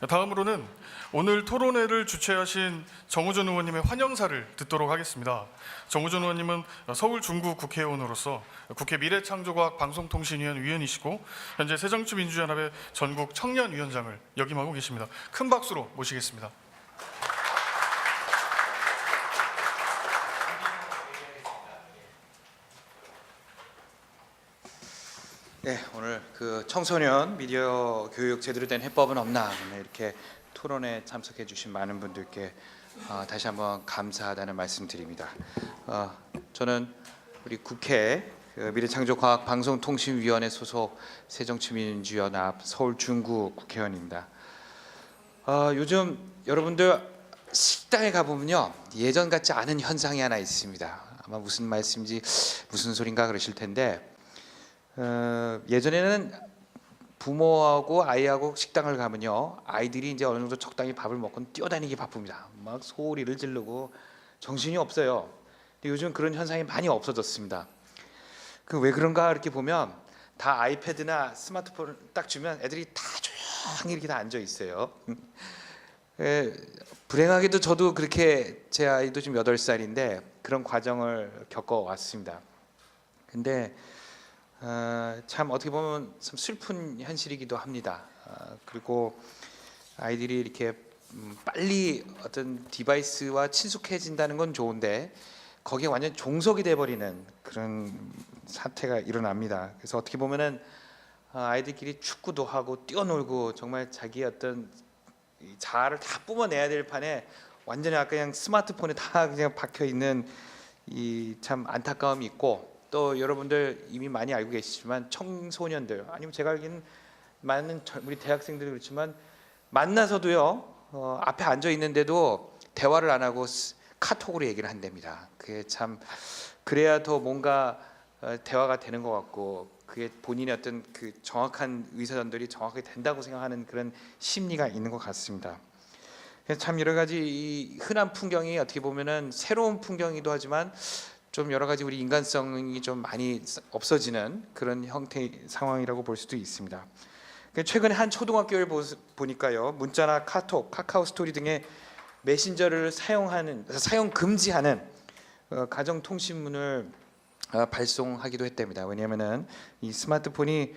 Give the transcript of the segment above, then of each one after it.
다음으로는 오늘 토론회를 주최하신 정우준 의원님의 환영사를 듣도록 하겠습니다. 정우준 의원님은 서울 중구 국회의원으로서 국회 미래창조과학 방송통신위원 위원이시고 현재 새정치민주연합의 전국 청년위원장을 역임하고 계십니다. 큰 박수로 모시겠습니다. 네, 오늘 그 청소년 미디어 교육 제대로 된 해법은 없나 이렇게 토론에 참석해 주신 많은 분들께 다시 한번 감사하다는 말씀드립니다. 저는 우리 국회 미래창조과학방송통신위원회 소속 새정치민주연합 서울 중구 국회의원입니다. 요즘 여러분들 식당에 가보면요, 예전 같지 않은 현상이 하나 있습니다. 아마 무슨 말씀인지 무슨 소린가 그러실 텐데, 예전에는 부모하고 아이하고 식당을 가면요, 아이들이 이제 어느 정도 적당히 밥을 먹고 뛰어다니기 바쁩니다. 막 소리를 지르고 정신이 없어요. 근데 요즘 그런 현상이 많이 없어졌습니다. 그 왜 그런가 이렇게 보면 다 아이패드나 스마트폰을 딱 주면 애들이 다 조용히 이렇게 다 앉아 있어요. 불행하게도 저도 그렇게, 제 아이도 지금 8살인데 그런 과정을 겪어왔습니다. 근데 참 어떻게 보면 참 슬픈 현실이기도 합니다. 그리고 아이들이 이렇게 빨리 어떤 디바이스와 친숙해진다는 건 좋은데 거기에 완전 종속이 돼버리는 그런 사태가 일어납니다. 그래서 어떻게 보면은 아이들끼리 축구도 하고 뛰어놀고 정말 자기의 어떤 자아를 다 뿜어내야 될 판에 완전히 아까 그냥 스마트폰에 다 그냥 박혀 있는 이 참 안타까움이 있고, 또 여러분들 이미 많이 알고 계시지만 청소년들, 아니면 제가 알기는 많은 우리 대학생들이 그렇지만 만나서도요, 앞에 앉아 있는데도 대화를 안 하고 카톡으로 얘기를 한답니다. 그게 참, 그래야 더 뭔가 대화가 되는 것 같고, 그게 본인의 어떤 그 정확한 의사전달이 정확하게 된다고 생각하는 그런 심리가 있는 것 같습니다. 참 여러 가지 이 흔한 풍경이 어떻게 보면은 새로운 풍경이기도 하지만 좀 여러 가지 우리 인간성이 좀 많이 없어지는 그런 형태의 상황이라고 볼 수도 있습니다. 최근에 한 초등학교를 보니까요, 문자나 카톡, 카카오 스토리 등의 메신저를 사용 금지하는 가정통신문을 발송하기도 했답니다. 왜냐하면은 이 스마트폰이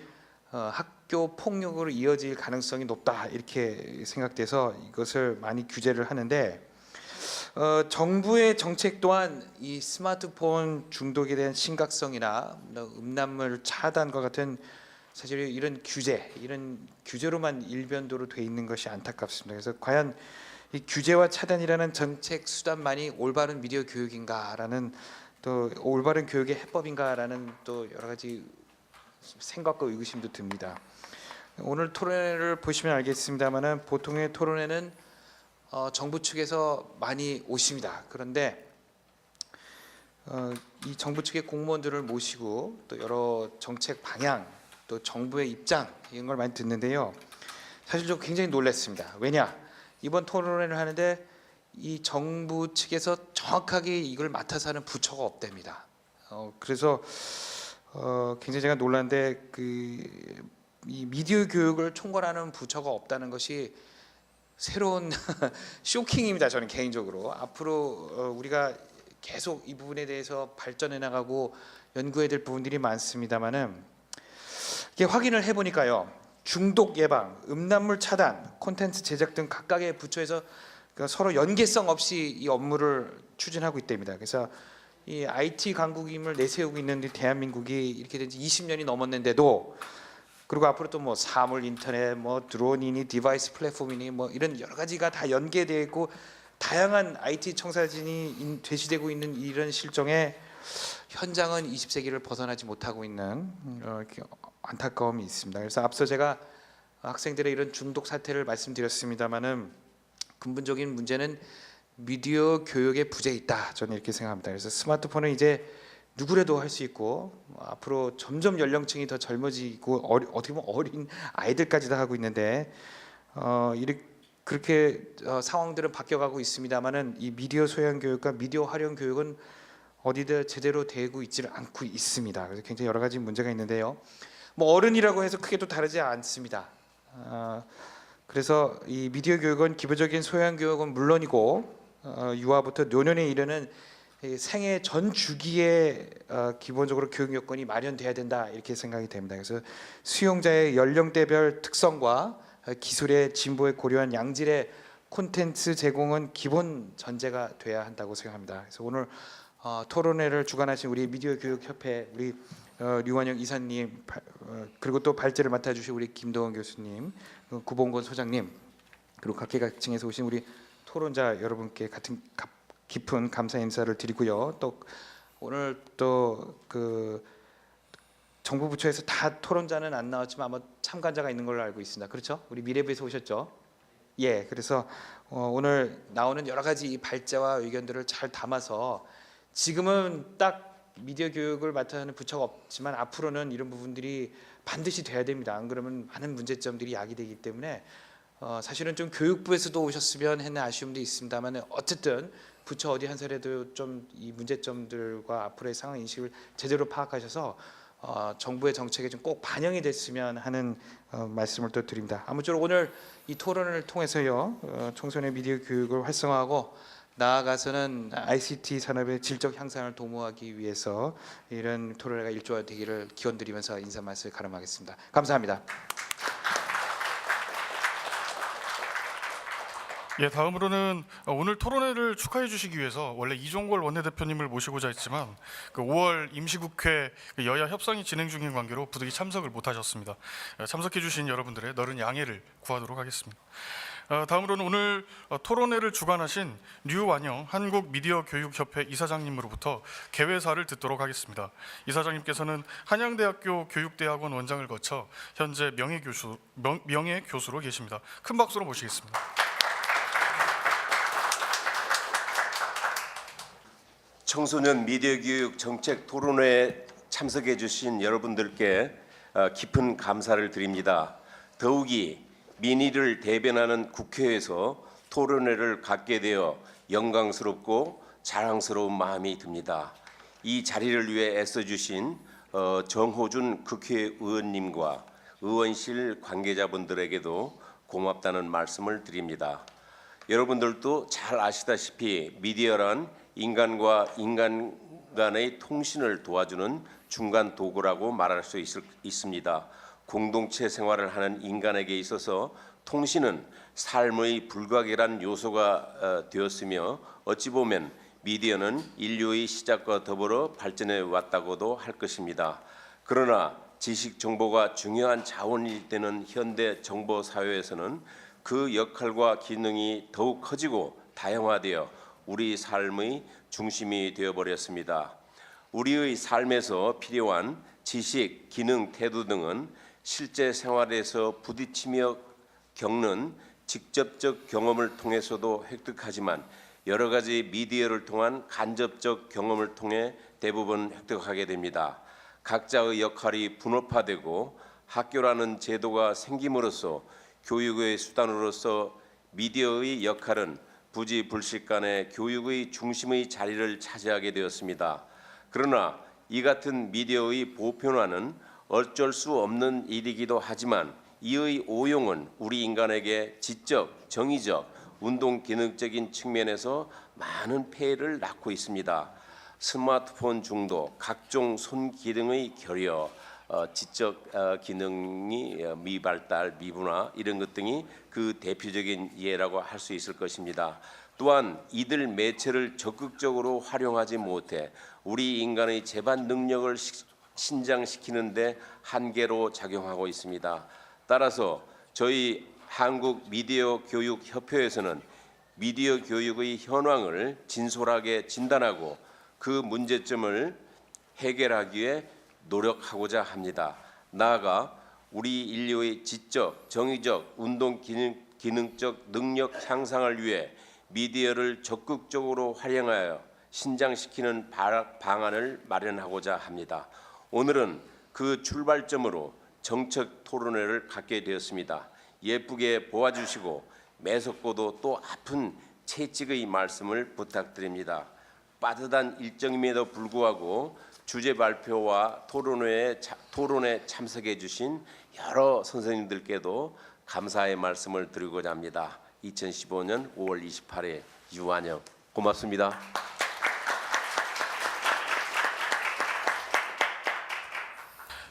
학교 폭력으로 이어질 가능성이 높다 이렇게 생각돼서 이것을 많이 규제를 하는데, 정부의 정책 또한 이 스마트폰 중독에 대한 심각성이나 음란물 차단과 같은 사실 이런 규제로만 일변도로 돼 있는 것이 안타깝습니다. 그래서 과연 이 규제와 차단이라는 정책 수단만이 올바른 미디어 교육인가라는, 또 올바른 교육의 해법인가라는 또 여러 가지 생각과 의구심도 듭니다. 오늘 토론회를 보시면 알겠습니다만은 보통의 토론회는 정부 측에서 많이 오십니다. 그런데 이 정부 측의 공무원들을 모시고 또 여러 정책 방향, 또 정부의 입장 이런 걸 많이 듣는데요, 사실 좀 굉장히 놀랐습니다. 왜냐, 이번 토론회를 하는데 이 정부 측에서 정확하게 이걸 맡아서 하는 부처가 없답니다. 그래서 굉장히 제가 놀랐는데, 이 미디어 교육을 총괄하는 부처가 없다는 것이 새로운 쇼킹입니다. 저는 개인적으로 앞으로 우리가 계속 이 부분에 대해서 발전해 나가고 연구해야 될 부분들이 많습니다만은, 이게 확인을 해보니까요, 중독 예방, 음란물 차단, 콘텐츠 제작 등 각각의 부처에서 서로 연계성 없이 이 업무를 추진하고 있답니다. 그래서 이 IT 강국임을 내세우고 있는 대한민국이 이렇게 된 지 20년이 넘었는데도, 그리고 앞으로 또 뭐 사물 인터넷, 뭐 드론이니 디바이스 플랫폼이니 뭐 이런 여러 가지가 다 연계되어 있고 다양한 IT 청사진이 제시되고 있는 이런 실정에 현장은 20세기를 벗어나지 못하고 있는 안타까움이 있습니다. 그래서 앞서 제가 학생들의 이런 중독 사태를 말씀드렸습니다만은 근본적인 문제는 미디어 교육의 부재에 있다, 저는 이렇게 생각합니다. 그래서 스마트폰은 이제 누구라도 할 수 있고, 앞으로 점점 연령층이 더 젊어지고 어떻게 보면 어린 아이들까지 다 하고 있는데, 그렇게 상황들은 바뀌어가고 있습니다만은 이 미디어 소양 교육과 미디어 활용 교육은 어디든 제대로 되고 있지를 않고 있습니다. 그래서 굉장히 여러 가지 문제가 있는데요, 뭐 어른이라고 해서 크게 또 다르지 않습니다. 그래서 이 미디어 교육은 기본적인 소양 교육은 물론이고 유아부터 노년에 이르는 이 생애 전 주기에 기본적으로 교육 요건이 마련돼야 된다 이렇게 생각이 됩니다. 그래서 수용자의 연령대별 특성과 기술의 진보에 고려한 양질의 콘텐츠 제공은 기본 전제가 돼야 한다고 생각합니다. 그래서 오늘 토론회를 주관하신 우리 미디어 교육 협회 우리 류완영 이사님 그리고 또 발제를 맡아주신 우리 김도원 교수님, 구봉건 소장님 그리고 각계각층에서 오신 우리 토론자 여러분께 같은 깊은 감사 인사를 드리고요. 또 오늘 또 그 정부 부처에서 다 토론자는 안 나왔지만 아마 참가자가 있는 걸로 알고 있습니다. 그렇죠? 우리 미래부에서 오셨죠? 예. 그래서 오늘 나오는 여러 가지 이 발제와 의견들을 잘 담아서 지금은 딱 미디어 교육을 맡아야 하는 부처가 없지만 앞으로는 이런 부분들이 반드시 돼야 됩니다. 안 그러면 많은 문제점들이 야기되기 때문에 사실은 좀 교육부에서도 오셨으면 하는 아쉬움도 있습니다만 어쨌든 부처 어디 한 사례도 좀 이 문제점들과 앞으로의 상황 인식을 제대로 파악하셔서 정부의 정책에 좀 꼭 반영이 됐으면 하는 말씀을 또 드립니다. 아무쪼록 오늘 이 토론을 통해서요 청소년 미디어 교육을 활성화하고 나아가서는 ICT 산업의 질적 향상을 도모하기 위해서 이런 토론회가 일조되기를 기원드리면서 인사 말씀을 가름하겠습니다. 감사합니다. 예, 다음으로는 오늘 토론회를 축하해 주시기 위해서 원래 이종걸 원내대표님을 모시고자 했지만 그 5월 임시국회 여야 협상이 진행 중인 관계로 부득이 참석을 못하셨습니다. 참석해 주신 여러분들의 너른 양해를 구하도록 하겠습니다. 다음으로는 오늘 토론회를 주관하신 류완영 한국미디어교육협회 이사장님으로부터 개회사를 듣도록 하겠습니다. 이사장님께서는 한양대학교 교육대학원 원장을 거쳐 현재 명예교수로 계십니다. 큰 박수로 모시겠습니다. 청소년 미디어 교육 정책 토론회에 참석해 주신 여러분들께 깊은 감사를 드립니다. 더욱이 민의를 대변하는 국회에서 토론회를 갖게 되어 영광스럽고 자랑스러운 마음이 듭니다. 이 자리를 위해 애써주신 정호준 국회의원님과 의원실 관계자분들에게도 고맙다는 말씀을 드립니다. 여러분들도 잘 아시다시피 미디어란 인간과 인간 간의 통신을 도와주는 중간 도구라고 말할 수 있습니다. 공동체 생활을 하는 인간에게 있어서 통신은 삶의 불가결한 요소가 되었으며 어찌 보면 미디어는 인류의 시작과 더불어 발전해 왔다고도 할 것입니다. 그러나 지식 정보가 중요한 자원이 되는 현대 정보 사회에서는 그 역할과 기능이 더욱 커지고 다양화되어 우리 삶의 중심이 되어버렸습니다. 우리의 삶에서 필요한 지식, 기능, 태도 등은 실제 생활에서 부딪히며 겪는 직접적 경험을 통해서도 획득하지만 여러 가지 미디어를 통한 간접적 경험을 통해 대부분 획득하게 됩니다. 각자의 역할이 분업화되고 학교라는 제도가 생김으로써 교육의 수단으로서 미디어의 역할은 부지불식간에 교육의 중심의 자리를 차지하게 되었습니다. 그러나 이 같은 미디어의 보편화는 어쩔 수 없는 일이기도 하지만 이의 오용은 우리 인간에게 지적, 정의적, 운동 기능적인 측면에서 많은 폐해를 낳고 있습니다. 스마트폰 중독, 각종 손기능의 결여, 지적 기능이 미발달, 미분화 이런 것 등이 그 대표적인 예라고 할 수 있을 것입니다. 또한 이들 매체를 적극적으로 활용하지 못해 우리 인간의 재반 능력을 신장시키는 데 한계로 작용하고 있습니다. 따라서 저희 한국미디어교육협회에서는 미디어 교육의 현황을 진솔하게 진단하고 그 문제점을 해결하기 위해 노력하고자 합니다. 나아가 우리 인류의 지적, 정의적, 운동 기능적 능력 향상을 위해 미디어를 적극적으로 활용하여 신장시키는 방안을 마련하고자 합니다. 오늘은 그 출발점으로 정책 토론회를 갖게 되었습니다. 예쁘게 보아주시고 매섭고도 또 아픈 채찍의 말씀을 부탁드립니다. 빠듯한 일정임에도 불구하고 주제 발표와 토론에 참석해 주신 여러 선생님들께도 감사의 말씀을 드리고자 합니다. 2015년 5월 28일 유한영. 고맙습니다.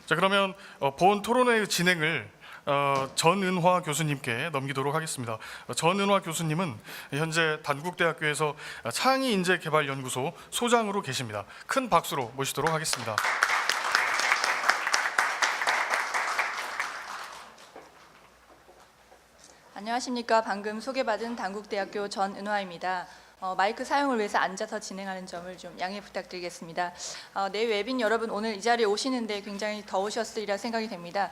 자, 그러면 본 토론회 진행을 전은화 교수님께 넘기도록 하겠습니다. 전은화 교수님은 현재 단국대학교에서 창의인재개발연구소 소장으로 계십니다. 큰 박수로 모시도록 하겠습니다. 안녕하십니까. 방금 소개받은 단국대학교 전은화입니다. 마이크 사용을 위해서 앉아서 진행하는 점을 좀 양해 부탁드리겠습니다. 내 웹인 여러분, 오늘 이 자리에 오시는데 굉장히 더우셨으리라 생각이 됩니다.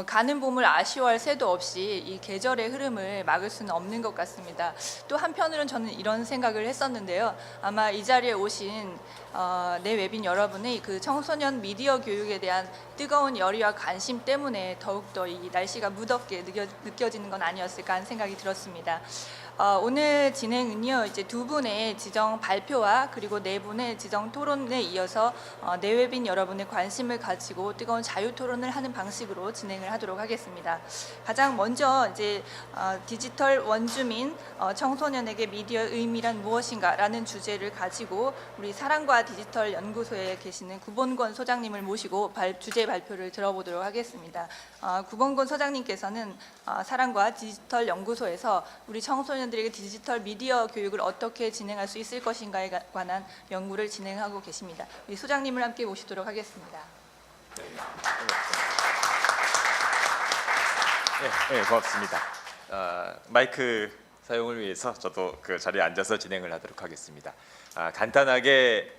가는 봄을 아쉬워할 새도 없이 이 계절의 흐름을 막을 수는 없는 것 같습니다. 또 한편으로는 저는 이런 생각을 했었는데요. 아마 이 자리에 오신 내 웹인 여러분의 그 청소년 미디어 교육에 대한 뜨거운 열의와 관심 때문에 더욱더 이 날씨가 무덥게 느껴지는 건 아니었을까 하는 생각이 들었습니다. 오늘 진행은요, 이제 두 분의 지정 발표와 그리고 네 분의 지정 토론에 이어서 내외빈 여러분의 관심을 가지고 뜨거운 자유 토론을 하는 방식으로 진행을 하도록 하겠습니다. 가장 먼저 이제 디지털 원주민 청소년에게 미디어의 의미란 무엇인가라는 주제를 가지고 우리 사랑과 디지털 연구소에 계시는 구본권 소장님을 모시고 주제 발표를 들어보도록 하겠습니다. 구본권 소장님께서는 사랑과 디지털 연구소에서 우리 청소년들에게 디지털 미디어 교육을 어떻게 진행할 수 있을 것인가에 관한 연구를 진행하고 계십니다. 우리 소장님을 함께 모시도록 하겠습니다. 네, 고맙습니다. 마이크 사용을 위해서 저도 그 자리에 앉아서 진행을 하도록 하겠습니다. 간단하게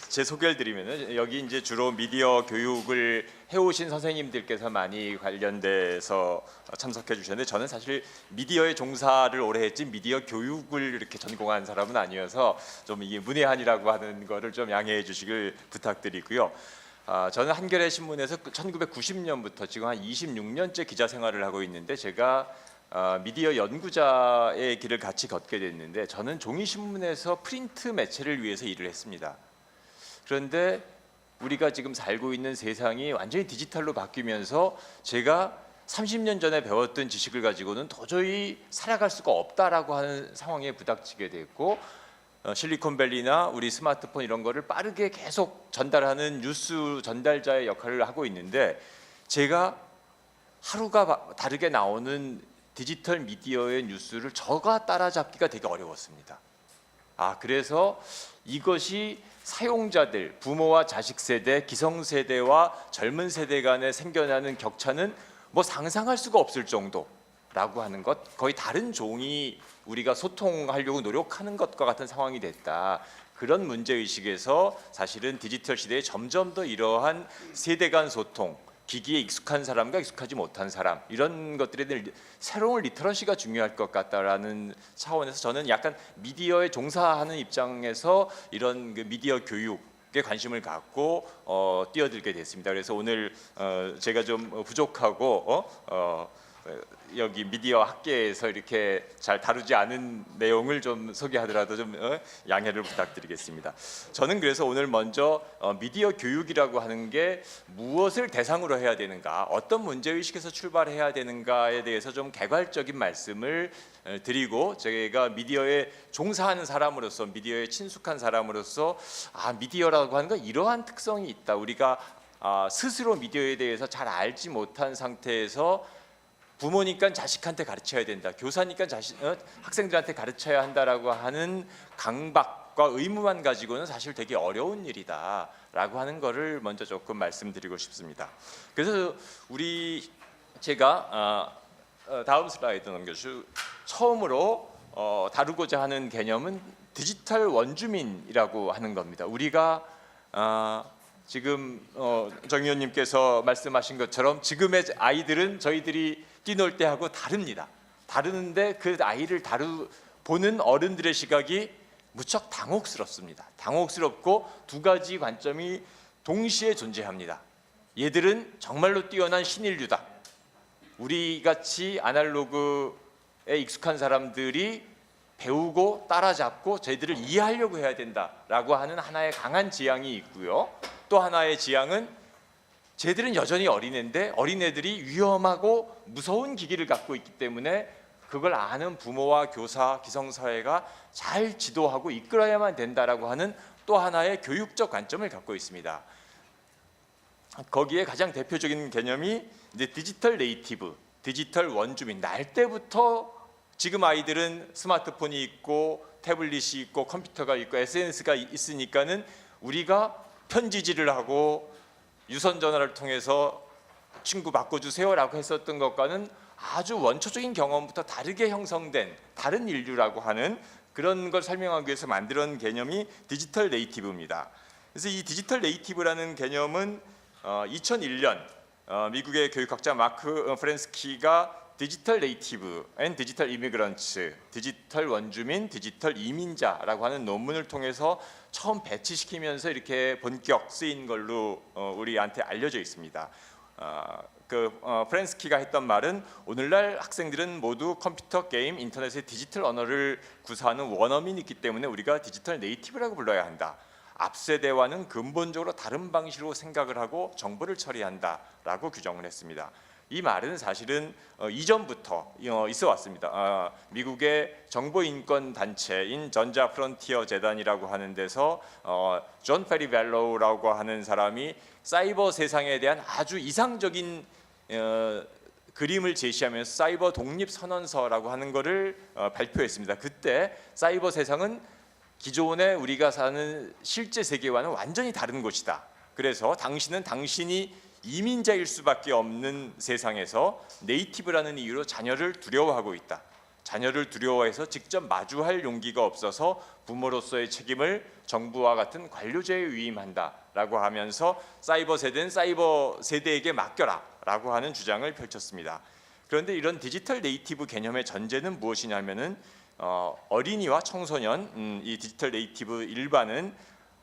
제 소개를 드리면은, 여기 이제 주로 미디어 교육을 해오신 선생님들께서 많이 관련돼서 참석해 주셨는데, 저는 사실 미디어에 종사를 오래 했지 미디어 교육을 이렇게 전공한 사람은 아니어서 좀 이게 문외한이라고 하는 거를 좀 양해해 주시길 부탁드리고요. 저는 한겨레 신문에서 1990년부터 지금 한 26년째 기자 생활을 하고 있는데, 제가 미디어 연구자의 길을 같이 걷게 됐는데, 저는 종이 신문에서 프린트 매체를 위해서 일을 했습니다. 그런데 우리가 지금 살고 있는 세상이 완전히 디지털로 바뀌면서 제가 30년 전에 배웠던 지식을 가지고는 도저히 살아갈 수가 없다라고 하는 상황에 부닥치게 됐고, 실리콘밸리나 우리 스마트폰 이런 거를 빠르게 계속 전달하는 뉴스 전달자의 역할을 하고 있는데, 제가 하루가 다르게 나오는 디지털 미디어의 뉴스를 저가 따라잡기가 되게 어려웠습니다. 그래서 이것이 사용자들, 부모와 자식 세대, 기성세대와 젊은 세대 간에 생겨나는 격차는 뭐 상상할 수가 없을 정도라고 하는 것, 거의 다른 종이 우리가 소통하려고 노력하는 것과 같은 상황이 됐다. 그런 문제의식에서 사실은 디지털 시대에 점점 더 이러한 세대 간 소통, 기기에 익숙한 사람과 익숙하지 못한 사람, 이런 것들에 대한 새로운 리터러시가 중요할 것 같다라는 차원에서 저는 약간 미디어에 종사하는 입장에서 이런 미디어 교육에 관심을 갖고 뛰어들게 됐습니다. 그래서 오늘 제가 좀 부족하고 여기 미디어 학계에서 이렇게 잘 다루지 않은 내용을 좀 소개하더라도 좀 양해를 부탁드리겠습니다. 저는 그래서 오늘 먼저 미디어 교육이라고 하는 게 무엇을 대상으로 해야 되는가, 어떤 문제의식에서 출발해야 되는가에 대해서 좀 개괄적인 말씀을 드리고, 제가 미디어에 종사하는 사람으로서, 미디어에 친숙한 사람으로서 미디어라고 하는 건 이러한 특성이 있다. 우리가 스스로 미디어에 대해서 잘 알지 못한 상태에서 부모니까 자식한테 가르쳐야 된다, 교사니까 학생들한테 가르쳐야 한다라고 하는 강박과 의무만 가지고는 사실 되게 어려운 일이다라고 하는 거를 먼저 조금 말씀드리고 싶습니다. 그래서 제가 다음 슬라이드 넘겨주. 처음으로 다루고자 하는 개념은 디지털 원주민이라고 하는 겁니다. 우리가 지금 정 의원님께서 말씀하신 것처럼 지금의 아이들은 저희들이 뛰놀 때하고 다릅니다. 다르는데 그 아이를 보는 어른들의 시각이 무척 당혹스럽습니다. 당혹스럽고 두 가지 관점이 동시에 존재합니다. 얘들은 정말로 뛰어난 신인류다. 우리같이 아날로그에 익숙한 사람들이 배우고 따라잡고 저희들을 이해하려고 해야 된다라고 하는 하나의 강한 지향이 있고요. 또 하나의 지향은 쟤들은 여전히 어린애인데 어린애들이 위험하고 무서운 기기를 갖고 있기 때문에 그걸 아는 부모와 교사, 기성사회가 잘 지도하고 이끌어야만 된다라고 하는 또 하나의 교육적 관점을 갖고 있습니다. 거기에 가장 대표적인 개념이 이제 디지털 네이티브, 디지털 원주민. 날 때부터 지금 아이들은 스마트폰이 있고 태블릿이 있고 컴퓨터가 있고 SNS가 있으니까는 우리가 편지질을 하고 유선 전화를 통해서 친구 바꿔주세요라고 했었던 것과는 아주 원초적인 경험부터 다르게 형성된 다른 인류라고 하는 그런 걸 설명하기 위해서 만들어낸 개념이 디지털 네이티브입니다. 그래서 이 디지털 네이티브라는 개념은 2001년 미국의 교육학자 마크 프렌스키가 디지털 네이티브 앤 디지털 이미그런츠, 디지털 원주민, 디지털 이민자라고 하는 논문을 통해서 처음 배치시키면서 이렇게 본격 쓰인 걸로 우리한테 알려져 있습니다. 프렌스키가 했던 말은 오늘날 학생들은 모두 컴퓨터, 게임, 인터넷의 디지털 언어를 구사하는 원어민이기 때문에 우리가 디지털 네이티브라고 불러야 한다. 앞세대와는 근본적으로 다른 방식으로 생각을 하고 정보를 처리한다라고 규정을 했습니다. 이 말은 사실은 이전부터 있어 왔습니다. 미국의 정보인권 단체인 전자 프론티어 재단이라고 하는 데서 존 페리 벨로우라고 하는 사람이 사이버 세상에 대한 아주 이상적인 그림을 제시하면서 사이버 독립 선언서라고 하는 것을 발표했습니다. 그때 사이버 세상은 기존에 우리가 사는 실제 세계와는 완전히 다른 곳이다. 그래서 당신은 당신이 이민자일 수밖에 없는 세상에서 네이티브라는 이유로 자녀를 두려워하고 있다. 자녀를 두려워해서 직접 마주할 용기가 없어서 부모로서의 책임을 정부와 같은 관료제에 위임한다라고 하면서 사이버 세대는 사이버 세대에게 맡겨라라고 하는 주장을 펼쳤습니다. 그런데 이런 디지털 네이티브 개념의 전제는 무엇이냐면은 어린이와 청소년, 이 디지털 네이티브 일반은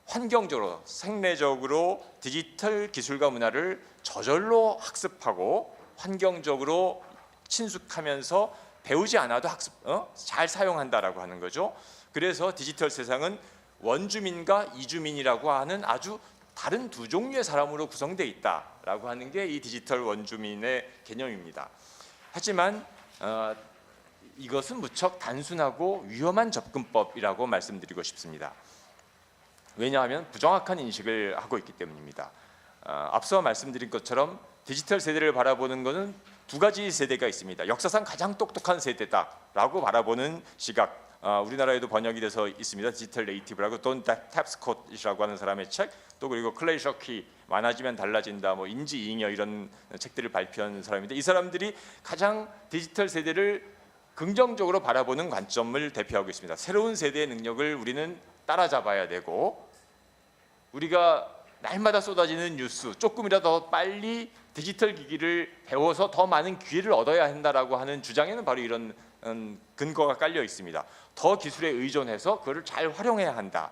환경적으로 생내적으로 디지털 기술과 문화를 저절로 학습하고 환경적으로 친숙하면서 배우지 않아도 잘 사용한다라고 하는 거죠. 그래서 디지털 세상은 원주민과 이주민이라고 하는 아주 다른 두 종류의 사람으로 구성되어 있다라고 하는 게 이 디지털 원주민의 개념입니다. 하지만 이것은 무척 단순하고 위험한 접근법이라고 말씀드리고 싶습니다. 왜냐하면 부정확한 인식을 하고 있기 때문입니다. 앞서 말씀드린 것처럼 디지털 세대를 바라보는 것은 두 가지 세대가 있습니다. 역사상 가장 똑똑한 세대다라고 바라보는 시각, 우리나라에도 번역이 돼서 있습니다. 디지털 네이티브라고 돈 탭스콧이라고 하는 사람의 책, 또 그리고 클레이 셔키 많아지면 달라진다, 뭐 인지잉여 이런 책들을 발표한 사람인데 이 사람들이 가장 디지털 세대를 긍정적으로 바라보는 관점을 대표하고 있습니다. 새로운 세대의 능력을 우리는 따라잡아야 되고 우리가 날마다 쏟아지는 뉴스 조금이라도 더 빨리 디지털 기기를 배워서 더 많은 기회를 얻어야 한다라고 하는 주장에는 바로 이런 근거가 깔려 있습니다. 더 기술에 의존해서 그것을 잘 활용해야 한다.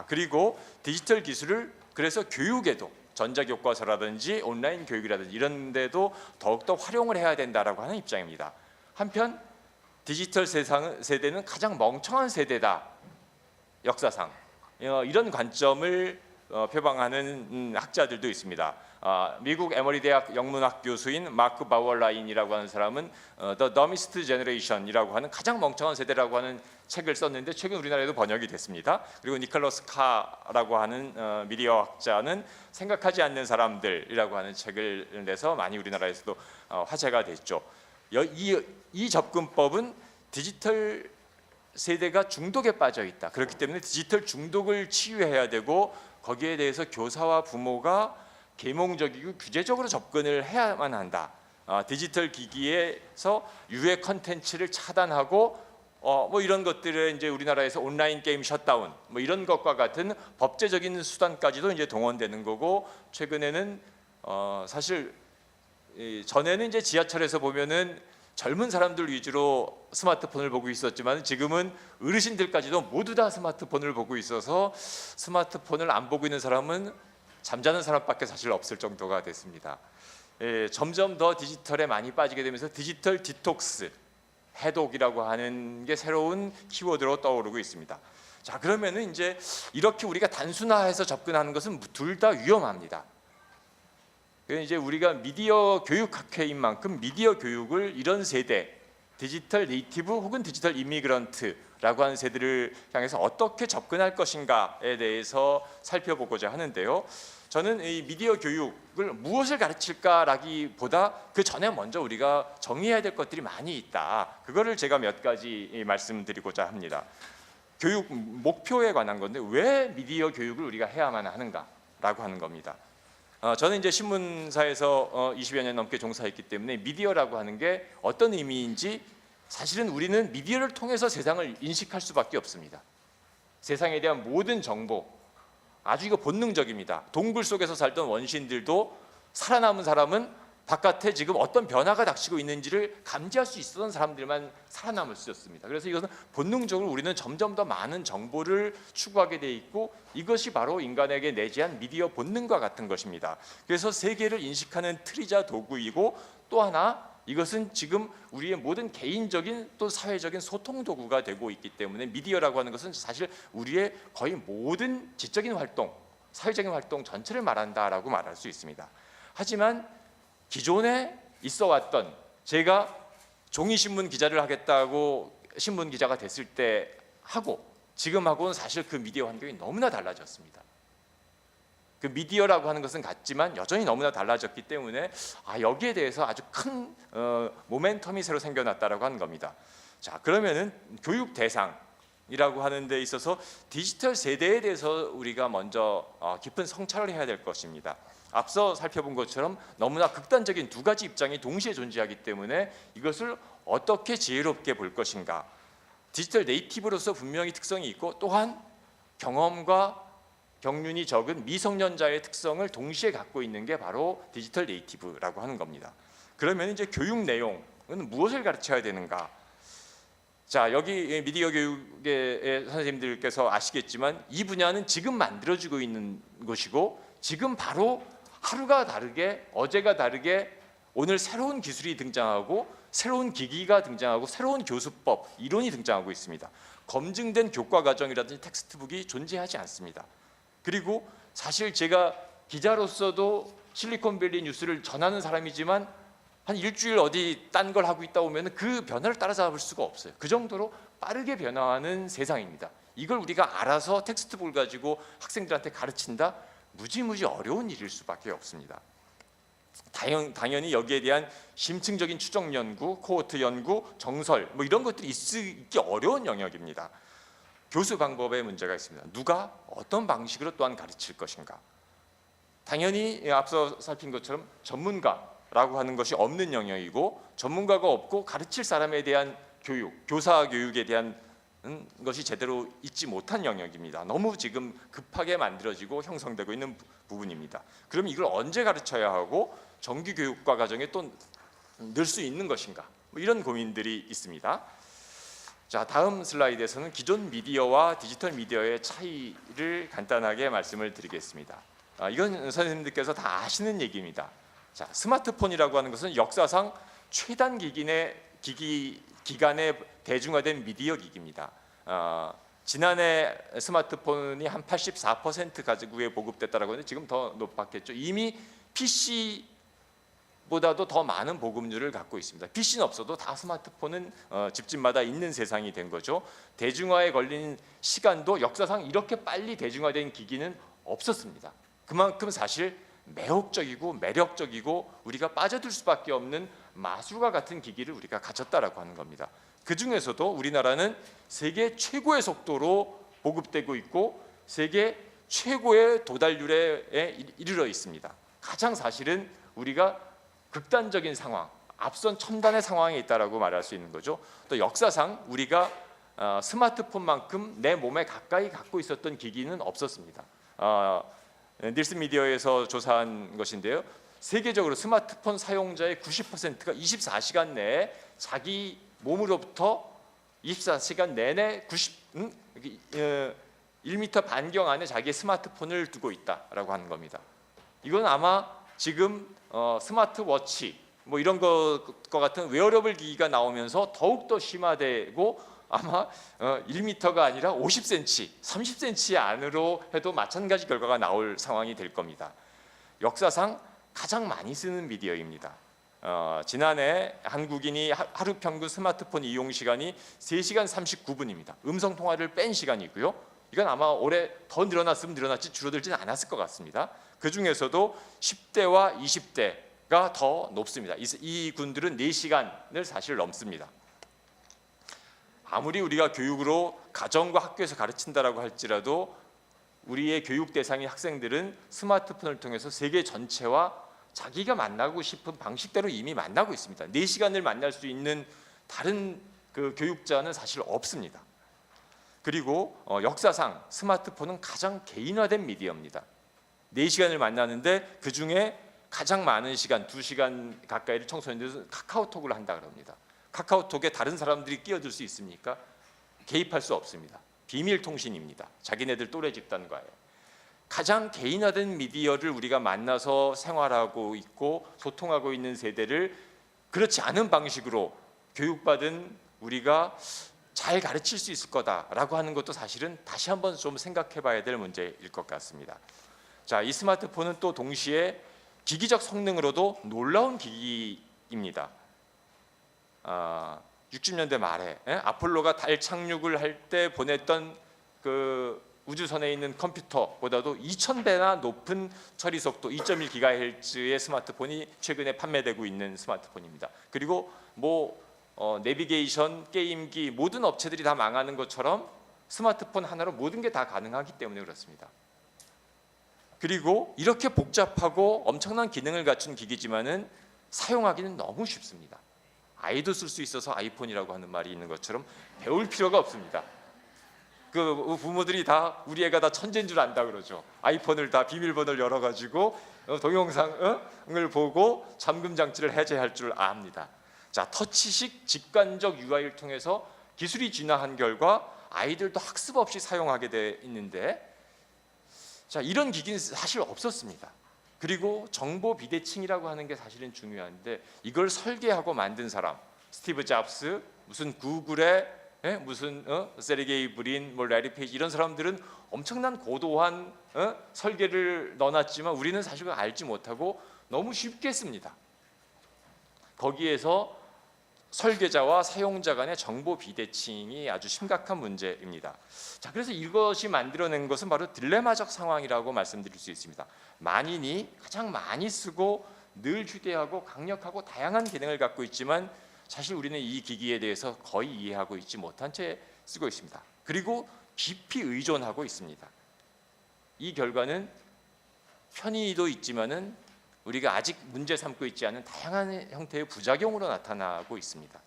그리고 디지털 기술을 그래서 교육에도 전자교과서라든지 온라인 교육이라든지 이런 데도 더욱더 활용을 해야 된다라고 하는 입장입니다. 한편 디지털 세대는 가장 멍청한 세대다. 역사상 이런 관점을 표방하는 학자들도 있습니다. 미국 에머리 대학 영문학 교수인 마크 바월라인이라고 하는 사람은 The Dumbest Generation이라고 하는 가장 멍청한 세대라고 하는 책을 썼는데 최근 우리나라에도 번역이 됐습니다. 그리고 니콜러스 카라고 하는 미디어 학자는 생각하지 않는 사람들이라고 하는 책을 내서 많이 우리나라에서도 화제가 됐죠. 이 접근법은 디지털 세대가 중독에 빠져 있다. 그렇기 때문에 디지털 중독을 치유해야 되고 거기에 대해서 교사와 부모가 계몽적이고 규제적으로 접근을 해야만 한다. 디지털 기기에서 유해 컨텐츠를 차단하고 뭐 이런 것들을 이제 우리나라에서 온라인 게임 셧다운 뭐 이런 것과 같은 법제적인 수단까지도 이제 동원되는 거고 최근에는 사실 전에는 이제 지하철에서 보면은 젊은 사람들 위주로 스마트폰을 보고 있었지만 지금은 어르신들까지도 모두 다 스마트폰을 보고 있어서 스마트폰을 안 보고 있는 사람은 잠자는 사람밖에 사실 없을 정도가 됐습니다. 점점 더 디지털에 많이 빠지게 되면서 디지털 디톡스, 해독이라고 하는 게 새로운 키워드로 떠오르고 있습니다. 자, 그러면은 이제 이렇게 우리가 단순화해서 접근하는 것은 둘 다 위험합니다. 그래서 이제 우리가 미디어 교육 학회인 만큼 미디어 교육을 이런 세대, 디지털 네이티브 혹은 디지털 이미그런트라고 하는 세대를 향해서 어떻게 접근할 것인가에 대해서 살펴보고자 하는데요. 저는 이 미디어 교육을 무엇을 가르칠까라기보다 그 전에 먼저 우리가 정리해야 될 것들이 많이 있다. 그거를 제가 몇 가지 말씀드리고자 합니다. 교육 목표에 관한 건데 왜 미디어 교육을 우리가 해야만 하는가라고 하는 겁니다. 저는 이제 신문사에서 20여 년 넘게 종사했기 때문에 미디어라고 하는 게 어떤 의미인지 사실은 우리는 미디어를 통해서 세상을 인식할 수밖에 없습니다. 세상에 대한 모든 정보, 아주 이거 본능적입니다. 동굴 속에서 살던 원시인들도 살아남은 사람은 바깥에 지금 어떤 변화가 닥치고 있는지를 감지할 수 있었던 사람들만 살아남을 수 있었습니다. 그래서 이것은 본능적으로 우리는 점점 더 많은 정보를 추구하게 돼 있고 이것이 바로 인간에게 내재한 미디어 본능과 같은 것입니다. 그래서 세계를 인식하는 틀이자 도구이고 또 하나 이것은 지금 우리의 모든 개인적인 또 사회적인 소통 도구가 되고 있기 때문에 미디어라고 하는 것은 사실 우리의 거의 모든 지적인 활동, 사회적인 활동 전체를 말한다라고 말할 수 있습니다. 하지만 기존에 있어 왔던 제가 종이신문 기자를 하겠다고 신문 기자가 됐을 때 하고 지금하고는 사실 그 미디어 환경이 너무나 달라졌습니다. 그 미디어라고 하는 것은 같지만 여전히 너무나 달라졌기 때문에 여기에 대해서 아주 큰 모멘텀이 새로 생겨났다라고 하는 겁니다. 자, 그러면은 교육 대상이라고 하는 데 있어서 디지털 세대에 대해서 우리가 먼저 깊은 성찰을 해야 될 것입니다. 앞서 살펴본 것처럼 너무나 극단적인 두 가지 입장이 동시에 존재하기 때문에 이것을 어떻게 지혜롭게 볼 것인가. 디지털 네이티브로서 분명히 특성이 있고 또한 경험과 경륜이 적은 미성년자의 특성을 동시에 갖고 있는 게 바로 디지털 네이티브라고 하는 겁니다. 그러면 이제 교육 내용은 무엇을 가르쳐야 되는가? 자, 여기 미디어 교육의 선생님들께서 아시겠지만 이 분야는 지금 만들어지고 있는 것이고 지금 바로 하루가 다르게 어제가 다르게 오늘 새로운 기술이 등장하고 새로운 기기가 등장하고 새로운 교수법, 이론이 등장하고 있습니다. 검증된 교과 과정이라든지 텍스트북이 존재하지 않습니다. 그리고 사실 제가 기자로서도 실리콘밸리 뉴스를 전하는 사람이지만 한 일주일 어디 딴 걸 하고 있다 보면 그 변화를 따라잡을 수가 없어요. 그 정도로 빠르게 변화하는 세상입니다. 이걸 우리가 알아서 텍스트북을 가지고 학생들한테 가르친다? 무지무지 어려운 일일 수밖에 없습니다. 당연히 여기에 대한 심층적인 추정 연구, 코호트 연구, 정설 뭐 이런 것들이 있기 어려운 영역입니다. 교수 방법에 문제가 있습니다. 누가 어떤 방식으로 또한 가르칠 것인가. 당연히 앞서 살핀 것처럼 전문가라고 하는 것이 없는 영역이고 전문가가 없고 가르칠 사람에 대한 교육, 교사 교육에 대한 것이 제대로 있지 못한 영역입니다. 너무 지금 급하게 만들어지고 형성되고 있는 부분입니다. 그럼 이걸 언제 가르쳐야 하고 정규 교육과 과정에 또 넣을 수 있는 것인가? 뭐 이런 고민들이 있습니다. 자, 다음 슬라이드에서는 기존 미디어와 디지털 미디어의 차이를 간단하게 말씀을 드리겠습니다. 이건 선생님들께서 다 아시는 얘기입니다. 자, 스마트폰이라고 하는 것은 역사상 최단 기간에 대중화된 미디어 기기입니다. 지난해 스마트폰이 한 84% 가구에 보급됐다라고 하는데 지금 더 높았겠죠. 이미 PC보다도 더 많은 보급률을 갖고 있습니다. PC는 없어도 다 스마트폰은 집집마다 있는 세상이 된 거죠. 대중화에 걸린 시간도 역사상 이렇게 빨리 대중화된 기기는 없었습니다. 그만큼 사실 매혹적이고 매력적이고 우리가 빠져들 수밖에 없는 마술과 같은 기기를 우리가 가졌다라고 하는 겁니다. 그 중에서도 우리나라는 세계 최고의 속도로 보급되고 있고 세계 최고의 도달률에 이르러 있습니다. 가장 사실은 우리가 극단적인 상황, 앞선 첨단의 상황에 있다라고 말할 수 있는 거죠. 또 역사상 우리가 스마트폰만큼 내 몸에 가까이 갖고 있었던 기기는 없었습니다. 닐슨 미디어에서 조사한 것인데요. 세계적으로 스마트폰 사용자의 90%가 24시간 내에 자기 몸으로부터 24시간 내내 1m 반경 안에 자기의 스마트폰을 두고 있다라고 하는 겁니다. 이건 아마 지금 스마트워치 뭐 이런 것과 같은 웨어러블 기기가 나오면서 더욱더 심화되고 아마 1m가 아니라 50cm, 30cm 안으로 해도 마찬가지 결과가 나올 상황이 될 겁니다. 역사상 가장 많이 쓰는 미디어입니다. 지난해 한국인이 하루 평균 스마트폰 이용 시간이 3시간 39분입니다. 음성 통화를 뺀 시간이고요. 이건 아마 올해 더 늘어났으면 늘어났지 줄어들지는 않았을 것 같습니다. 그 중에서도 10대와 20대가 더 높습니다. 이 군들은 4시간을 사실 넘습니다. 아무리 우리가 교육으로 가정과 학교에서 가르친다라고 할지라도 우리의 교육 대상인 학생들은 스마트폰을 통해서 세계 전체와 자기가 만나고 싶은 방식대로 이미 만나고 있습니다. 4시간을 만날 수 있는 다른 그 교육자는 사실 없습니다. 그리고 역사상 스마트폰은 가장 개인화된 미디어입니다. 4시간을 만나는데 그중에 가장 많은 시간, 2시간 가까이를 청소년들은 카카오톡을 한다 그럽니다. 카카오톡에 다른 사람들이 끼어들 수 있습니까? 개입할 수 없습니다. 비밀 통신입니다. 자기네들 또래 집단과의. 가장 개인화된 미디어를 우리가 만나서 생활하고 있고 소통하고 있는 세대를 그렇지 않은 방식으로 교육받은 우리가 잘 가르칠 수 있을 거다라고 하는 것도 사실은 다시 한번 좀 생각해 봐야 될 문제일 것 같습니다. 자, 이 스마트폰은 또 동시에 기기적 성능으로도 놀라운 기기입니다. 60년대 말에 아폴로가 달 착륙을 할 때 보냈던 그 우주선에 있는 컴퓨터보다도 2000배나 높은 처리 속도 2.1GHz의 스마트폰이 최근에 판매되고 있는 스마트폰입니다. 그리고 내비게이션, 게임기 모든 업체들이 다 망하는 것처럼 스마트폰 하나로 모든 게 다 가능하기 때문에 그렇습니다. 그리고 이렇게 복잡하고 엄청난 기능을 갖춘 기기지만은 사용하기는 너무 쉽습니다. 아이도 쓸 수 있어서 아이폰이라고 하는 말이 있는 것처럼 배울 필요가 없습니다. 그 부모들이 다 우리 애가 다 천재인 줄 안다 그러죠. 아이폰을 다 비밀번호를 열어가지고 동영상을 보고 잠금 장치를 해제할 줄 압니다. 자, 터치식 직관적 UI를 통해서 기술이 진화한 결과 아이들도 학습 없이 사용하게 돼 있는데, 자, 이런 기기는 사실 없었습니다. 그리고 정보 비대칭이라고 하는 게 사실은 중요한데 이걸 설계하고 만든 사람, 스티브 잡스, 무슨 구글의 무슨 세르게이 브린, 레리 페이지 이런 사람들은 엄청난 고도한 설계를 넣어놨지만 우리는 사실 그걸 알지 못하고 너무 쉽게 씁니다. 거기에서 설계자와 사용자 간의 정보 비대칭이 아주 심각한 문제입니다. 자, 그래서 이것이 만들어낸 것은 바로 딜레마적 상황이라고 말씀드릴 수 있습니다. 만인이 가장 많이 쓰고 늘 휴대하고 강력하고 다양한 기능을 갖고 있지만 사실 우리는 이 기기에 대해서 거의 이해하고 있지 못한 채 쓰고 있습니다. 그리고 깊이 의존하고 있습니다. 이 결과는 편의도 있지만은 우리가 아직 문제 삼고 있지 않은 다양한 형태의 부작용으로 나타나고 있습니다.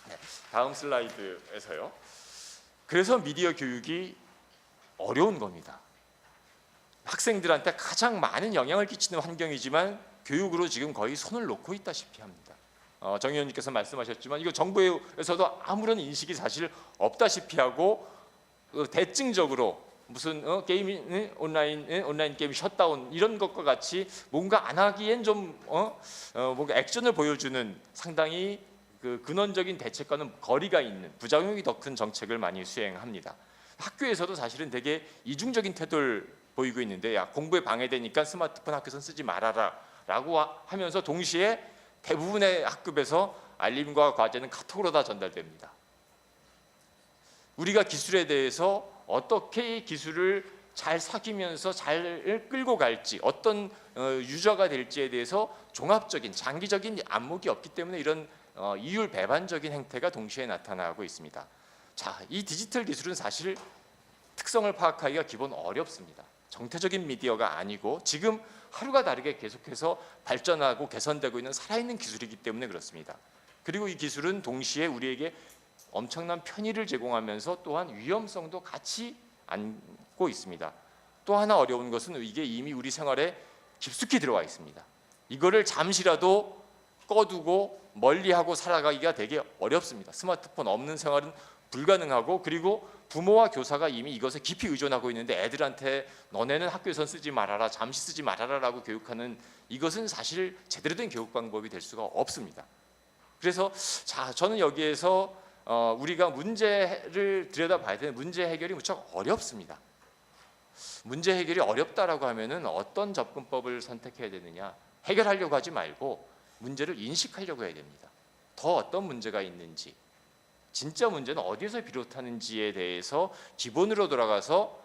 네, 다음 슬라이드에서요. 그래서 미디어 교육이 어려운 겁니다. 학생들한테 가장 많은 영향을 끼치는 환경이지만 교육으로 지금 거의 손을 놓고 있다시피 합니다. 정 의원님께서 말씀하셨지만 이거 정부에서도 아무런 인식이 사실 없다시피 하고 대증적으로 무슨 게임이 온라인 게임 셧다운 이런 것과 같이 뭔가 안 하기엔 좀 뭔가 액션을 보여주는 상당히 그 근원적인 대책과는 거리가 있는 부작용이 더 큰 정책을 많이 수행합니다. 학교에서도 사실은 되게 이중적인 태도를 보이고 있는데, 야, 공부에 방해되니까 스마트폰 학교에서 쓰지 말아라라고 하면서 동시에 대부분의 학급에서 알림과 과제는 카톡으로 다 전달됩니다. 우리가 기술에 대해서 어떻게 기술을 잘 사귀면서 잘 끌고 갈지, 어떤 유저가 될지에 대해서 종합적인 장기적인 안목이 없기 때문에 이런 이율 배반적인 행태가 동시에 나타나고 있습니다. 자, 이 디지털 기술은 사실 특성을 파악하기가 기본 어렵습니다. 정태적인 미디어가 아니고 지금 하루가 다르게 계속해서 발전하고 개선되고 있는 살아있는 기술이기 때문에 그렇습니다. 그리고 이 기술은 동시에 우리에게 엄청난 편의를 제공하면서 또한 위험성도 같이 안고 있습니다. 또 하나 어려운 것은 이게 이미 우리 생활에 깊숙이 들어와 있습니다. 이거를 잠시라도 꺼두고 멀리하고 살아가기가 되게 어렵습니다. 스마트폰 없는 생활은 불가능하고, 그리고 부모와 교사가 이미 이것에 깊이 의존하고 있는데 애들한테 너네는 학교에선 쓰지 말아라, 잠시 쓰지 말아라라고 교육하는 이것은 사실 제대로 된 교육 방법이 될 수가 없습니다. 그래서 자, 저는 여기에서 우리가 문제를 들여다봐야 되는 문제 해결이 무척 어렵습니다. 문제 해결이 어렵다라고 하면은 어떤 접근법을 선택해야 되느냐? 해결하려고 하지 말고 문제를 인식하려고 해야 됩니다. 더 어떤 문제가 있는지, 진짜 문제는 어디에서 비롯하는지에 대해서 기본으로 돌아가서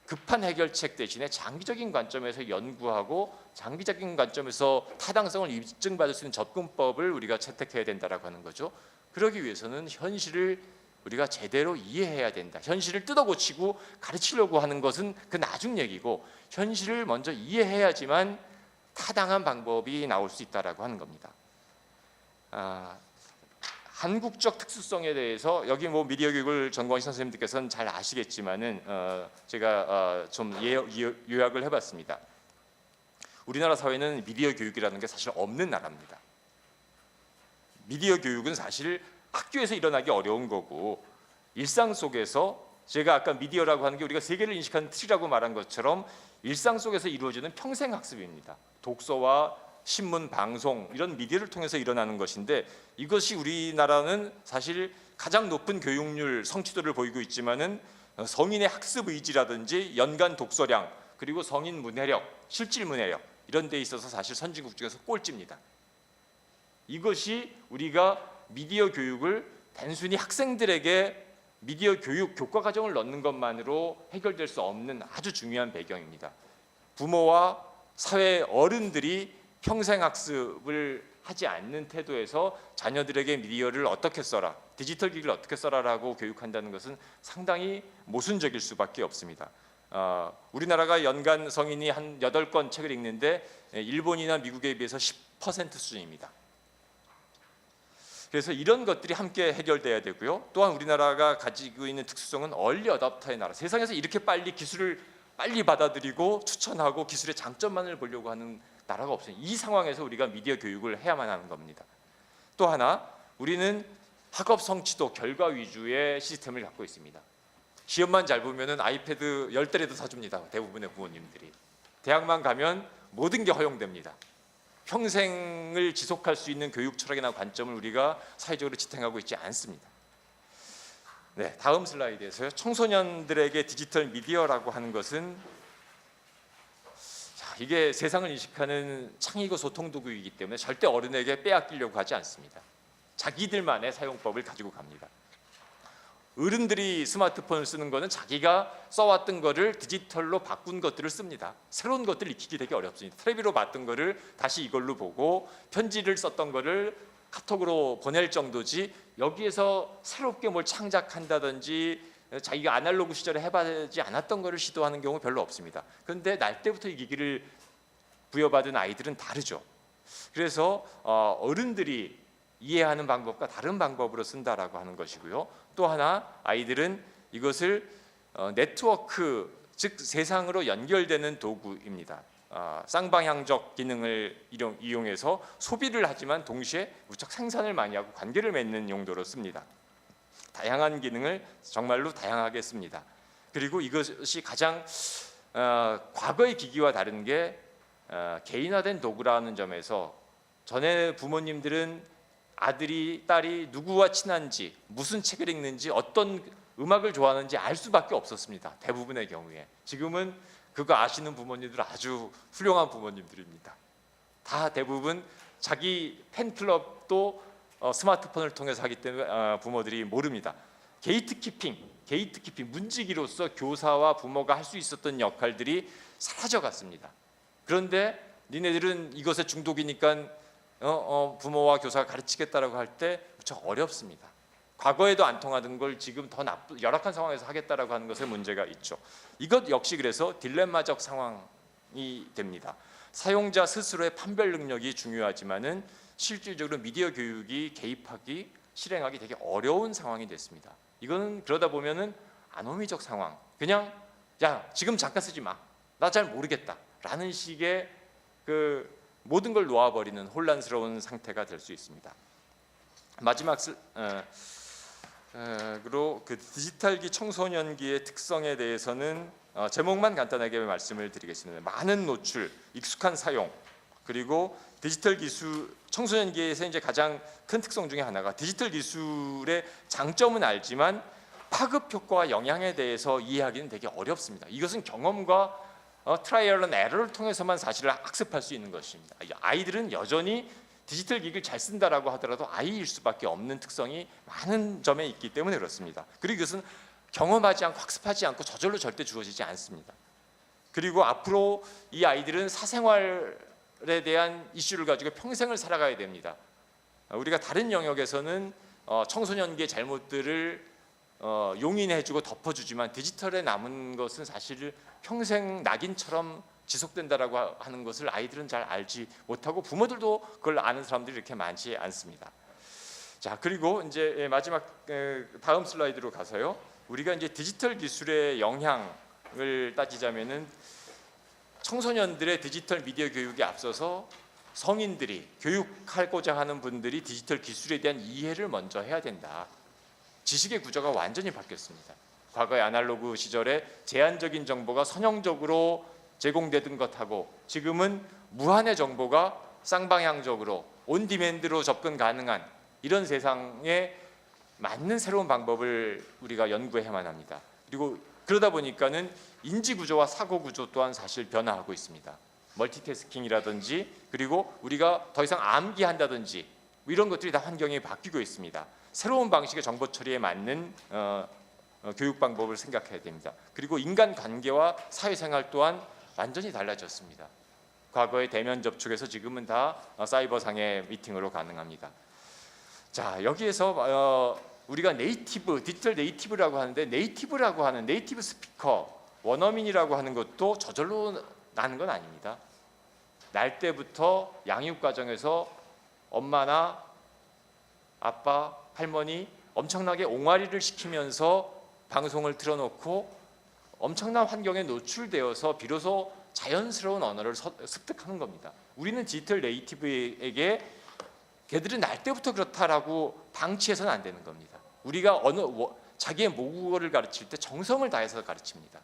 급한 해결책 대신에 장기적인 관점에서 연구하고 장기적인 관점에서 타당성을 입증받을 수 있는 접근법을 우리가 채택해야 된다라고 하는 거죠. 그러기 위해서는 현실을 우리가 제대로 이해해야 된다. 현실을 뜯어고치고 가르치려고 하는 것은 그 나중 얘기고, 현실을 먼저 이해해야지만 타당한 방법이 나올 수 있다라고 하는 겁니다. 한국적 특수성에 대해서 여기 뭐 미디어 교육을 전공하신 선생님들께서는 잘 아시겠지만은 제가 좀 요약을 해봤습니다. 우리나라 사회는 미디어 교육이라는 게 사실 없는 나라입니다. 미디어 교육은 사실 학교에서 일어나기 어려운 거고, 일상 속에서 제가 아까 미디어라고 하는 게 우리가 세계를 인식하는 틀이라고 말한 것처럼 일상 속에서 이루어지는 평생 학습입니다. 독서와 신문, 방송 이런 미디어를 통해서 일어나는 것인데, 이것이 우리나라는 사실 가장 높은 교육률, 성취도를 보이고 있지만은 성인의 학습 의지라든지 연간 독서량, 그리고 성인 문해력, 실질 문해력 이런 데 있어서 사실 선진국 중에서 꼴찌입니다. 이것이 우리가 미디어 교육을 단순히 학생들에게 미디어 교육 교과 과정을 넣는 것만으로 해결될 수 없는 아주 중요한 배경입니다. 부모와 사회 어른들이 평생 학습을 하지 않는 태도에서 자녀들에게 미디어를 어떻게 써라, 디지털 기기를 어떻게 써라라고 교육한다는 것은 상당히 모순적일 수밖에 없습니다. 우리나라가 연간 성인이 한 8권 책을 읽는데 일본이나 미국에 비해서 10% 수준입니다. 그래서 이런 것들이 함께 해결돼야 되고요. 또한 우리나라가 가지고 있는 특수성은 얼리 어답터의 나라. 세상에서 이렇게 빨리 기술을 빨리 받아들이고 추천하고 기술의 장점만을 보려고 하는 나라가 없어요. 이 상황에서 우리가 미디어 교육을 해야만 하는 겁니다. 또 하나, 우리는 학업 성취도 결과 위주의 시스템을 갖고 있습니다. 시험만 잘 보면은 아이패드 10대라도 사줍니다. 대부분의 부모님들이. 대학만 가면 모든 게 허용됩니다. 평생을 지속할 수 있는 교육 철학이나 관점을 우리가 사회적으로 지탱하고 있지 않습니다. 네, 다음 슬라이드에서요. 청소년들에게 디지털 미디어라고 하는 것은 이게 세상을 인식하는 창의고 소통 도구이기 때문에 절대 어른에게 빼앗기려고 하지 않습니다. 자기들만의 사용법을 가지고 갑니다. 어른들이 스마트폰을 쓰는 거는 자기가 써왔던 거를 디지털로 바꾼 것들을 씁니다. 새로운 것들을 익히기 되게 어렵습니다. 텔레비로 봤던 거를 다시 이걸로 보고 편지를 썼던 거를 카톡으로 보낼 정도지, 여기에서 새롭게 뭘 창작한다든지 자기가 아날로그 시절에 해보지 않았던 거를 시도하는 경우 별로 없습니다. 그런데 날 때부터 이 기기를 부여받은 아이들은 다르죠. 그래서 어른들이 이해하는 방법과 다른 방법으로 쓴다라고 하는 것이고요. 또 하나, 아이들은 이것을 네트워크, 즉 세상으로 연결되는 도구입니다. 쌍방향적 기능을 이용해서 소비를 하지만 동시에 무척 생산을 많이 하고 관계를 맺는 용도로 씁니다. 다양한 기능을 정말로 다양하게 씁니다. 그리고 이것이 가장 과거의 기기와 다른 게 개인화된 도구라는 점에서, 전에 부모님들은 아들이 딸이 누구와 친한지, 무슨 책을 읽는지, 어떤 음악을 좋아하는지 알 수밖에 없었습니다. 대부분의 경우에. 지금은 그거 아시는 부모님들 아주 훌륭한 부모님들입니다. 다 대부분 자기 팬클럽도 스마트폰을 통해서 하기 때문에 부모들이 모릅니다. 게이트키핑, 문지기로서 교사와 부모가 할 수 있었던 역할들이 사라져갔습니다. 그런데 니네들은 이것에 중독이니까 부모와 교사가 가르치겠다라고 할 때 무척 어렵습니다. 과거에도 안 통하던 걸 지금 더 열악한 상황에서 하겠다라고 하는 것에 문제가 있죠. 이것 역시 그래서 딜레마적 상황이 됩니다. 사용자 스스로의 판별 능력이 중요하지만은 실질적으로 미디어 교육이 개입하기, 실행하기 되게 어려운 상황이 됐습니다. 이거는 그러다 보면은 아노미적 상황, 그냥 야 지금 잠깐 쓰지 마, 나 잘 모르겠다 라는 식의 그 모든 걸 놓아버리는 혼란스러운 상태가 될 수 있습니다. 마지막 그리고 그 디지털기 청소년기의 특성에 대해서는 제목만 간단하게 말씀을 드리겠습니다. 많은 노출, 익숙한 사용, 그리고 디지털 기술, 청소년기에서 이제 가장 큰 특성 중에 하나가 디지털 기술의 장점은 알지만 파급 효과와 영향에 대해서 이해하기는 되게 어렵습니다. 이것은 경험과 트라이얼 앤 에러를 통해서만 사실을 학습할 수 있는 것입니다. 아이들은 여전히 디지털 기기를 잘 쓴다라고 하더라도 아이일 수밖에 없는 특성이 많은 점에 있기 때문에 그렇습니다. 그리고 이것은 경험하지 않고 학습하지 않고 저절로 절대 주어지지 않습니다. 그리고 앞으로 이 아이들은 사생활에 대한 이슈를 가지고 평생을 살아가야 됩니다. 우리가 다른 영역에서는 청소년기의 잘못들을 용인해주고 덮어주지만 디지털에 남은 것은 사실 평생 낙인처럼 지속된다라고 하는 것을 아이들은 잘 알지 못하고 부모들도 그걸 아는 사람들이 이렇게 많지 않습니다. 자, 그리고 이제 마지막 다음 슬라이드로 가서요. 우리가 이제 디지털 기술의 영향을 따지자면은 청소년들의 디지털 미디어 교육에 앞서서 성인들이 교육하고자 하는 분들이 디지털 기술에 대한 이해를 먼저 해야 된다. 지식의 구조가 완전히 바뀌었습니다. 과거의 아날로그 시절에 제한적인 정보가 선형적으로 제공되던 것하고 지금은 무한의 정보가 쌍방향적으로 온디맨드로 접근 가능한 이런 세상에 맞는 새로운 방법을 우리가 연구해야만 합니다. 그리고 그러다 보니까는 인지 구조와 사고 구조 또한 사실 변화하고 있습니다. 멀티태스킹이라든지 그리고 우리가 더 이상 암기한다든지 이런 것들이 다 환경이 바뀌고 있습니다. 새로운 방식의 정보 처리에 맞는 교육 방법을 생각해야 됩니다. 그리고 인간 관계와 사회생활 또한 완전히 달라졌습니다. 과거의 대면 접촉에서 지금은 다 사이버상의 미팅으로 가능합니다. 자, 여기에서 우리가 네이티브, 디지털 네이티브라고 하는데 네이티브라고 하는 네이티브 스피커, 원어민이라고 하는 것도 저절로 나는 건 아닙니다. 날 때부터 양육 과정에서 엄마나 아빠, 할머니 엄청나게 옹알이를 시키면서 방송을 틀어놓고 엄청난 환경에 노출되어서 비로소 자연스러운 언어를 습득하는 겁니다. 우리는 디지털 네이티브에게 걔들은 날 때부터 그렇다라고 방치해서는 안 되는 겁니다. 우리가 자기의 모국어를 가르칠 때 정성을 다해서 가르칩니다.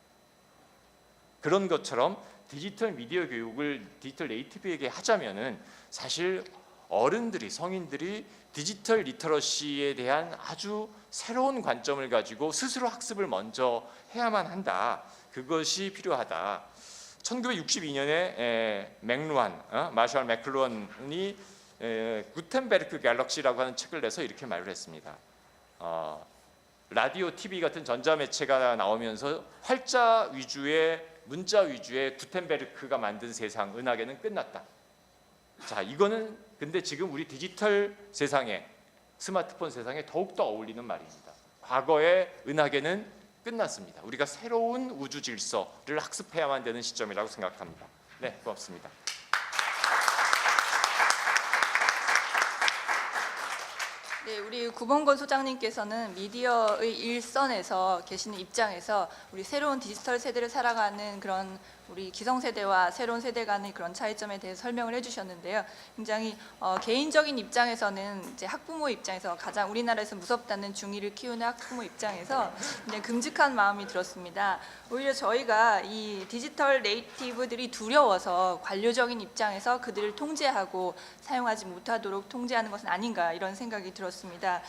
그런 것처럼 디지털 미디어 교육을 디지털 네이티브에게 하자면은 사실 어른들이 성인들이 디지털 리터러시에 대한 아주 새로운 관점을 가지고 스스로 학습을 먼저 해야만 한다. 그것이 필요하다. 1962년에 마샬 맥루언이 구텐베르크 갤럭시라고 하는 책을 내서 이렇게 말을 했습니다. 라디오, TV 같은 전자매체가 나오면서 활자 위주의 문자 위주의 구텐베르크가 만든 세상, 은하계는 끝났다. 자, 이거는 근데 지금 우리 디지털 세상에 스마트폰 세상에 더욱더 어울리는 말입니다. 과거의 은하계는 끝났습니다. 우리가 새로운 우주 질서를 학습해야만 되는 시점이라고 생각합니다. 네, 고맙습니다. 네, 우리 구봉건 소장님께서는 미디어의 일선에서 계시는 입장에서 우리 새로운 디지털 세대를 살아가는 그런 우리 기성세대와 새로운 세대 간의 그런 차이점에 대해서 설명을 해주셨는데요. 굉장히 개인적인 입장에서는 이제 학부모 입장에서 가장 우리나라에서 무섭다는 중2를 키우는 학부모 입장에서 굉장히 끔찍한 마음이 들었습니다. 오히려 저희가 이 디지털 네이티브들이 두려워서 관료적인 입장에서 그들을 통제하고 사용하지 못하도록 통제하는 것은 아닌가 이런 생각이 들었습니다.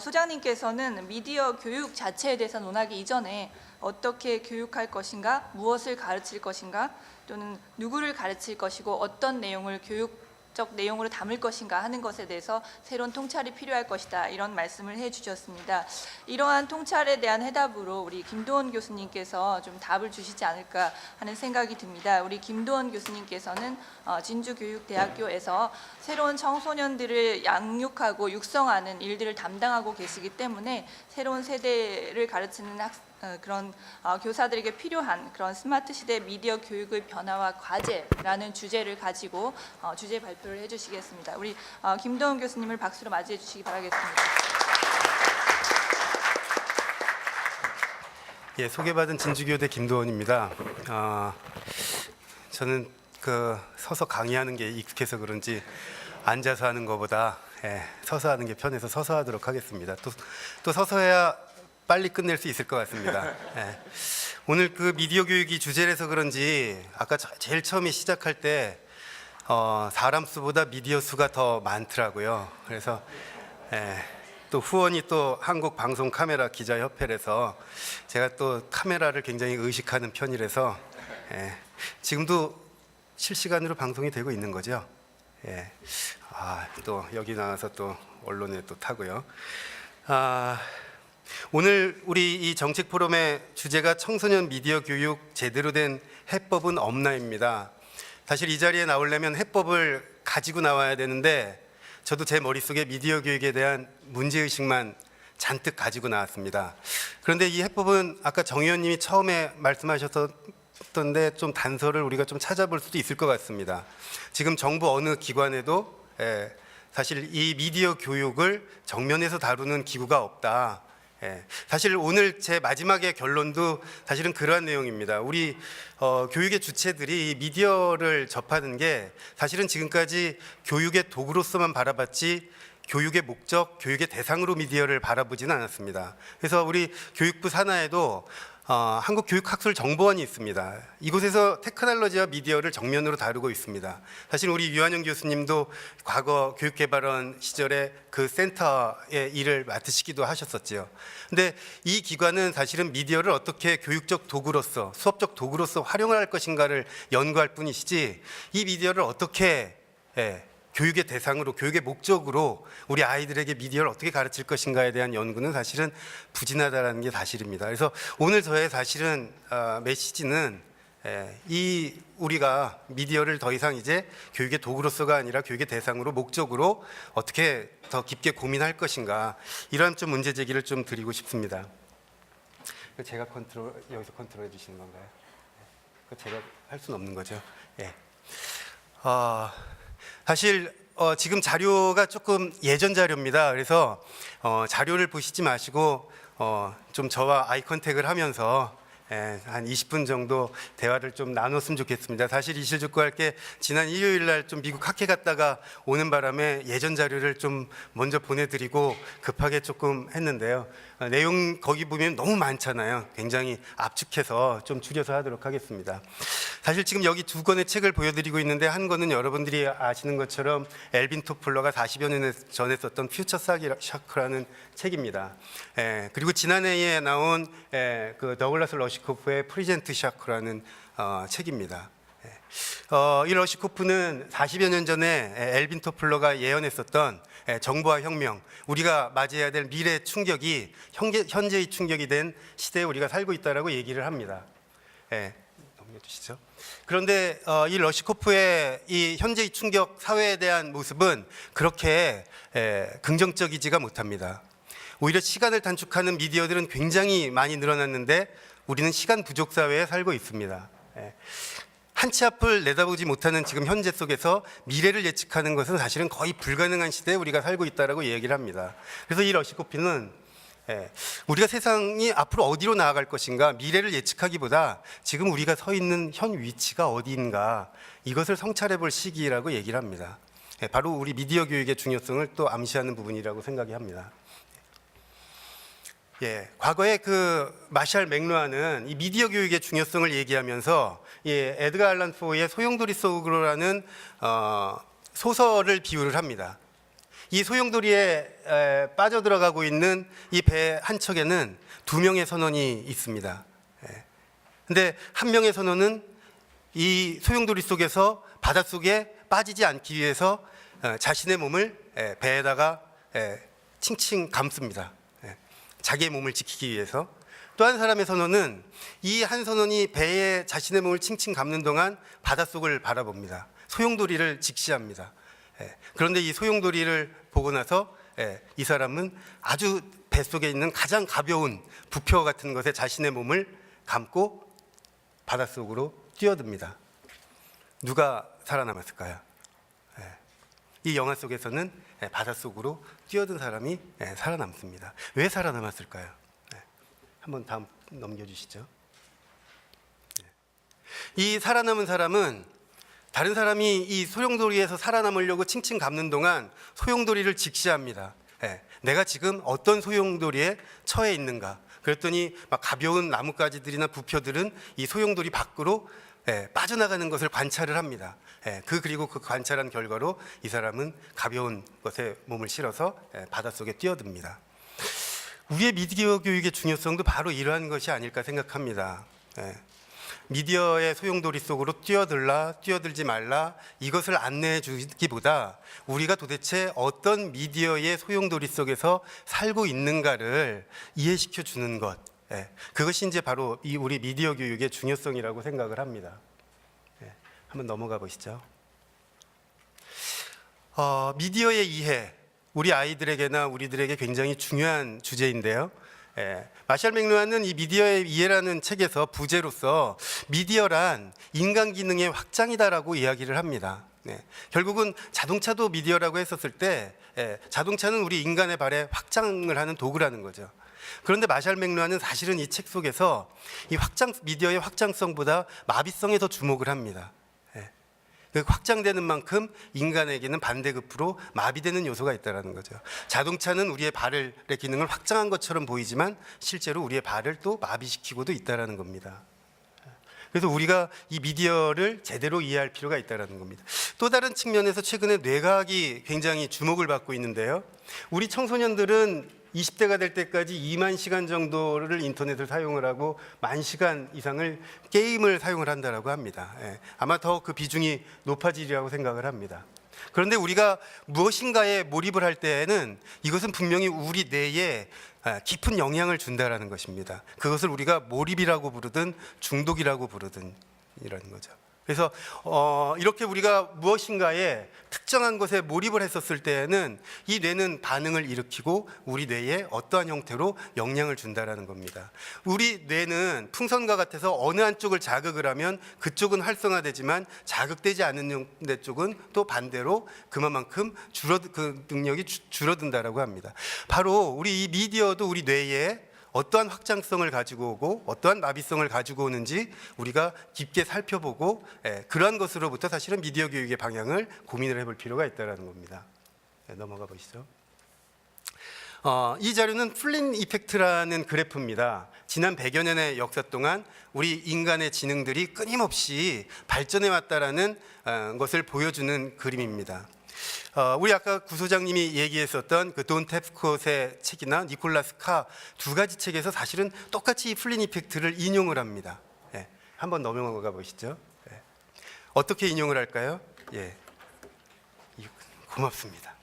소장님께서는 미디어 교육 자체에 대해서 논하기 이전에 어떻게 교육할 것인가, 무엇을 가르칠 것인가, 또는 누구를 가르칠 것이고 어떤 내용을 교육적 내용으로 담을 것인가 하는 것에 대해서 새로운 통찰이 필요할 것이다 이런 말씀을 해주셨습니다. 이러한 통찰에 대한 해답으로 우리 김도원 교수님께서 좀 답을 주시지 않을까 하는 생각이 듭니다. 우리 김도원 교수님께서는 진주교육대학교에서 새로운 청소년들을 양육하고 육성하는 일들을 담당하고 계시기 때문에 새로운 세대를 가르치는 그런 교사들에게 필요한 그런 스마트 시대 미디어 교육의 변화와 과제라는 주제를 가지고 주제 발표를 해주시겠습니다. 우리 김도원 교수님을 박수로 맞이해 주시기 바라겠습니다. 예, 소개받은 진주교대 김도원입니다. 저는 서서 강의하는 게 익숙해서 그런지 앉아서 하는 것보다 서서 하는 게 편해서 서서 하도록 하겠습니다. 또 서서 해야 빨리 끝낼 수 있을 것 같습니다. 오늘 그 미디어 교육이 주제라서 그런지 아까 제일 처음에 시작할 때 사람 수보다 미디어 수가 더 많더라고요. 그래서 또 후원이 또 한국 방송 카메라 기자 협회라서 제가 또 카메라를 굉장히 의식하는 편이라서 지금도 실시간으로 방송이 되고 있는 거죠. 예. 또 여기 나와서 또 언론에 또 타고요. 오늘 우리 이 정책 포럼의 주제가 청소년 미디어 교육 제대로 된 해법은 없나입니다. 사실 이 자리에 나오려면 해법을 가지고 나와야 되는데 저도 제 머릿속에 미디어 교육에 대한 문제의식만 잔뜩 가지고 나왔습니다. 그런데 이 해법은 아까 정 의원님이 처음에 말씀하셨던데 좀 단서를 우리가 좀 찾아볼 수도 있을 것 같습니다. 지금 정부 어느 기관에도 사실 이 미디어 교육을 정면에서 다루는 기구가 없다. 사실 오늘 제 마지막의 결론도 사실은 그러한 내용입니다. 우리 교육의 주체들이 이 미디어를 접하는 게 사실은 지금까지 교육의 도구로서만 바라봤지 교육의 목적, 교육의 대상으로 미디어를 바라보지는 않았습니다. 그래서 우리 교육부 산하에도 한국교육학술정보원이 있습니다. 이곳에서 테크놀로지와 미디어를 정면으로 다루고 있습니다. 사실 우리 유한영 교수님도 과거 교육개발원 시절에 그 센터의 일을 맡으시기도 하셨었죠. 근데 이 기관은 사실은 미디어를 어떻게 교육적 도구로서, 수업적 도구로서 활용할 것인가를 연구할 뿐이시지 이 미디어를 어떻게 교육의 대상으로, 교육의 목적으로 우리 아이들에게 미디어를 어떻게 가르칠 것인가에 대한 연구는 사실은 부진하다는 게 사실입니다. 그래서 오늘 저의 사실은 메시지는 이 우리가 미디어를 더 이상 이제 교육의 도구로서가 아니라 교육의 대상으로, 목적으로 어떻게 더 깊게 고민할 것인가, 이러한 좀 문제 제기를 좀 드리고 싶습니다. 제가 여기서 컨트롤해 주시는 건가요? 제가 할 수는 없는 거죠. 예. 사실 지금 자료가 조금 예전 자료입니다. 그래서 자료를 보시지 마시고 좀 저와 아이 컨택을 하면서 한 20분 정도 대화를 좀 나눴으면 좋겠습니다. 사실 이실직고할 게 지난 일요일 날 좀 미국 학회 갔다가 오는 바람에 예전 자료를 좀 먼저 보내드리고 급하게 조금 했는데요. 내용 거기 보면 너무 많잖아요. 굉장히 압축해서 좀 줄여서 하도록 하겠습니다. 사실 지금 여기 두 권의 책을 보여드리고 있는데 한 권은 여러분들이 아시는 것처럼 엘빈 토플러가 40여 년 전에 썼던 퓨처 샤크라는 책입니다. 그리고 지난해에 나온 그 더글라스 러시코프의 프리젠트 샤크라는 책입니다. 이 러시코프는 40여 년 전에 엘빈 토플러가 예언했었던 정보화 혁명, 우리가 맞이해야 될 미래 충격이 현재의 충격이 된 시대에 우리가 살고 있다라고 얘기를 합니다. 넘겨주시죠. 그런데 이 러시코프의 이 현재의 충격 사회에 대한 모습은 그렇게 긍정적이지가 못합니다. 오히려 시간을 단축하는 미디어들은 굉장히 많이 늘어났는데 우리는 시간 부족 사회에 살고 있습니다. 한 치 앞을 내다보지 못하는 지금 현재 속에서 미래를 예측하는 것은 사실은 거의 불가능한 시대에 우리가 살고 있다라고 얘기를 합니다. 그래서 이 러시코프는 우리가 세상이 앞으로 어디로 나아갈 것인가, 미래를 예측하기보다 지금 우리가 서 있는 현 위치가 어디인가, 이것을 성찰해 볼 시기라고 얘기를 합니다. 바로 우리 미디어 교육의 중요성을 또 암시하는 부분이라고 생각이 합니다. 과거에 그 마샬 맥루하는 이 미디어 교육의 중요성을 얘기하면서 에드가 알란 포의 소용돌이 속으로라는 소설을 비유를 합니다. 이 소용돌이에 빠져들어가고 있는 이 배 한 척에는 두 명의 선원이 있습니다. 근데 한 명의 선원은 이 소용돌이 속에서 바닷속에 빠지지 않기 위해서 자신의 몸을 배에다가 칭칭 감습니다. 자기의 몸을 지키기 위해서. 또 한 사람의 선원은 이 한 선원이 배에 자신의 몸을 칭칭 감는 동안 바닷속을 바라봅니다. 소용돌이를 직시합니다. 그런데 이 소용돌이를 보고 나서 이 사람은 아주 뱃속에 있는 가장 가벼운 부표 같은 것에 자신의 몸을 감고 바닷속으로 뛰어듭니다. 누가 살아남았을까요? 이 영화 속에서는 바닷속으로 뛰어든 사람이 살아남습니다. 왜 살아남았을까요? 한번 다음 넘겨주시죠. 이 살아남은 사람은 다른 사람이 이 소용돌이에서 살아남으려고 칭칭 감는 동안 소용돌이를 직시합니다. 내가 지금 어떤 소용돌이에 처해 있는가. 그랬더니 막 가벼운 나뭇가지들이나 부표들은 이 소용돌이 밖으로 빠져나가는 것을 관찰을 합니다. 그리고 그 관찰한 결과로 이 사람은 가벼운 것에 몸을 실어서 바닷속에 뛰어듭니다. 우리의 미디어 교육의 중요성도 바로 이러한 것이 아닐까 생각합니다. 미디어의 소용돌이 속으로 뛰어들지 말라, 이것을 안내해 주기보다 우리가 도대체 어떤 미디어의 소용돌이 속에서 살고 있는가를 이해시켜 주는 것, 그것이 이제 바로 이 우리 미디어 교육의 중요성이라고 생각을 합니다. 한번 넘어가 보시죠. 미디어의 이해, 우리 아이들에게나 우리들에게 굉장히 중요한 주제인데요. 마샬 맥루한은 이 미디어의 이해라는 책에서 부제로서 미디어란 인간 기능의 확장이다라고 이야기를 합니다. 결국은 자동차도 미디어라고 했었을 때 자동차는 우리 인간의 발에 확장을 하는 도구라는 거죠. 그런데 마샬 맥루한은 사실은 이 책 속에서 이 미디어의 확장성보다 마비성에 더 주목을 합니다. 그 확장되는 만큼 인간에게는 반대급부로 마비되는 요소가 있다는 거죠. 자동차는 우리의 발의 기능을 확장한 것처럼 보이지만 실제로 우리의 발을 또 마비시키고도 있다는 겁니다. 그래서 우리가 이 미디어를 제대로 이해할 필요가 있다는 겁니다. 또 다른 측면에서 최근에 뇌과학이 굉장히 주목을 받고 있는데요. 우리 청소년들은 20대가 될 때까지 2만 시간 정도를 인터넷을 사용을 하고 10,000시간 이상을 게임을 사용을 한다고 합니다. 아마 더 그 비중이 높아지리라고 생각을 합니다. 그런데 우리가 무엇인가에 몰입을 할 때에는 이것은 분명히 우리 뇌에 깊은 영향을 준다라는 것입니다. 그것을 우리가 몰입이라고 부르든 중독이라고 부르든 이라는 거죠. 그래서 이렇게 우리가 무엇인가에 특정한 것에 몰입을 했었을 때에는 이 뇌는 반응을 일으키고 우리 뇌에 어떠한 형태로 영향을 준다라는 겁니다. 우리 뇌는 풍선과 같아서 어느 한쪽을 자극을 하면 그쪽은 활성화되지만 자극되지 않는 뇌 쪽은 또 반대로 그만큼 그 능력이 줄어든다라고 합니다. 바로 우리 이 미디어도 우리 뇌에 어떠한 확장성을 가지고 오고 어떠한 마비성을 가지고 오는지 우리가 깊게 살펴보고 그러한 것으로부터 사실은 미디어 교육의 방향을 고민을 해볼 필요가 있다는 겁니다. 넘어가 보시죠. 이 자료는 플린 이펙트라는 그래프입니다. 지난 100여 년의 역사 동안 우리 인간의 지능들이 끊임없이 발전해 왔다라는 것을 보여주는 그림입니다. 우리 아까 구소장님이 얘기했었던 그 돈 탭스콧의 책이나 니콜라스 카 두 가지 책에서 사실은 똑같이 이 플린 이펙트를 인용을 합니다. 한번 넘어가 보시죠. 어떻게 인용을 할까요? 고맙습니다.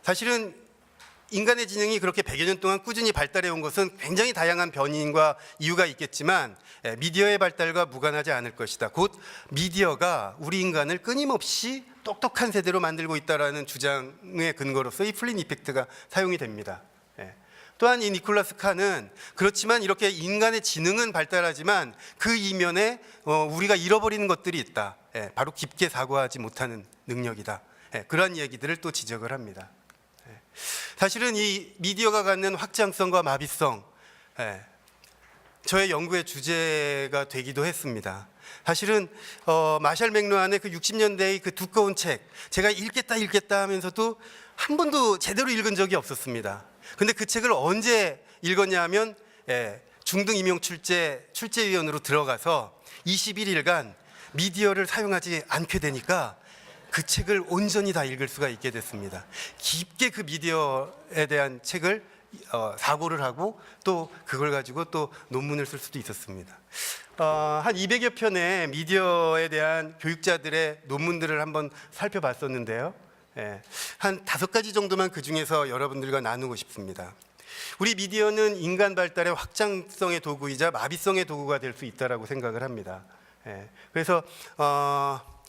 사실은 인간의 지능이 그렇게 100여 년 동안 꾸준히 발달해 온 것은 굉장히 다양한 변인과 이유가 있겠지만 미디어의 발달과 무관하지 않을 것이다. 곧 미디어가 우리 인간을 끊임없이 똑똑한 세대로 만들고 있다는 주장의 근거로서 이 플린 이펙트가 사용이 됩니다. 또한 이 니콜라스 칸은 그렇지만 이렇게 인간의 지능은 발달하지만 그 이면에 우리가 잃어버리는 것들이 있다. 바로 깊게 사고하지 못하는 능력이다. 그러한 얘기들을 또 지적을 합니다. 사실은 이 미디어가 갖는 확장성과 마비성, 저의 연구의 주제가 되기도 했습니다. 사실은 마샬 맥루한의 그 60년대의 그 두꺼운 책, 제가 읽겠다 하면서도 한 번도 제대로 읽은 적이 없었습니다. 근데 그 책을 언제 읽었냐 하면 중등 임용 출제위원으로 들어가서 21일간 미디어를 사용하지 않게 되니까 그 책을 온전히 다 읽을 수가 있게 됐습니다. 깊게 그 미디어에 대한 책을 사고를 하고 또 그걸 가지고 또 논문을 쓸 수도 있었습니다. 한 200여 편의 미디어에 대한 교육자들의 논문들을 한번 살펴봤었는데요. 한 5가지 정도만 그 중에서 여러분들과 나누고 싶습니다. 우리 미디어는 인간 발달의 확장성의 도구이자 마비성의 도구가 될 수 있다라고 생각을 합니다. 그래서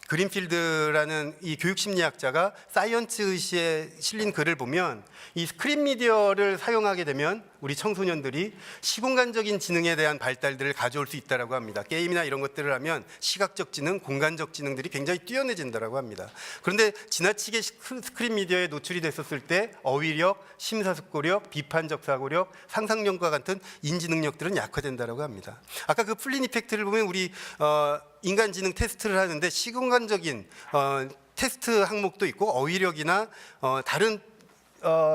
그린필드라는 이 교육심리학자가 사이언스시에 실린 글을 보면 이 스크린 미디어를 사용하게 되면 우리 청소년들이 시공간적인 지능에 대한 발달들을 가져올 수 있다고 합니다. 게임이나 이런 것들을 하면 시각적 지능, 공간적 지능들이 굉장히 뛰어내진다고 합니다. 그런데 지나치게 스크린 미디어에 노출이 됐었을 때 어휘력, 심사숙고력, 비판적 사고력, 상상력과 같은 인지 능력들은 약화된다고 합니다. 아까 그 플린 이펙트를 보면 우리 인간 지능 테스트를 하는데 시공간적인 테스트 항목도 있고 어휘력이나 다른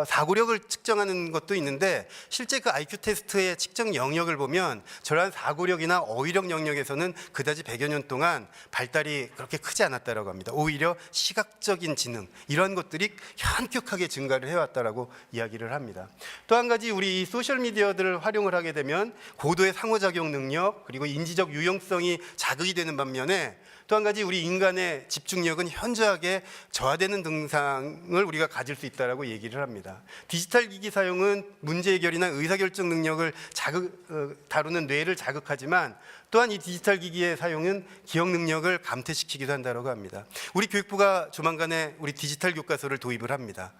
사고력을 측정하는 것도 있는데 실제 그 IQ 테스트의 측정 영역을 보면 저러한 사고력이나 어휘력 영역에서는 그다지 100여 년 동안 발달이 그렇게 크지 않았다라고 합니다. 오히려 시각적인 지능 이러한 것들이 현격하게 증가를 해왔다라고 이야기를 합니다. 또 한 가지 우리 이 소셜 미디어들을 활용을 하게 되면 고도의 상호작용 능력 그리고 인지적 유용성이 자극이 되는 반면에 또 한 가지 우리 인간의 집중력은 현저하게 저하되는 증상을 우리가 가질 수 있다라고 얘기를 합니다. 디지털 기기 사용은 문제 해결이나 의사결정 능력을 다루는 뇌를 자극하지만 또한 이 디지털 기기의 사용은 기억 능력을 감퇴시키기도 한다고 합니다. 우리 교육부가 조만간에 우리 디지털 교과서를 도입을 합니다.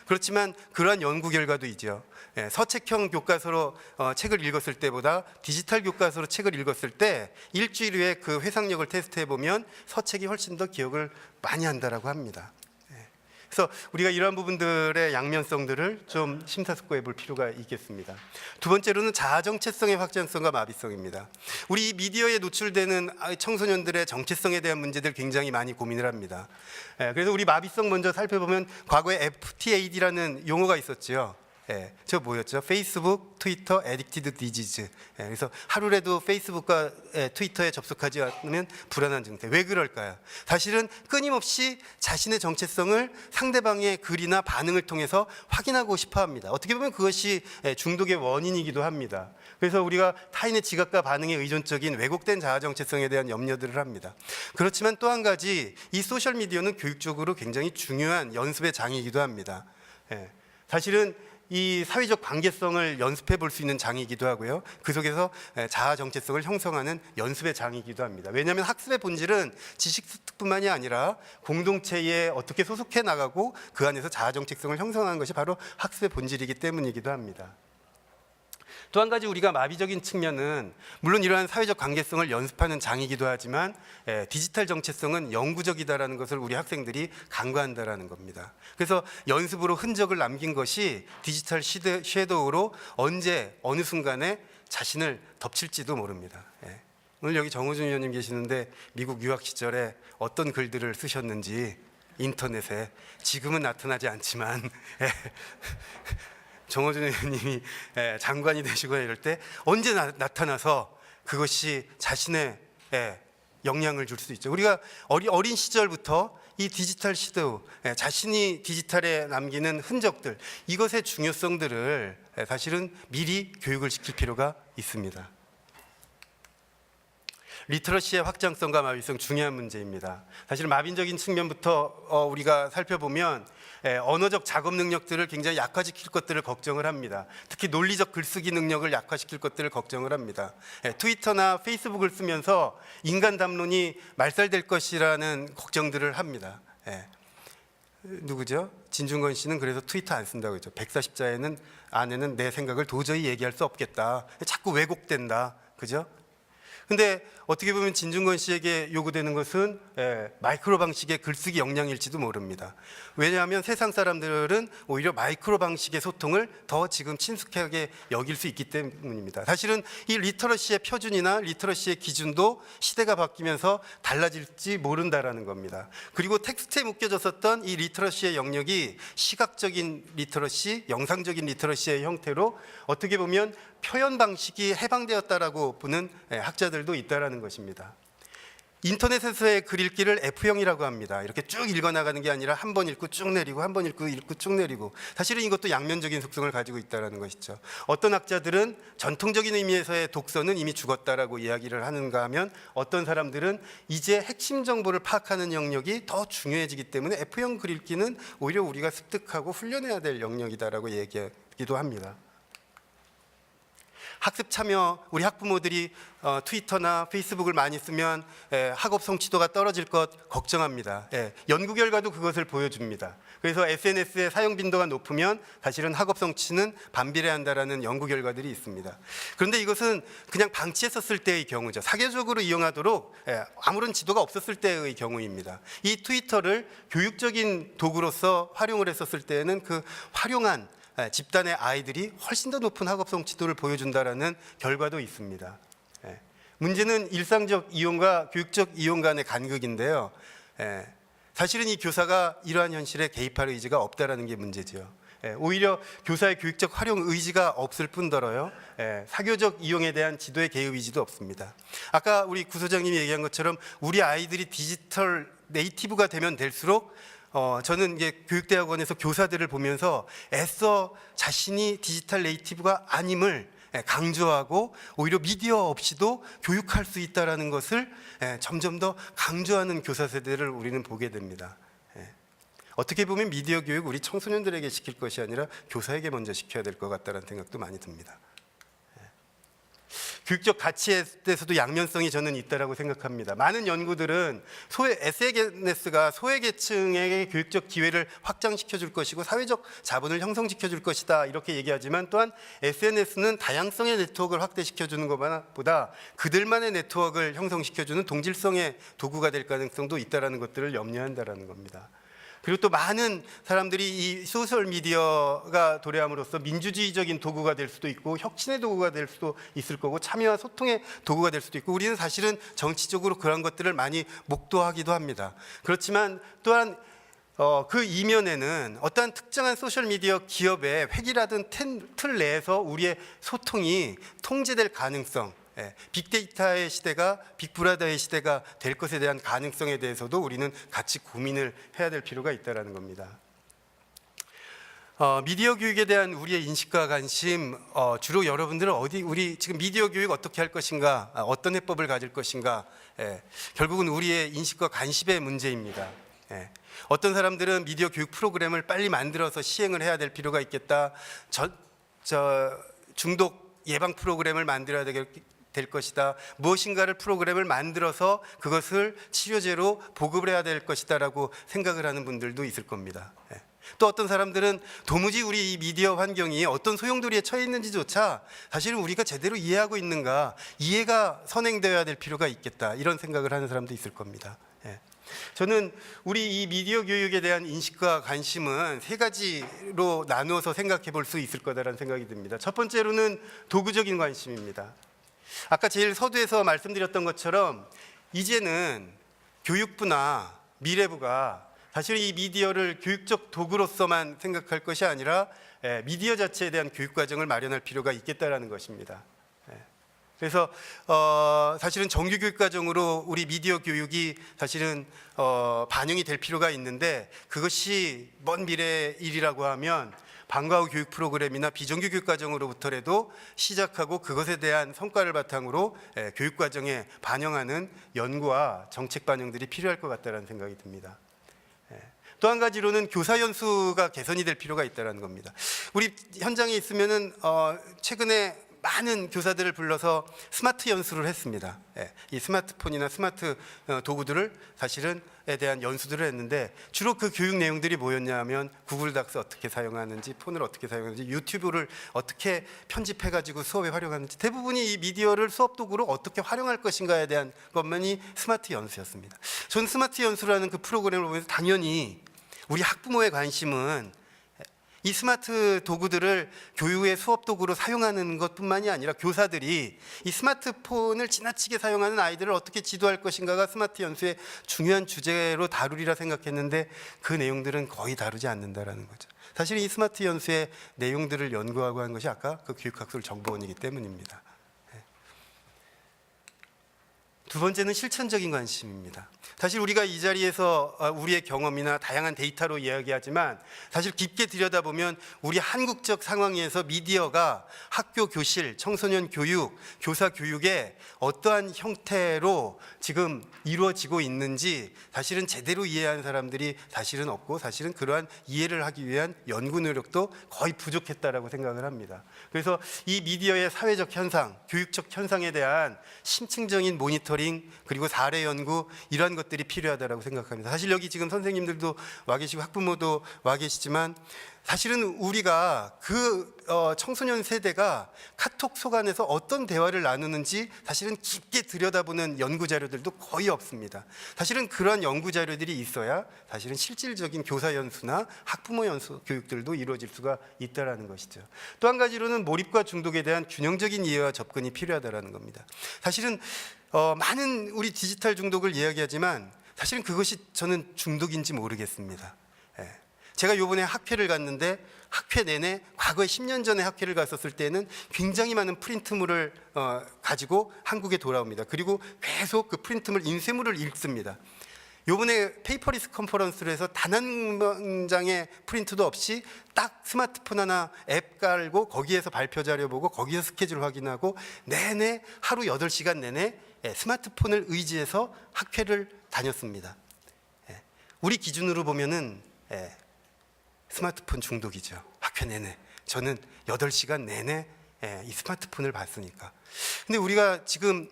그렇지만 그러한 연구 결과도 있죠. 서책형 교과서로 책을 읽었을 때보다 디지털 교과서로 책을 읽었을 때 일주일 후에 그 회상력을 테스트해 보면 서책이 훨씬 더 기억을 많이 한다라고 합니다. 그래서 우리가 이러한 부분들의 양면성들을 좀 심사숙고해 볼 필요가 있겠습니다. 두 번째로는 자아 정체성의 확장성과 마비성입니다. 우리 이 미디어에 노출되는 청소년들의 정체성에 대한 문제들 굉장히 많이 고민을 합니다. 그래서 우리 마비성 먼저 살펴보면 과거에 FTAD라는 용어가 있었죠. 저 뭐였죠? 페이스북, 트위터, 에딕티드 디지즈. 그래서 하루라도 페이스북과 트위터에 접속하지 않으면 불안한 증세. 왜 그럴까요? 사실은 끊임없이 자신의 정체성을 상대방의 글이나 반응을 통해서 확인하고 싶어 합니다. 어떻게 보면 그것이 중독의 원인이기도 합니다. 그래서 우리가 타인의 지각과 반응에 의존적인 왜곡된 자아 정체성에 대한 염려들을 합니다. 그렇지만 또 한 가지 이 소셜 미디어는 교육적으로 굉장히 중요한 연습의 장이기도 합니다. 사실은 이 사회적 관계성을 연습해 볼 수 있는 장이기도 하고요. 그 속에서 자아 정체성을 형성하는 연습의 장이기도 합니다. 왜냐하면 학습의 본질은 지식 습득뿐만이 아니라 공동체에 어떻게 소속해 나가고 그 안에서 자아 정체성을 형성하는 것이 바로 학습의 본질이기 때문이기도 합니다. 또 한 가지 우리가 마비적인 측면은 물론 이러한 사회적 관계성을 연습하는 장이기도 하지만 디지털 정체성은 영구적이다라는 것을 우리 학생들이 간과한다라는 겁니다. 그래서 연습으로 흔적을 남긴 것이 디지털 섀도우로 언제 어느 순간에 자신을 덮칠지도 모릅니다. 오늘 여기 정호준 의원님 계시는데 미국 유학 시절에 어떤 글들을 쓰셨는지 인터넷에 지금은 나타나지 않지만 정호준 의원님이 장관이 되시거나 이럴 때 언제 나타나서 그것이 자신의 영향을 줄 수 있죠. 우리가 어린 시절부터 이 디지털 섀도우, 자신이 디지털에 남기는 흔적들 이것의 중요성들을 사실은 미리 교육을 시킬 필요가 있습니다. 리터러시의 확장성과 마비성 중요한 문제입니다. 사실 마빈적인 측면부터 우리가 살펴보면 언어적 작업 능력들을 굉장히 약화시킬 것들을 걱정을 합니다. 특히 논리적 글쓰기 능력을 약화시킬 것들을 걱정을 합니다. 트위터나 페이스북을 쓰면서 인간 담론이 말살될 것이라는 걱정들을 합니다. 누구죠? 진중권 씨는 그래서 트위터 안 쓴다고 했죠. 140자에는 안에는 내 생각을 도저히 얘기할 수 없겠다. 자꾸 왜곡된다. 그죠? 근데 어떻게 보면 진중권 씨에게 요구되는 것은 마이크로 방식의 글쓰기 역량일지도 모릅니다. 왜냐하면 세상 사람들은 오히려 마이크로 방식의 소통을 더 지금 친숙하게 여길 수 있기 때문입니다. 사실은 이 리터러시의 표준이나 리터러시의 기준도 시대가 바뀌면서 달라질지 모른다라는 겁니다. 그리고 텍스트에 묶여졌었던 이 리터러시의 영역이 시각적인 리터러시, 영상적인 리터러시의 형태로 어떻게 보면 표현 방식이 해방되었다라고 보는 학자들도 있다라는 것입니다. 인터넷에서의 글 읽기를 F형이라고 합니다. 이렇게 쭉 읽어나가는 게 아니라 한 번 읽고 쭉 내리고 한 번 읽고 쭉 내리고 사실은 이것도 양면적인 속성을 가지고 있다는 것이죠. 어떤 학자들은 전통적인 의미에서의 독서는 이미 죽었다라고 이야기를 하는가 하면 어떤 사람들은 이제 핵심 정보를 파악하는 영역이 더 중요해지기 때문에 F형 글 읽기는 오히려 우리가 습득하고 훈련해야 될 영역이다라고 얘기하기도 합니다. 학습 참여, 우리 학부모들이 트위터나 페이스북을 많이 쓰면 학업 성취도가 떨어질 것 걱정합니다. 연구 결과도 그것을 보여줍니다. 그래서 SNS의 사용 빈도가 높으면 사실은 학업 성취는 반비례한다라는 연구 결과들이 있습니다. 그런데 이것은 그냥 방치했었을 때의 경우죠. 사교적으로 이용하도록 아무런 지도가 없었을 때의 경우입니다. 이 트위터를 교육적인 도구로서 활용을 했었을 때에는 그 활용한 집단의 아이들이 훨씬 더 높은 학업 성취도를 보여준다라는 결과도 있습니다. 문제는 일상적 이용과 교육적 이용 간의 간극인데요. 사실은 이 교사가 이러한 현실에 개입할 의지가 없다라는 게 문제죠. 오히려 교사의 교육적 활용 의지가 없을 뿐더러요. 사교적 이용에 대한 지도의 개입 의지도 없습니다. 아까 우리 구소장님이 얘기한 것처럼 우리 아이들이 디지털 네이티브가 되면 될수록 저는 이제 교육대학원에서 교사들을 보면서 애써 자신이 디지털 네이티브가 아님을 강조하고 오히려 미디어 없이도 교육할 수 있다는 것을 점점 더 강조하는 교사 세대를 우리는 보게 됩니다. 어떻게 보면 미디어 교육 우리 청소년들에게 시킬 것이 아니라 교사에게 먼저 시켜야 될 것 같다는 생각도 많이 듭니다. 교육적 가치에 대해서도 양면성이 저는 있다라고 생각합니다. 많은 연구들은 SNS가 소외계층에게 교육적 기회를 확장시켜 줄 것이고 사회적 자본을 형성시켜 줄 것이다 이렇게 얘기하지만 또한 SNS는 다양성의 네트워크를 확대시켜 주는 것보다 그들만의 네트워크를 형성시켜 주는 동질성의 도구가 될 가능성도 있다라는 것들을 염려한다라는 겁니다. 그리고 또 많은 사람들이 이 소셜 미디어가 도래함으로써 민주주의적인 도구가 될 수도 있고 혁신의 도구가 될 수도 있을 거고 참여와 소통의 도구가 될 수도 있고 우리는 사실은 정치적으로 그런 것들을 많이 목도하기도 합니다. 그렇지만 또한 그 이면에는 어떠한 특정한 소셜미디어 기업의 획일화된 틀 내에서 우리의 소통이 통제될 가능성, 빅데이터의 시대가 빅브라더의 시대가 될 것에 대한 가능성에 대해서도 우리는 같이 고민을 해야 될 필요가 있다는 겁니다. 미디어 교육에 대한 우리의 인식과 관심, 주로 여러분들은 우리 지금 미디어 교육 어떻게 할 것인가, 어떤 해법을 가질 것인가, 결국은 우리의 인식과 관심의 문제입니다. 어떤 사람들은 미디어 교육 프로그램을 빨리 만들어서 시행을 해야 될 필요가 있겠다. 중독 예방 프로그램을 만들어야 될 것이다. 무엇인가를 프로그램을 만들어서 그것을 치료제로 보급을 해야 될 것이다라고 생각을 하는 분들도 있을 겁니다. 또 어떤 사람들은 도무지 우리 이 미디어 환경이 어떤 소용돌이에 처해 있는지조차 사실은 우리가 제대로 이해하고 있는가, 이해가 선행되어야 될 필요가 있겠다 이런 생각을 하는 사람도 있을 겁니다. 저는 우리 이 미디어 교육에 대한 인식과 관심은 세 가지로 나누어서 생각해 볼 수 있을 거다라는 생각이 듭니다. 첫 번째로는 도구적인 관심입니다. 아까 제일 서두에서 말씀드렸던 것처럼 이제는 교육부나 미래부가 사실 이 미디어를 교육적 도구로서만 생각할 것이 아니라 미디어 자체에 대한 교육 과정을 마련할 필요가 있겠다라는 것입니다. 그래서 사실은 정규 교육 과정으로 우리 미디어 교육이 사실은 반영이 될 필요가 있는데 그것이 먼 미래의 일이라고 하면 방과 후 교육 프로그램이나 비정규 교육 과정으로부터라도 시작하고 그것에 대한 성과를 바탕으로 교육 과정에 반영하는 연구와 정책 반영들이 필요할 것 같다는 생각이 듭니다. 또 한 가지로는 교사 연수가 개선이 될 필요가 있다는 겁니다. 우리 현장에 있으면은 최근에 많은 교사들을 불러서 스마트 연수를 했습니다. 이 스마트폰이나 스마트 도구들을 사실은에 대한 연수들을 했는데 주로 그 교육 내용들이 뭐였냐면 구글 닥스 어떻게 사용하는지, 폰을 어떻게 사용하는지, 유튜브를 어떻게 편집해가지고 수업에 활용하는지, 대부분이 이 미디어를 수업 도구로 어떻게 활용할 것인가에 대한 것만이 스마트 연수였습니다. 전 스마트 연수라는 그 프로그램을 보면서 당연히 우리 학부모의 관심은 이 스마트 도구들을 교육의 수업 도구로 사용하는 것뿐만이 아니라 교사들이 이 스마트폰을 지나치게 사용하는 아이들을 어떻게 지도할 것인가가 스마트 연수의 중요한 주제로 다루리라 생각했는데 그 내용들은 거의 다루지 않는다라는 거죠. 사실 이 스마트 연수의 내용들을 연구하고 한 것이 아까 그 교육학술 정보원이기 때문입니다. 두 번째는 실천적인 관심입니다. 사실 우리가 이 자리에서 우리의 경험이나 다양한 데이터로 이야기하지만 사실 깊게 들여다보면 우리 한국적 상황에서 미디어가 학교 교실, 청소년 교육, 교사 교육에 어떠한 형태로 지금 이루어지고 있는지 사실은 제대로 이해한 사람들이 사실은 없고 사실은 그러한 이해를 하기 위한 연구 노력도 거의 부족했다라고 생각을 합니다. 그래서 이 미디어의 사회적 현상, 교육적 현상에 대한 심층적인 모니터링 그리고 사례 연구 이러한 것들이 필요하다라고 생각합니다. 사실 여기 지금 선생님들도 와 계시고 학부모도 와 계시지만 사실은 우리가 그 청소년 세대가 카톡 속 안에서 어떤 대화를 나누는지 사실은 깊게 들여다보는 연구 자료들도 거의 없습니다. 사실은 그러한 연구 자료들이 있어야 사실은 실질적인 교사 연수나 학부모 연수 교육들도 이루어질 수가 있다라는 것이죠. 또 한 가지로는 몰입과 중독에 대한 균형적인 이해와 접근이 필요하다라는 겁니다. 사실은 많은 우리 디지털 중독을 이야기하지만 사실은 그것이 저는 중독인지 모르겠습니다. 제가 요번에 학회를 갔는데 학회 내내 과거에 10년 전에 학회를 갔었을 때는 굉장히 많은 프린트물을 가지고 한국에 돌아옵니다. 그리고 계속 그 프린트물 인쇄물을 읽습니다. 요번에 페이퍼리스 컨퍼런스를 해서 단 한 장의 프린트도 없이 딱 스마트폰 하나 앱 깔고 거기에서 발표 자료 보고 거기에서 스케줄 확인하고 내내 하루 8시간 내내 스마트폰을 의지해서 학회를 다녔습니다. 우리 기준으로 보면은 스마트폰 중독이죠. 학회 내내. 저는 8시간 내내 이 스마트폰을 봤으니까. 근데 우리가 지금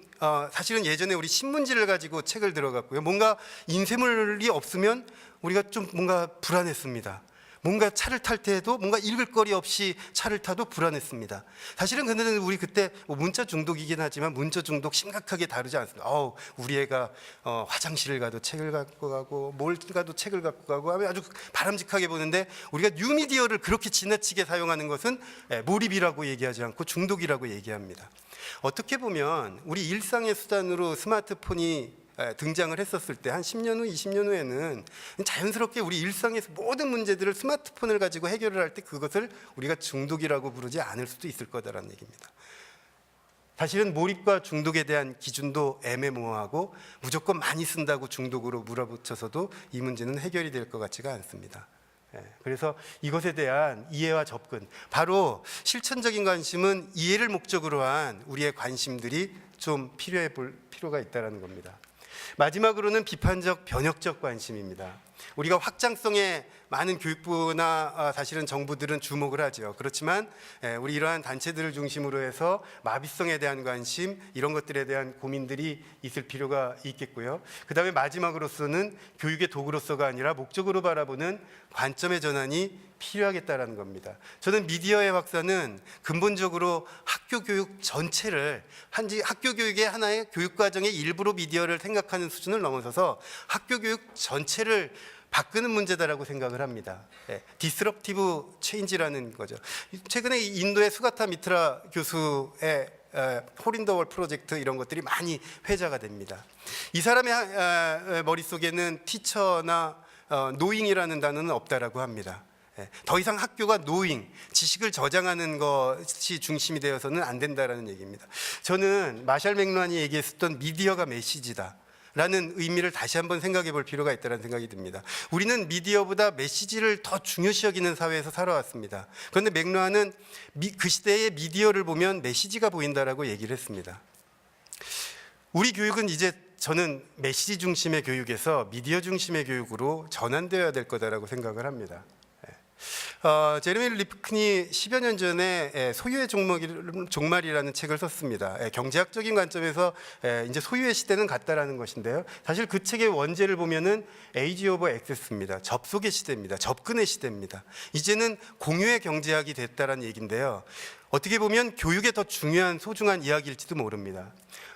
사실은 예전에 우리 신문지를 가지고 책을 들어갔고요. 뭔가 인쇄물이 없으면 우리가 좀 뭔가 불안했습니다. 뭔가 차를 탈 때에도 뭔가 읽을 거리 없이 차를 타도 불안했습니다. 사실은 근데 우리 그때 문자 중독이긴 하지만 문자 중독 심각하게 다르지 않습니다. 우리 애가 화장실을 가도 책을 갖고 가고 뭘 가도 책을 갖고 가고 하면 아주 바람직하게 보는데 우리가 뉴미디어를 그렇게 지나치게 사용하는 것은 몰입이라고 얘기하지 않고 중독이라고 얘기합니다. 어떻게 보면 우리 일상의 수단으로 스마트폰이 등장을 했었을 때 한 10년 후, 20년 후에는 자연스럽게 우리 일상에서 모든 문제들을 스마트폰을 가지고 해결을 할 때 그것을 우리가 중독이라고 부르지 않을 수도 있을 거다라는 얘기입니다. 사실은 몰입과 중독에 대한 기준도 애매모호하고 무조건 많이 쓴다고 중독으로 물어붙여서도 이 문제는 해결이 될 것 같지가 않습니다. 그래서 이것에 대한 이해와 접근, 바로 실천적인 관심은 이해를 목적으로 한 우리의 관심들이 좀 필요해 볼 필요가 있다는 겁니다. 마지막으로는 비판적 변혁적 관심입니다. 우리가 확장성에 많은 교육부나 사실은 정부들은 주목을 하죠. 그렇지만 우리 이러한 단체들을 중심으로 해서 마비성에 대한 관심, 이런 것들에 대한 고민들이 있을 필요가 있겠고요. 그 다음에 마지막으로서는 교육의 도구로서가 아니라 목적으로 바라보는 관점의 전환이 필요하겠다라는 겁니다. 저는 미디어의 확산은 근본적으로 학교 교육 전체를 학교 교육의 하나의 교육 과정의 일부로 미디어를 생각하는 수준을 넘어서서 학교 교육 전체를 바꾸는 문제다라고 생각을 합니다. 디스럽티브 체인지라는 거죠. 최근에 인도의 수가타 미트라 교수의 홀인더월 프로젝트 이런 것들이 많이 회자가 됩니다. 이 사람의 머릿속에는 티처나 노잉이라는 단어는 없다라고 합니다. 더 이상 학교가 노잉, 지식을 저장하는 것이 중심이 되어서는 안 된다라는 얘기입니다. 저는 마샬 맥루한이 얘기했었던 미디어가 메시지다 라는 의미를 다시 한번 생각해 볼 필요가 있다는 생각이 듭니다. 우리는 미디어보다 메시지를 더 중요시 여기는 사회에서 살아왔습니다. 그런데 맥루한은 그 시대의 미디어를 보면 메시지가 보인다라고 얘기를 했습니다. 우리 교육은 이제 저는 메시지 중심의 교육에서 미디어 중심의 교육으로 전환되어야 될 거다라고 생각을 합니다. 제레미 리프킨이 10여 년 전에 소유의 종말이라는 책을 썼습니다. 경제학적인 관점에서 이제 소유의 시대는 갔다라는 것인데요. 사실 그 책의 원제를 보면은 에이지 오브 액세스입니다. 접속의 시대입니다. 접근의 시대입니다. 이제는 공유의 경제학이 됐다라는 얘기인데요. 어떻게 보면 교육의 더 중요한 소중한 이야기일지도 모릅니다.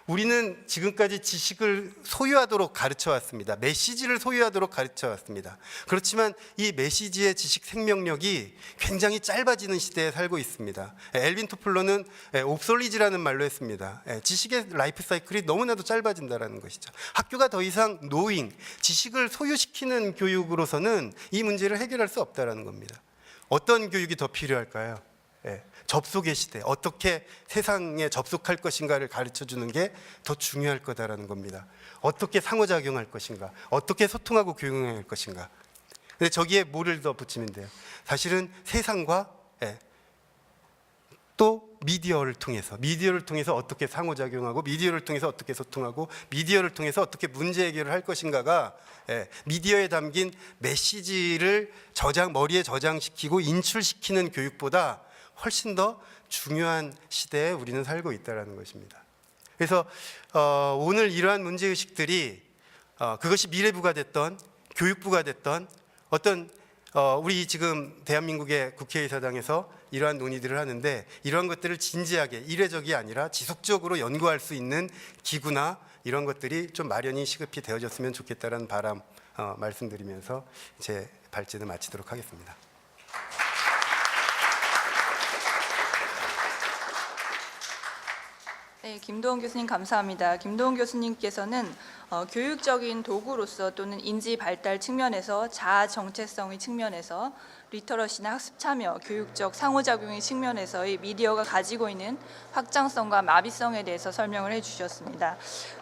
우리는 지금까지 지식을 소유하도록 가르쳐 왔습니다. 메시지를 소유하도록 가르쳐 왔습니다. 그렇지만 이 메시지의 지식 생명력이 굉장히 짧아지는 시대에 살고 있습니다. 엘빈 토플러는 옵솔리지라는 말로 했습니다. 지식의 라이프 사이클이 너무나도 짧아진다는 것이죠. 학교가 더 이상 노잉, 지식을 소유시키는 교육으로서는 이 문제를 해결할 수 없다는 겁니다. 어떤 교육이 더 필요할까요? 접속의 시대, 어떻게 세상에 접속할 것인가를 가르쳐주는 게 더 중요할 거다라는 겁니다. 어떻게 상호작용할 것인가, 어떻게 소통하고 교육할 것인가. 근데 저기에 뭐를 더 붙이면 돼요? 사실은 세상과 또 미디어를 통해서 어떻게 상호작용하고, 미디어를 통해서 어떻게 소통하고, 미디어를 통해서 어떻게 문제 해결을 할 것인가가 미디어에 담긴 메시지를 머리에 저장시키고 인출시키는 교육보다 훨씬 더 중요한 시대에 우리는 살고 있다는 것입니다. 그래서 오늘 이러한 문제의식들이 그것이 미래부가 됐던 교육부가 됐던 어떤 우리 지금 대한민국의 국회의사당에서 이러한 논의들을 하는데, 이러한 것들을 진지하게 이례적이 아니라 지속적으로 연구할 수 있는 기구나 이런 것들이 좀 마련이 시급히 되어졌으면 좋겠다는 바람 말씀드리면서 제 발제를 마치도록 하겠습니다. 네, 김도원 교수님 감사합니다. 김도원 교수님께서는 교육적인 도구로서 또는 인지 발달 측면에서 자아 정체성의 측면에서 리터러시나 학습 참여, 교육적 상호작용의 측면에서의 미디어가 가지고 있는 확장성과 마비성에 대해서 설명을 해주셨습니다.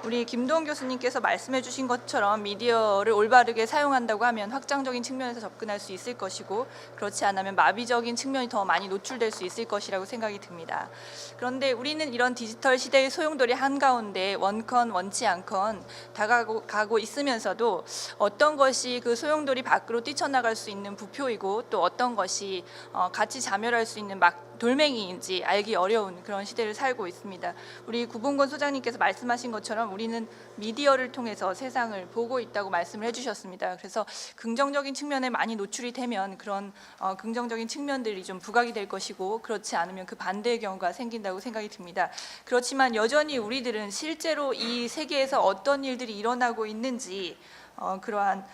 우리 김도훈 교수님께서 말씀해주신 것처럼 미디어를 올바르게 사용한다고 하면 확장적인 측면에서 접근할 수 있을 것이고 그렇지 않으면 마비적인 측면이 더 많이 노출될 수 있을 것이라고 생각이 듭니다. 그런데 우리는 이런 디지털 시대의 소용돌이 한가운데 원컨 원치 않건 다가가고 있으면서도 어떤 것이 그 소용돌이 밖으로 뛰쳐나갈 수 있는 부표이고 또 어떤 것이 같이 자멸할 수 있는 돌멩이인지 알기 어려운 그런 시대를 살고 있습니다. 우리 구봉건 소장님께서 말씀하신 것처럼 우리는 미디어를 통해서 세상을 보고 있다고 말씀을 해주셨습니다. 그래서 긍정적인 측면에 많이 노출이 되면 그런 긍정적인 측면들이 좀 부각이 될 것이고 그렇지 않으면 그 반대의 경우가 생긴다고 생각이 듭니다. 그렇지만 여전히 우리들은 실제로 이 세계에서 어떤 일들이 일어나고 있는지 그러한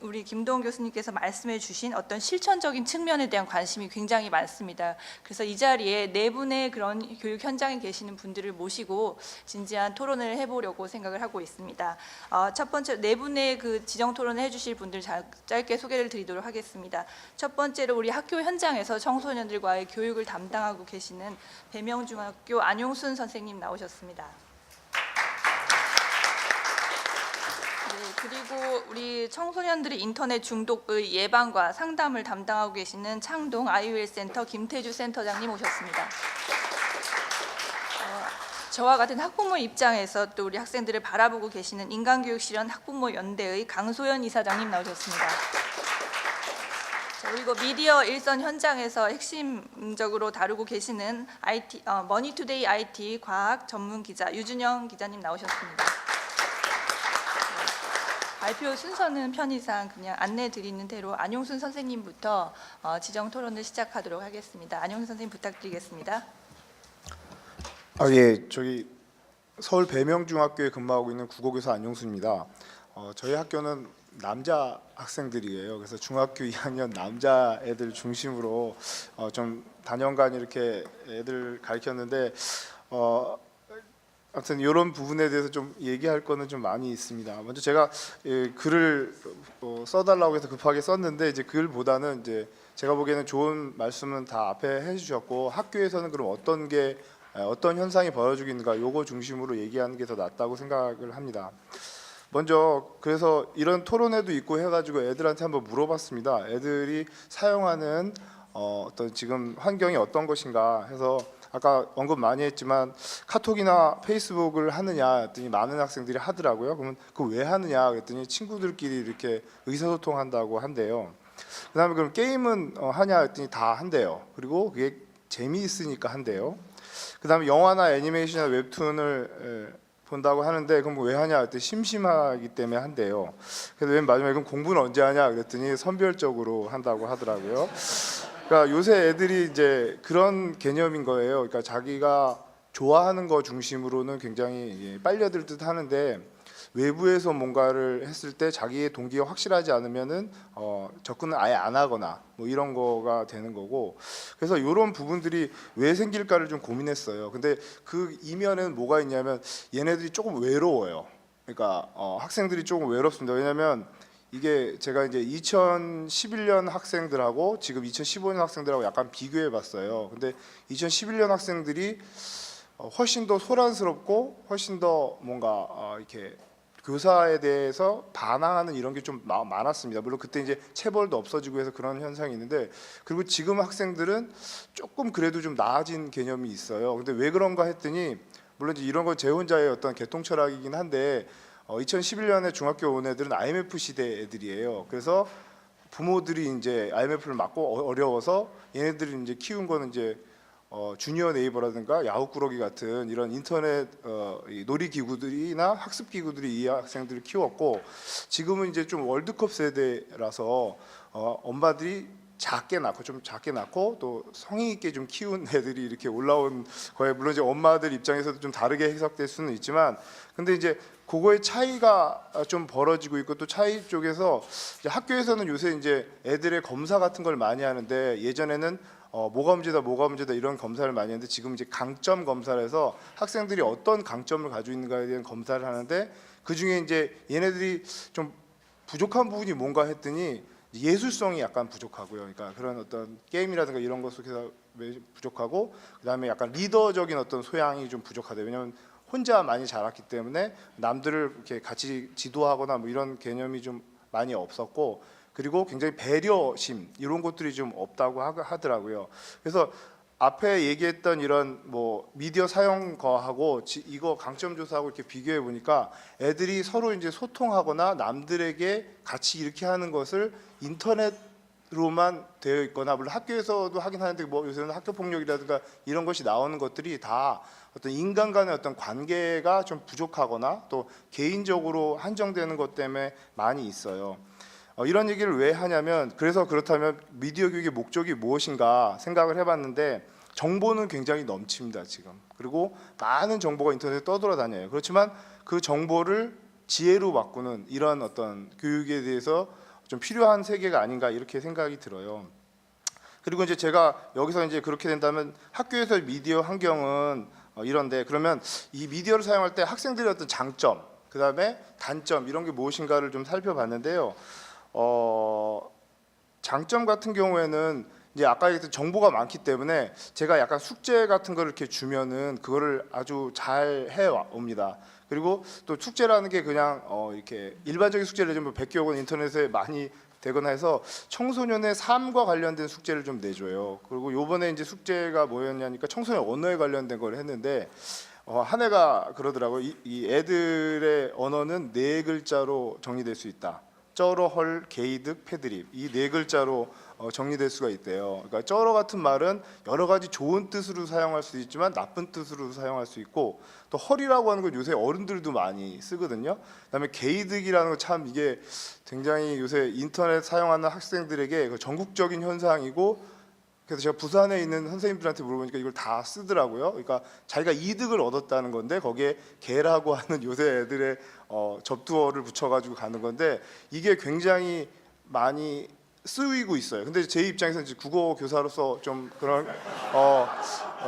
우리 김도훈 교수님께서 말씀해 주신 어떤 실천적인 측면에 대한 관심이 굉장히 많습니다. 그래서 이 자리에 네 분의 그런 교육 현장에 계시는 분들을 모시고 진지한 토론을 해보려고 생각을 하고 있습니다. 첫 번째 네 분의 그 지정 토론을 해주실 분들 짧게 소개를 드리도록 하겠습니다. 첫 번째로 우리 학교 현장에서 청소년들과의 교육을 담당하고 계시는 배명중학교 안용순 선생님 나오셨습니다. 그리고 우리 청소년들의 인터넷 중독의 예방과 상담을 담당하고 계시는 창동 아이웰 센터 김태주 센터장님 오셨습니다. 저와 같은 학부모 입장에서 또 우리 학생들을 바라보고 계시는 인간교육실현 학부모 연대의 강소연 이사장님 나오셨습니다. 그리고 미디어 일선 현장에서 핵심적으로 다루고 계시는 머니투데이 IT 과학 전문 기자 유준영 기자님 나오셨습니다. 발표 순서는 편의상 그냥 안내 드리는 대로 안용순 선생님부터 지정 토론을 시작하도록 하겠습니다. 안용순 선생님 부탁드리겠습니다. 예, 저기 서울 배명중학교에 근무하고 있는 국어교사 안용순입니다. 저희 학교는 남자 학생들이에요. 그래서 중학교 2학년 남자 애들 중심으로 좀 단연간 이렇게 애들 가르쳤는데 아무튼 이런 부분에 대해서 좀 얘기할 거는 좀 많이 있습니다. 먼저 제가 글을 써달라고 해서 급하게 썼는데 이제 글보다는 이제 제가 보기에는 좋은 말씀은 다 앞에 해주셨고 학교에서는 그럼 어떤 현상이 벌어지고 있는가 요거 중심으로 얘기하는 게 더 낫다고 생각을 합니다. 먼저 그래서 이런 토론회도 있고 해가지고 애들한테 한번 물어봤습니다. 애들이 사용하는 어떤 지금 환경이 어떤 것인가 해서 아까 언급 많이 했지만 카톡이나 페이스북을 하느냐 했더니 많은 학생들이 하더라고요. 그러면 그거 왜 하느냐 그랬더니 친구들끼리 이렇게 의사소통한다고 한대요. 그다음에 그럼 게임은 하냐 했더니 다 한대요. 그리고 그게 재미있으니까 한대요. 그다음에 영화나 애니메이션이나 웹툰을 본다고 하는데 그럼 왜 하냐 했더니 심심하기 때문에 한대요. 그래서 맨 마지막에 그럼 공부는 언제 하냐 그랬더니 선별적으로 한다고 하더라고요. 그러니까 요새 애들이 이제 그런 개념인 거예요. 그러니까 자기가 좋아하는 거 중심으로는 굉장히 빨려들 듯 하는데 외부에서 뭔가를 했을 때 자기의 동기가 확실하지 않으면은 접근을 아예 안 하거나 뭐 이런 거가 되는 거고 그래서 이런 부분들이 왜 생길까를 좀 고민했어요. 근데 그 이면에는 뭐가 있냐면 얘네들이 조금 외로워요. 그러니까 학생들이 조금 외롭습니다. 왜냐하면 이게 제가 이제 2011년 학생들하고 지금 2015년 학생들하고 약간 비교해 봤어요. 근데 2011년 학생들이 훨씬 더 소란스럽고 훨씬 더 뭔가 이렇게 교사에 대해서 반항하는 이런 게 좀 많았습니다. 물론 그때 이제 체벌도 없어지고 해서 그런 현상이 있는데 그리고 지금 학생들은 조금 그래도 좀 나아진 개념이 있어요. 근데 왜 그런가 했더니 물론 이제 이런 건 제 혼자의 어떤 개통 철학이긴 한데 2011년에 중학교 온 애들은 IMF 시대 애들이에요. 그래서 부모들이 이제 IMF를 맞고 어려워서 얘네들이 이제 키운 거는 이제 주니어 네이버라든가 야후꾸러기 같은 이런 인터넷 놀이기구들이나 학습기구들이 이 학생들을 키웠고 지금은 이제 좀 월드컵 세대라서 엄마들이 작게 낳고 또 성의 있게 좀 키운 애들이 이렇게 올라온 거예요. 물론 이제 엄마들 입장에서도 좀 다르게 해석될 수는 있지만 근데 이제 그거의 차이가 좀 벌어지고 있고 또 차이 쪽에서 이제 학교에서는 요새 이제 애들의 검사 같은 걸 많이 하는데 예전에는 뭐가 문제다 이런 검사를 많이 했는데 지금 이제 강점 검사를 해서 학생들이 어떤 강점을 가지고 있는가에 대한 검사를 하는데 그 중에 이제 얘네들이 좀 부족한 부분이 뭔가 했더니 예술성이 약간 부족하고요. 그러니까 그런 어떤 게임이라든가 이런 것 속에서 부족하고, 그다음에 약간 리더적인 어떤 소양이 좀 부족하다. 왜냐하면 혼자 많이 자랐기 때문에 남들을 이렇게 같이 지도하거나 뭐 이런 개념이 좀 많이 없었고, 그리고 굉장히 배려심 이런 것들이 좀 없다고 하더라고요. 그래서 앞에 얘기했던 이런 뭐 미디어 사용 거하고 이거 강점 조사하고 이렇게 비교해 보니까 애들이 서로 이제 소통하거나 남들에게 같이 이렇게 하는 것을 인터넷로만 되어 있거나, 물론 학교에서도 하긴 하는데 뭐 요새는 학교 폭력이라든가 이런 것이 나오는 것들이 다 어떤 인간 간의 어떤 관계가 좀 부족하거나 또 개인적으로 한정되는 것 때문에 많이 있어요. 이런 얘기를 왜 하냐면, 그래서 그렇다면 미디어 교육의 목적이 무엇인가 생각을 해봤는데, 정보는 굉장히 넘칩니다 지금. 그리고 많은 정보가 인터넷에 떠돌아다녀요. 그렇지만 그 정보를 지혜로 바꾸는 이런 어떤 교육에 대해서 좀 필요한 세계가 아닌가 이렇게 생각이 들어요. 그리고 이제 제가 여기서 이제 그렇게 된다면 학교에서 미디어 환경은 이런데, 그러면 이 미디어를 사용할 때 학생들의 어떤 장점, 그 다음에 단점 이런 게 무엇인가를 좀 살펴봤는데요. 장점 같은 경우에는 이제 아까 얘기했던 정보가 많기 때문에 제가 약간 숙제 같은 거를 이렇게 주면은 그거를 아주 잘 해옵니다. 그리고 또 숙제라는 게 그냥 이렇게 일반적인 숙제를 좀 100개 원 인터넷에 많이 되거나 해서 청소년의 삶과 관련된 숙제를 좀 내줘요. 그리고 요번에 이제 숙제가 뭐였냐니까 청소년 언어에 관련된 걸 했는데, 한 애가 그러더라고요. 이 애들의 언어는 4글자로 정리될 수 있다. 쩌러, 헐, 게이득, 패드립, 이 4글자로 정리될 수가 있대요. 그러니까 쩌러 같은 말은 여러 가지 좋은 뜻으로 사용할 수 있지만 나쁜 뜻으로 사용할 수 있고, 또 헐이라고 하는 건 요새 어른들도 많이 쓰거든요. 그다음에 게이득이라는 건 참 이게 굉장히 요새 인터넷 사용하는 학생들에게 그 전국적인 현상이고, 그래서 제가 부산에 있는 선생님들한테 물어보니까 이걸 다 쓰더라고요. 그러니까 자기가 이득을 얻었다는 건데 거기에 개라고 하는 요새 애들의 접두어를 붙여가지고 가는 건데, 이게 굉장히 많이 쓰이고 있어요. 근데 제 입장에서는 이제 국어 교사로서 좀 그런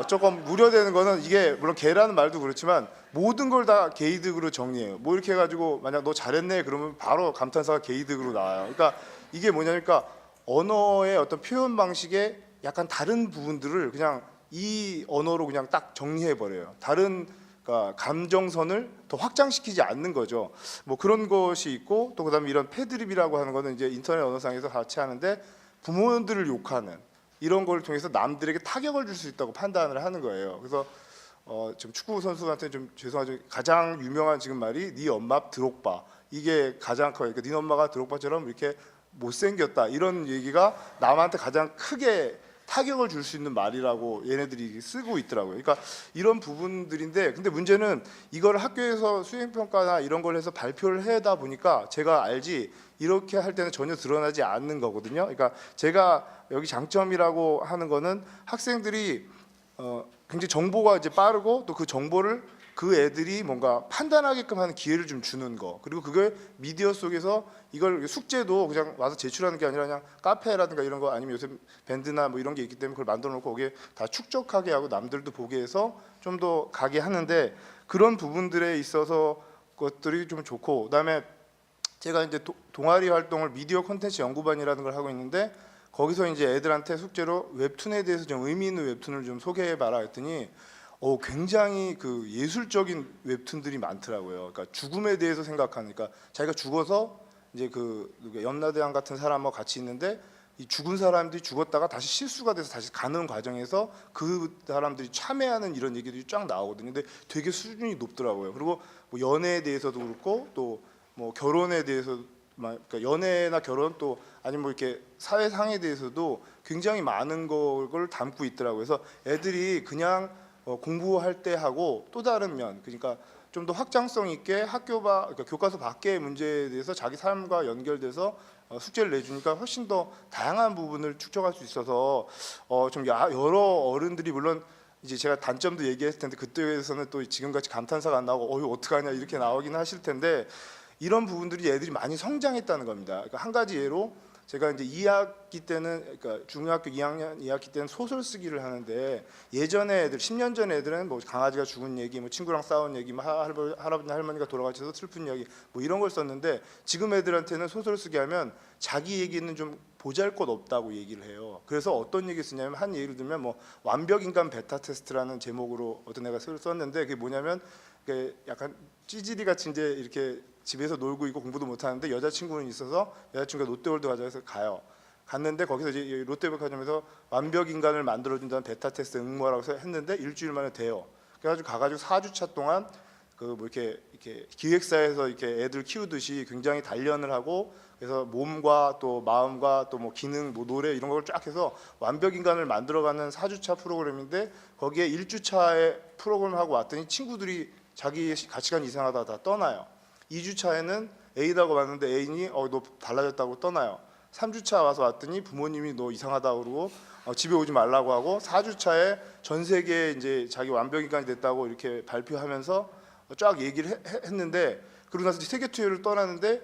조금 우려되는 거는, 이게 물론 개라는 말도 그렇지만 모든 걸 다 개이득으로 정리해요. 뭐 이렇게 해가지고 만약 너 잘했네 그러면 바로 감탄사가 개이득으로 나와요. 그러니까 이게 뭐냐니까 언어의 어떤 표현 방식에 약간 다른 부분들을 그냥 이 언어로 그냥 딱 정리해 버려요. 다른 그러니까 감정선을 더 확장시키지 않는 거죠. 뭐 그런 것이 있고, 또 그다음에 이런 패드립이라고 하는 거는 이제 인터넷 언어상에서 같이 하는데 부모들을 욕하는 이런 걸 통해서 남들에게 타격을 줄 수 있다고 판단을 하는 거예요. 그래서 지금 축구 선수한테 좀 죄송하죠. 가장 유명한 지금 말이 네 엄마 드록바, 이게 가장 커요. 그러니까 네 엄마가 드록바처럼 이렇게 못생겼다, 이런 얘기가 남한테 가장 크게 타격을 줄 수 있는 말이라고 얘네들이 쓰고 있더라고요. 그러니까 이런 부분들인데, 근데 문제는 이걸 학교에서 수행평가나 이런 걸 해서 발표를 해다 보니까 제가 알지 이렇게 할 때는 전혀 드러나지 않는 거거든요. 그러니까 제가 여기 장점이라고 하는 거는 학생들이 굉장히 정보가 이제 빠르고, 또 그 정보를 그 애들이 뭔가 판단하게끔 하는 기회를 좀 주는 거, 그리고 그게 미디어 속에서 이걸 숙제도 그냥 와서 제출하는 게 아니라 그냥 카페라든가 이런 거, 아니면 요새 밴드나 뭐 이런 게 있기 때문에 그걸 만들어 놓고 거기에 다 축적하게 하고 남들도 보게 해서 좀 더 가게 하는데, 그런 부분들에 있어서 것들이 좀 좋고, 그다음에 제가 이제 동아리 활동을 미디어 콘텐츠 연구반이라는 걸 하고 있는데, 거기서 이제 애들한테 숙제로 웹툰에 대해서 좀 의미 있는 웹툰을 좀 소개해 봐라 했더니 굉장히 그 예술적인 웹툰들이 많더라고요. 그러니까 죽음에 대해서 생각하니까, 자기가 죽어서 이제 그 염라대왕 같은 사람하고 같이 있는데, 이 죽은 사람들이 죽었다가 다시 실수가 돼서 다시 가는 과정에서 그 사람들이 참여하는 이런 얘기들이 쫙 나오거든요. 근데 되게 수준이 높더라고요. 그리고 뭐 연애에 대해서도 그렇고, 또 뭐 결혼에 대해서, 그러니까 연애나 결혼, 또 아니면 뭐 이렇게 사회상에 대해서도 굉장히 많은 걸 담고 있더라고요. 그래서 애들이 그냥 공부할 때 하고 또 다른 면, 그러니까 좀 더 확장성 있게 그러니까 교과서 밖의 문제에 대해서 자기 삶과 연결돼서 숙제를 내주니까 훨씬 더 다양한 부분을 축적할 수 있어서 좀 여러 어른들이, 물론 이제 제가 단점도 얘기했을 텐데 그때에서는 또 지금같이 감탄사가 안 나오고 이거 어떡하냐 이렇게 나오긴 하실 텐데, 이런 부분들이 애들이 많이 성장했다는 겁니다. 그러니까 한 가지 예로 제가 이제 2학기 때는 그러니까 중학교 2학년 2학기 때는 소설 쓰기를 하는데 예전에 애들 10년 전 애들은 뭐 강아지가 죽은 얘기, 뭐 친구랑 싸운 얘기, 뭐 할아버지 할머니가 돌아가셔서 슬픈 이야기 뭐 이런 걸 썼는데 지금 애들한테는 소설 쓰기 하면 자기 얘기는 좀 보잘것없다고 얘기를 해요. 그래서 어떤 얘기 쓰냐면 한 예를 들면 뭐 완벽인간 베타 테스트라는 제목으로 어떤 애가 썼는데 그게 뭐냐면 그게 약간 찌질이 같이 이제 이렇게 집에서 놀고 있고 공부도 못 하는데 여자친구는 있어서 여자친구가 롯데월드 가자 해서 가요. 갔는데 거기서 이제 롯데백화점에서 완벽 인간을 만들어준다는 베타 테스트 응모라고 해서 했는데 일주일 만에 돼요. 그래가지고 가가지고 4주차 동안 그 뭐 이렇게 기획사에서 이렇게 애들 키우듯이 굉장히 단련을 하고 그래서 몸과 또 마음과 또 뭐 기능, 뭐 노래 이런 걸 쫙 해서 완벽 인간을 만들어가는 4주차 프로그램인데 거기에 1주차에 프로그램을 하고 왔더니 친구들이 자기 가치관 이상하다 다 떠나요. 2주차에는 A라고 봤는데 애인이 너 달라졌다고 떠나요. 3주차 와서 왔더니 부모님이 너 이상하다 그러고 집에 오지 말라고 하고 4주차에 전 세계에 이제 자기 완벽인간이 됐다고 이렇게 발표하면서 쫙 얘기를 했는데 그러고 나서 세계 투어를 떠나는데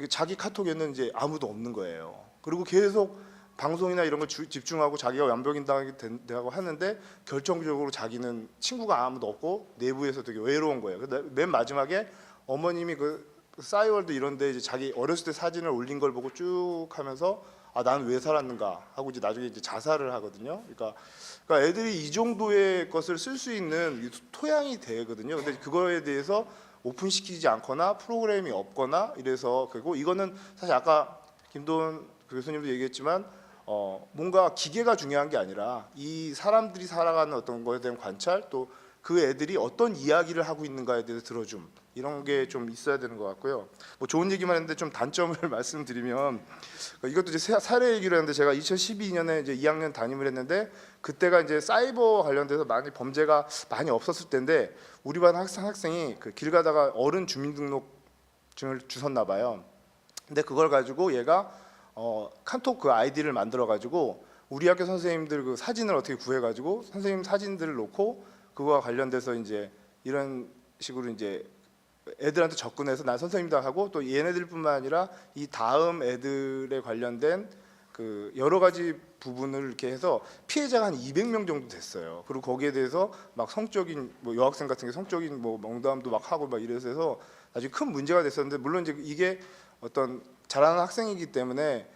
자기 카톡에는 이제 아무도 없는 거예요. 그리고 계속 방송이나 이런 걸 집중하고 자기가 완벽인간이 된다고 하는데 결정적으로 자기는 친구가 아무도 없고 내부에서 되게 외로운 거예요. 맨 마지막에 어머님이 그 싸이월드 이런데 이제 자기 어렸을 때 사진을 올린 걸 보고 쭉 하면서 나는 왜 살았는가 하고 이제 나중에 이제 자살을 하거든요. 그러니까 애들이 이 정도의 것을 쓸 수 있는 토양이 되거든요. 근데 그거에 대해서 오픈시키지 않거나 프로그램이 없거나 이래서 그리고 이거는 사실 아까 김도훈 교수님도 얘기했지만 뭔가 기계가 중요한 게 아니라 이 사람들이 살아가는 어떤 거에 대한 관찰 또 그 애들이 어떤 이야기를 하고 있는가에 대해서 들어줌 이런 게 좀 있어야 되는 것 같고요. 뭐 좋은 얘기만 했는데 좀 단점을 말씀드리면 이것도 이제 사례 얘기를 했는데 제가 2012년에 이제 2학년 담임을 했는데 그때가 이제 사이버 관련돼서 많이 범죄가 많이 없었을 때인데 우리 반 학생이 그 길 가다가 어른 주민등록증을 주웠나 봐요. 근데 그걸 가지고 얘가 카톡 그 아이디를 만들어 가지고 우리 학교 선생님들 그 사진을 어떻게 구해 가지고 선생님 사진들을 놓고 그거와 관련돼서 이제 이런 식으로 이제 애들한테 접근해서 난 선생님이다 하고 또 얘네들뿐만 아니라 이 다음 애들에 관련된 그 여러 가지 부분을 이렇게 해서 피해자가 한 200명 정도 됐어요. 그리고 거기에 대해서 막 성적인 뭐 여학생 같은 게 성적인 뭐 멍담도 막 하고 막 이래서 해서 나중에 큰 문제가 됐었는데 물론 이제 이게 어떤 잘하는 학생이기 때문에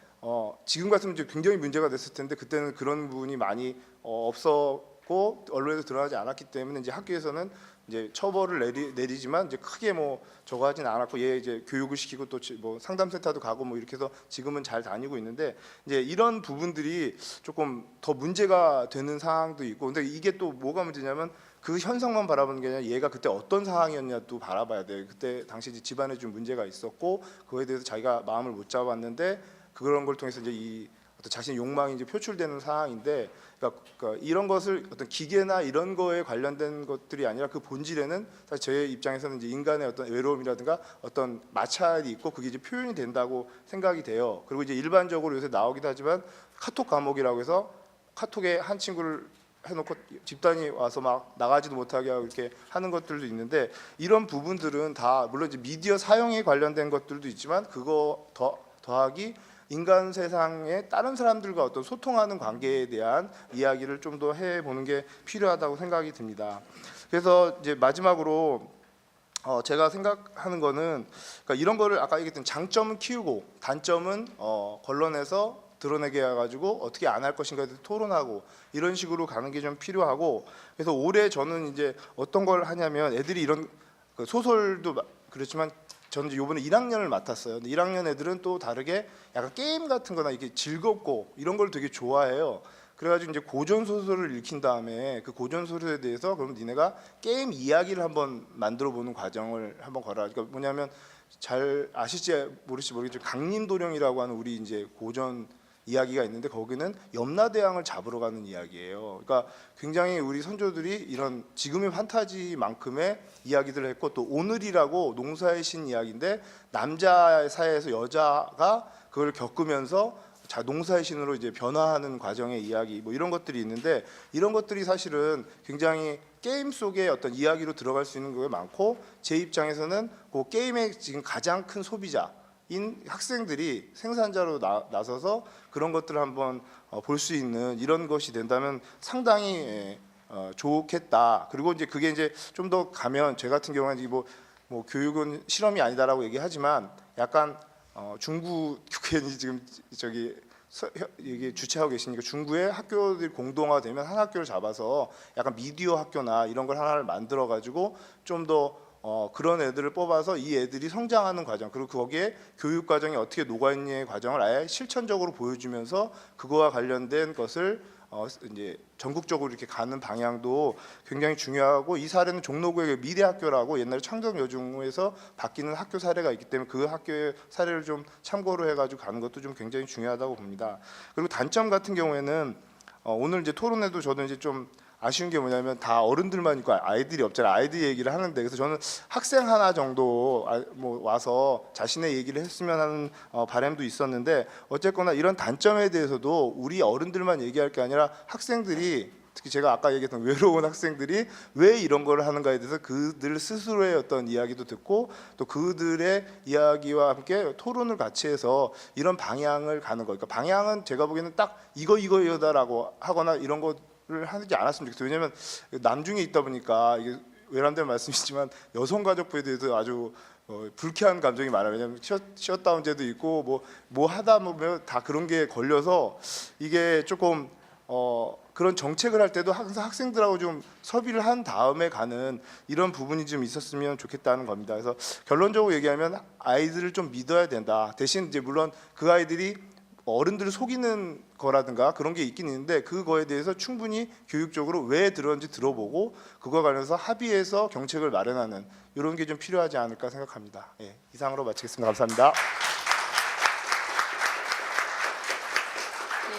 지금 같으면 이제 굉장히 문제가 됐을 텐데 그때는 그런 부분이 많이 없었고 언론에도 드러나지 않았기 때문에 이제 학교에서는 이제 처벌을 내리지만 이제 크게 뭐 저거 하진 않았고 얘 이제 교육을 시키고 또 뭐 상담센터도 가고 뭐 이렇게 해서 지금은 잘 다니고 있는데 이제 이런 부분들이 조금 더 문제가 되는 상황도 있고 근데 이게 또 뭐가 문제냐면 그 현상만 바라보는 게 아니라 얘가 그때 어떤 상황이었냐도 바라봐야 돼요. 그때 당시 이제 집안에 좀 문제가 있었고 그거에 대해서 자기가 마음을 못 잡았는데 그런 걸 통해서 이제 이 어떤 자신의 욕망이 이제 표출되는 상황인데 그러니까 이런 것을 어떤 기계나 이런 거에 관련된 것들이 아니라 그 본질에는 사실 제 입장에서는 이제 인간의 어떤 외로움이라든가 어떤 마찰이 있고 그게 이제 표현이 된다고 생각이 돼요. 그리고 이제 일반적으로 요새 나오기도 하지만 카톡 감옥이라고 해서 카톡에 한 친구를 해놓고 집단이 와서 막 나가지도 못하게 하고 이렇게 하는 것들도 있는데 이런 부분들은 다 물론 이제 미디어 사용에 관련된 것들도 있지만 그거 더하기 인간 세상에 다른 사람들과 어떤 소통하는 관계에 대한 이야기를 좀 더 해보는 게 필요하다고 생각이 듭니다. 그래서 이제 마지막으로 제가 생각하는 거는 그러니까 이런 거를 아까 얘기했던 장점은 키우고 단점은 걸러내서 드러내게 해가지고 어떻게 안 할 것인가에 대해서 토론하고 이런 식으로 가는 게 좀 필요하고 그래서 올해 저는 이제 어떤 걸 하냐면 애들이 이런 그 소설도 그렇지만 저는 이제 이번에 1학년을 맡았어요. 근데 1학년 애들은 또 다르게 약간 게임 같은 거나 이렇게 즐겁고 이런 걸 되게 좋아해요. 그래가지고 이제 고전 소설을 읽힌 다음에 그 고전 소설에 대해서 그럼 니네가 게임 이야기를 한번 만들어 보는 과정을 한번 걸어라. 그러니까 뭐냐면 잘 아실지 모르실지 모르겠지만 강림도령이라고 하는 우리 이제 고전 이야기가 있는데 거기는 염라대왕을 잡으러 가는 이야기예요. 그러니까 굉장히 우리 선조들이 이런 지금의 판타지만큼의 이야기들을 했고 또 오늘이라고 농사의 신 이야기인데 남자 사회에서 여자가 그걸 겪으면서 농사의 신으로 이제 변화하는 과정의 이야기 뭐 이런 것들이 있는데 이런 것들이 사실은 굉장히 게임 속에 어떤 이야기로 들어갈 수 있는 게 많고 제 입장에서는 그 게임의 지금 가장 큰 소비자 학생들이 생산자로 나서서 그런 것들을 한번 볼 수 있는 이런 것이 된다면 상당히 좋겠다. 그리고 이제 그게 이제 좀 더 가면 제 같은 경우는 뭐 교육은 실험이 아니다라고 얘기하지만 약간 중구 국회의원이 지금 이게 주최하고 계시니까 중구의 학교들이 공동화되면 한 학교를 잡아서 약간 미디어 학교나 이런 걸 하나를 만들어 가지고 좀 더 그런 애들을 뽑아서 이 애들이 성장하는 과정, 그리고 거기에 교육 과정이 어떻게 녹아 있느냐의 과정을 아예 실천적으로 보여주면서 그거와 관련된 것을 이제 전국적으로 이렇게 가는 방향도 굉장히 중요하고, 이 사례는 종로구의 미래학교라고 옛날에 창덕여중에서 바뀌는 학교 사례가 있기 때문에 그 학교의 사례를 좀 참고로 해가지고 가는 것도 좀 굉장히 중요하다고 봅니다. 그리고 단점 같은 경우에는 오늘 이제 토론회도 저도 이제 좀 아쉬운 게 뭐냐면 다 어른들만 있고 아이들이 없잖아요. 아이들 얘기를 하는데, 그래서 저는 학생 하나 정도 뭐 와서 자신의 얘기를 했으면 하는 바람도 있었는데, 어쨌거나 이런 단점에 대해서도 우리 어른들만 얘기할 게 아니라 학생들이, 특히 제가 아까 얘기했던 외로운 학생들이 왜 이런 걸 하는가에 대해서 그들 스스로의 어떤 이야기도 듣고 또 그들의 이야기와 함께 토론을 같이 해서 이런 방향을 가는 거. 그러니까 방향은 제가 보기에는 딱 이거다라고 하거나 이런 거를 하지 않았으면 좋겠어요. 왜냐하면 남중에 있다 보니까 이게 외람된 말씀이지만 여성가족부에 대해서 아주 불쾌한 감정이 많아요. 왜냐하면 셧다운제도 있고 뭐 하다 보면 다 그런 게 걸려서 이게 조금 그런 정책을 할 때도 항상 학생들하고 좀 협의를 한 다음에 가는 이런 부분이 좀 있었으면 좋겠다는 겁니다. 그래서 결론적으로 얘기하면 아이들을 좀 믿어야 된다. 대신 이제 물론 그 아이들이 어른들을 속이는 거라든가 그런 게 있긴 있는데, 그거에 대해서 충분히 교육적으로 왜 들었는지 들어보고 그거와 관련해서 합의해서 정책을 마련하는 이런 게 좀 필요하지 않을까 생각합니다. 예, 이상으로 마치겠습니다. 감사합니다.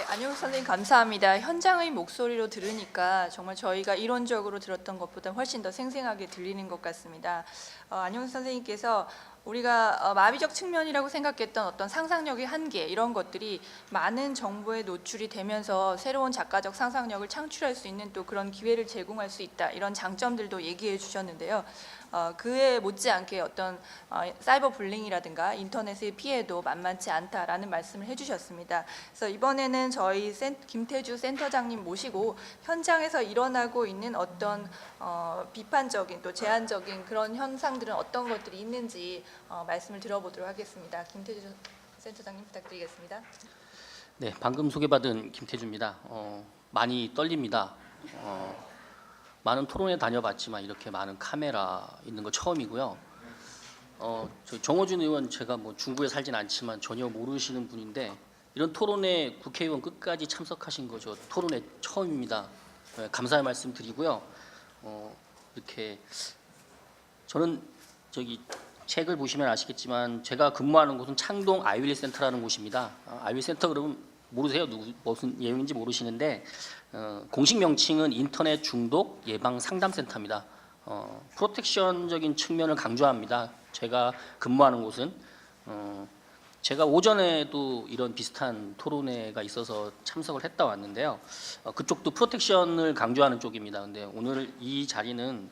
안효석 선생님 감사합니다. 현장의 목소리로 들으니까 정말 저희가 이론적으로 들었던 것보다 훨씬 더 생생하게 들리는 것 같습니다. 안효석 선생님께서 우리가 마비적 측면이라고 생각했던 어떤 상상력의 한계, 이런 것들이 많은 정보에 노출이 되면서 새로운 작가적 상상력을 창출할 수 있는 또 그런 기회를 제공할 수 있다, 이런 장점들도 얘기해 주셨는데요. 그에 못지않게 어떤 사이버 불링이라든가 인터넷의 피해도 만만치 않다라는 말씀을 해주셨습니다. 그래서 이번에는 저희 김태주 센터장님 모시고 현장에서 일어나고 있는 어떤 비판적인 또 제한적인 그런 현상들은 어떤 것들이 있는지 말씀을 들어보도록 하겠습니다. 김태주 센터장님 부탁드리겠습니다. 네, 방금 소개받은 김태주입니다. 많이 떨립니다. 많은 토론회 다녀봤지만 이렇게 많은 카메라 있는 거 처음이고요. 저 정호준 의원, 제가 뭐 중구에 살진 않지만 전혀 모르시는 분인데 이런 토론회 국회의원 끝까지 참석하신 거죠. 토론회 처음입니다. 네, 감사의 말씀 드리고요. 이렇게 저는 저기 책을 보시면 아시겠지만 제가 근무하는 곳은 창동 아이윌리 센터라는 곳입니다. 아이윌리 센터 그러면 모르세요? 무슨 예명인지 모르시는데 공식 명칭은 인터넷 중독 예방 상담센터입니다. 프로텍션적인 측면을 강조합니다. 제가 근무하는 곳은 제가 오전에도 이런 비슷한 토론회가 있어서 참석을 했다 왔는데요. 그쪽도 프로텍션을 강조하는 쪽입니다. 근데 오늘 이 자리는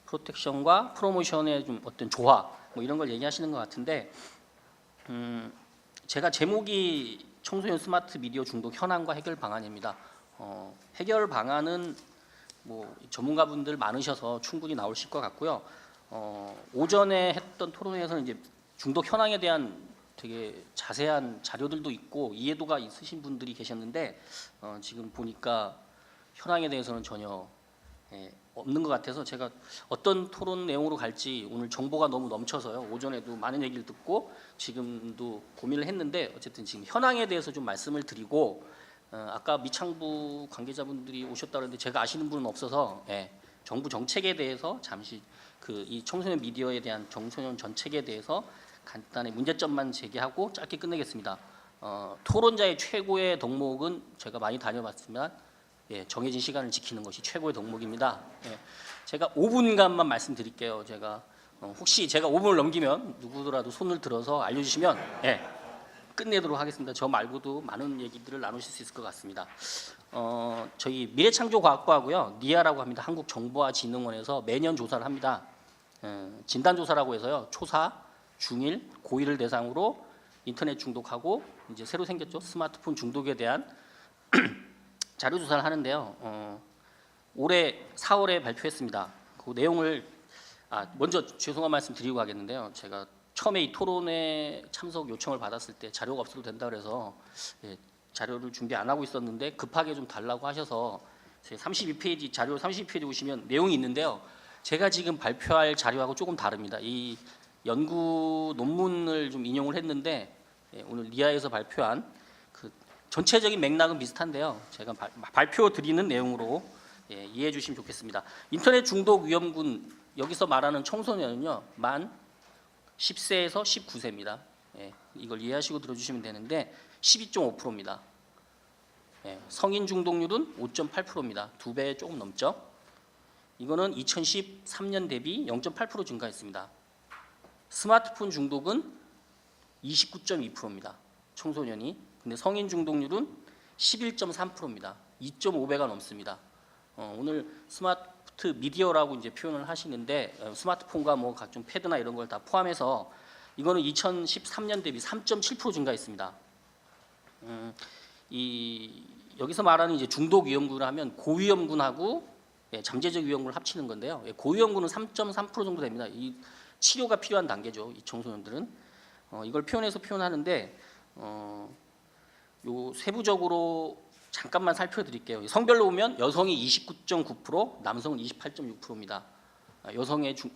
프로텍션과 프로모션의 좀 어떤 조화 뭐 이런 걸 얘기하시는 것 같은데, 제가 제목이 청소년 스마트 미디어 중독 현황과 해결 방안입니다. 해결 방안은 뭐 전문가분들 많으셔서 충분히 나오실 것 같고요. 오전에 했던 토론회에서는 이제 중독 현황에 대한 되게 자세한 자료들도 있고 이해도가 있으신 분들이 계셨는데 지금 보니까 현황에 대해서는 전혀 없는 것 같아서 제가 어떤 토론 내용으로 갈지 오늘 정보가 너무 넘쳐서요. 오전에도 많은 얘기를 듣고 지금도 고민을 했는데 어쨌든 지금 현황에 대해서 좀 말씀을 드리고, 아까 미창부 관계자분들이 오셨다 그랬는데 제가 아시는 분은 없어서 정부 정책에 대해서 잠시 이 청소년 미디어에 대한 청소년 정책에 대해서 간단히 문제점만 제기하고 짧게 끝내겠습니다. 토론자의 최고의 덕목은 제가 많이 다녀봤지만 정해진 시간을 지키는 것이 최고의 덕목입니다. 제가 5분간만 말씀드릴게요. 제가 혹시 제가 5분을 넘기면 누구더라도 손을 들어서 알려주시면 끝내도록 하겠습니다. 저 말고도 많은 얘기들을 나누실 수 있을 것 같습니다. 저희 미래창조과학부하고요, 니아라고 합니다. 한국정보화진흥원에서 매년 조사를 합니다. 진단조사라고 해서요, 초사, 중1, 고1을 대상으로 인터넷 중독하고 이제 새로 생겼죠. 스마트폰 중독에 대한 자료 조사를 하는데요. 올해 4월에 발표했습니다. 그 내용을 먼저 죄송한 말씀 드리고 가겠는데요. 제가 처음에 이 토론회 참석 요청을 받았을 때 자료가 없어도 된다 그래서 자료를 준비 안 하고 있었는데 급하게 좀 달라고 하셔서 제 32페이지 자료 32페이지 보시면 내용이 있는데요. 제가 지금 발표할 자료하고 조금 다릅니다. 이 연구 논문을 좀 인용을 했는데 오늘 리아에서 발표한 그 전체적인 맥락은 비슷한데요. 제가 발표 드리는 내용으로 이해해 주시면 좋겠습니다. 인터넷 중독 위험군 여기서 말하는 청소년은요. 만 10세에서 19세입니다. 이걸 이해하시고 들어주시면 되는데 12.5%입니다. 성인 중독률은 5.8%입니다. 2배 조금 넘죠. 이거는 2013년 대비 0.8% 증가했습니다. 스마트폰 중독은 29.2%입니다. 청소년이. 근데 성인 중독률은 11.3%입니다. 2.5배가 넘습니다. 오늘 스마트 미디어라고 이제 표현을 하시는데 스마트폰과 뭐 각종 패드나 이런 걸 다 포함해서 이거는 2013년 대비 3.7% 증가했습니다. 여기서 말하는 이제 중독 위험군을 하면 고위험군하고 잠재적 위험군을 합치는 건데요. 고위험군은 3.3% 정도 됩니다. 이 치료가 필요한 단계죠. 이 청소년들은 이걸 표현하는데 요 세부적으로 잠깐만 살펴드릴게요. 성별로 보면 여성이 29.9%, 남성은 28.6%입니다.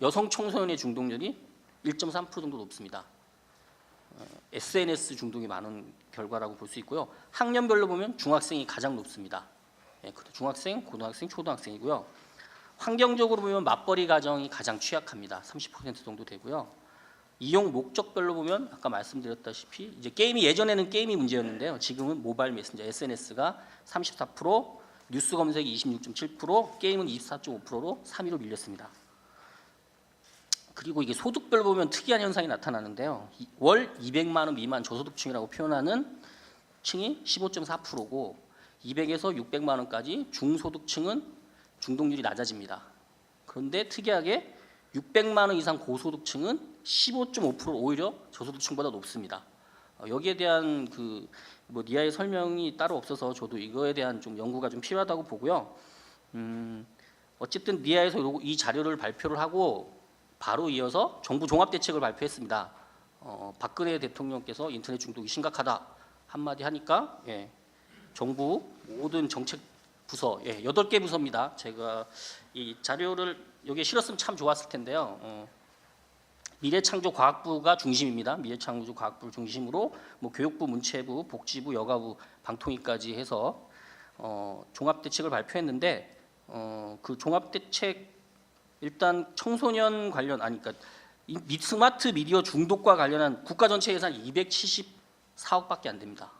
여성 청소년의 중독률이 1.3% 정도 높습니다. SNS 중독이 많은 결과라고 볼 수 있고요. 학년별로 보면 중학생이 가장 높습니다. 중학생, 고등학생, 초등학생이고요. 환경적으로 보면 맞벌이 가정이 가장 취약합니다. 30% 정도 되고요. 이용 목적별로 보면 아까 말씀드렸다시피 이제 예전에는 게임이 문제였는데요. 지금은 모바일 메신저 SNS가 34%, 뉴스 검색이 26.7%, 게임은 24.5%로 3위로 밀렸습니다. 그리고 이게 소득별로 보면 특이한 현상이 나타나는데요. 월 200만 원 미만 저소득층이라고 표현하는 층이 15.4%고 200에서 600만 원까지 중소득층은 중독률이 낮아집니다. 그런데 특이하게 600만 원 이상 고소득층은 15.5% 오히려 저소득층보다 높습니다. 여기에 대한 니아의 설명이 따로 없어서 저도 이거에 대한 좀 연구가 좀 필요하다고 보고요. 어쨌든 니아에서 이 자료를 발표를 하고 바로 이어서 정부 종합대책을 발표했습니다. 박근혜 대통령께서 인터넷 중독이 심각하다 한마디 하니까 정부 모든 정책 부서 8개 부서입니다. 제가 이 자료를 여기에 실었으면 참 좋았을 텐데요. 미래창조과학부가 중심입니다. 미래창조과학부를 중심으로 뭐 교육부, 문체부, 복지부, 여가부, 방통위까지 해서 종합대책을 발표했는데 그 종합대책 일단 청소년 관련 그러니까 스마트 미디어 중독과 관련한 국가 전체 예산이 274억밖에 안 됩니다.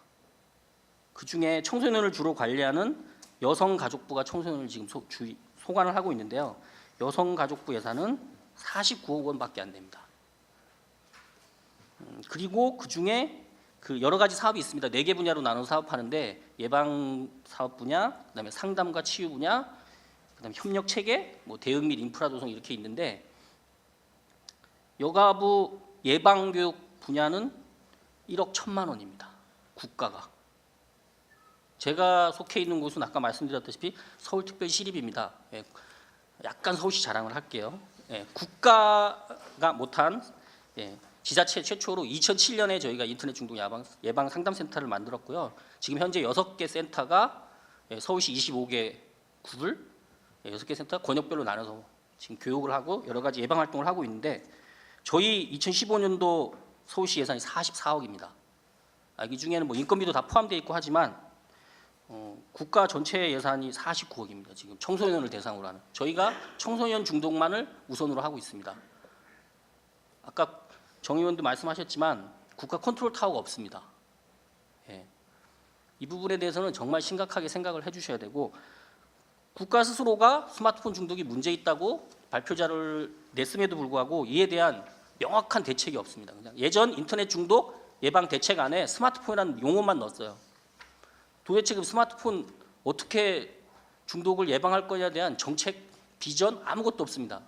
그 중에 청소년을 주로 관리하는 여성가족부가 청소년을 지금 소관을 하고 있는데요. 여성가족부 예산은 49억 원밖에 안 됩니다. 그리고 그 중에 여러 가지 사업이 있습니다. 4개 분야로 나눠서 사업하는데 예방 사업 분야, 그다음에 상담과 치유 분야, 그다음에 협력 체계, 뭐 대응 및 인프라 조성 이렇게 있는데 여가부 예방 교육 분야는 1억 1천만 원입니다. 국가가. 제가 속해 있는 곳은 아까 말씀드렸다시피 서울특별시립입니다. 약간 서울시 자랑을 할게요. 국가가 못한 지자체 최초로 2007년에 저희가 인터넷 중독 예방 상담센터를 만들었고요. 지금 현재 6개 센터가 서울시 25개 구를 6개 센터 권역별로 나눠서 지금 교육을 하고 여러 가지 예방 활동을 하고 있는데 저희 2015년도 서울시 예산이 44억입니다. 이 중에는 뭐 인건비도 다 포함되어 있고 하지만 국가 전체 예산이 49억입니다. 지금 청소년을 대상으로 하는. 저희가 청소년 중독만을 우선으로 하고 있습니다. 아까 정 의원도 말씀하셨지만 국가 컨트롤 타워가 없습니다. 이 부분에 대해서는 정말 심각하게 생각을 해주셔야 되고 국가 스스로가 스마트폰 중독이 문제 있다고 발표 자료를 냈음에도 불구하고 이에 대한 명확한 대책이 없습니다. 그냥 예전 인터넷 중독 예방 대책안에 스마트폰이라는 용어만 넣었어요. 도대체 그 스마트폰 어떻게 중독을 예방할 거냐에 대한 정책 비전 아무것도 없습니다.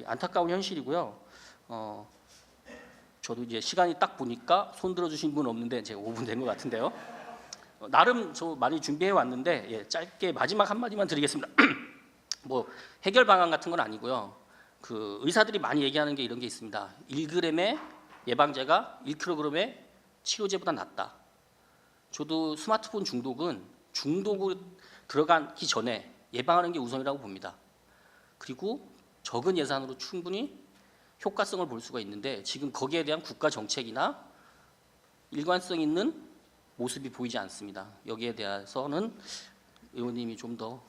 안타까운 현실이고요. 저도 이제 시간이 딱 보니까 손 들어주신 분 없는데 제가 5분 된 것 같은데요. 나름 저 많이 준비해 왔는데 예, 짧게 마지막 한 마디만 드리겠습니다. 뭐 해결 방안 같은 건 아니고요. 그 의사들이 많이 얘기하는 게 이런 게 있습니다. 1g의 예방제가 1kg의 치료제보다 낫다. 저도 스마트폰 중독은 중독으로 들어가기 전에 예방하는 게 우선이라고 봅니다. 그리고 적은 예산으로 충분히 효과성을 볼 수가 있는데 지금 거기에 대한 국가 정책이나 일관성 있는 모습이 보이지 않습니다. 여기에 대해서는 의원님이 좀 더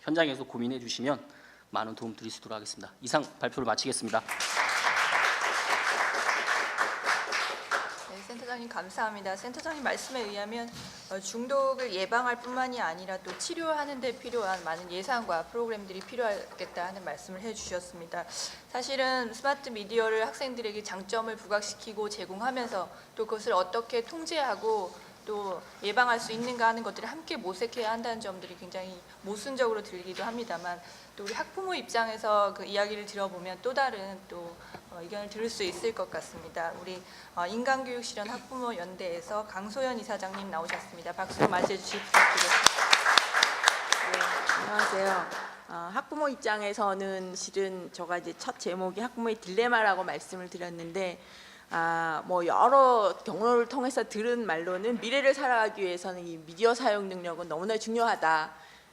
현장에서 고민해 주시면 많은 도움 드릴 수 있도록 하겠습니다. 이상 발표를 마치겠습니다. 네, 센터장님 감사합니다. 센터장님 말씀에 의하면 중독을 예방할 뿐만이 아니라 또 치료하는 데 필요한 많은 예산과 프로그램들이 필요하겠다 하는 말씀을 해주셨습니다. 사실은 스마트 미디어를 학생들에게 장점을 부각시키고 제공하면서 또 그것을 어떻게 통제하고 또 예방할 수 있는가 하는 것들을 함께 모색해야 한다는 점들이 굉장히 모순적으로 들리기도 합니다만 또 우리 학부모 입장에서 그 이야기를 들어보면 또 다른 또 의견을 들을 수 있을 것 같습니다. 우리 인간교육실현 학부모연대에서 강소연 이사장님 나오셨습니다. 박수로 맞이해 주시기 부탁드리겠습니다. 네, 안녕하세요. 학부모 입장에서는 실은 제가 이제 첫 제목이 학부모의 딜레마라고 말씀을 드렸는데 뭐 여러 경로를 통해서 들은 말로는 미래를 살아가기 위해서는 이 미디어 사용 능력은 너무나 중요하다.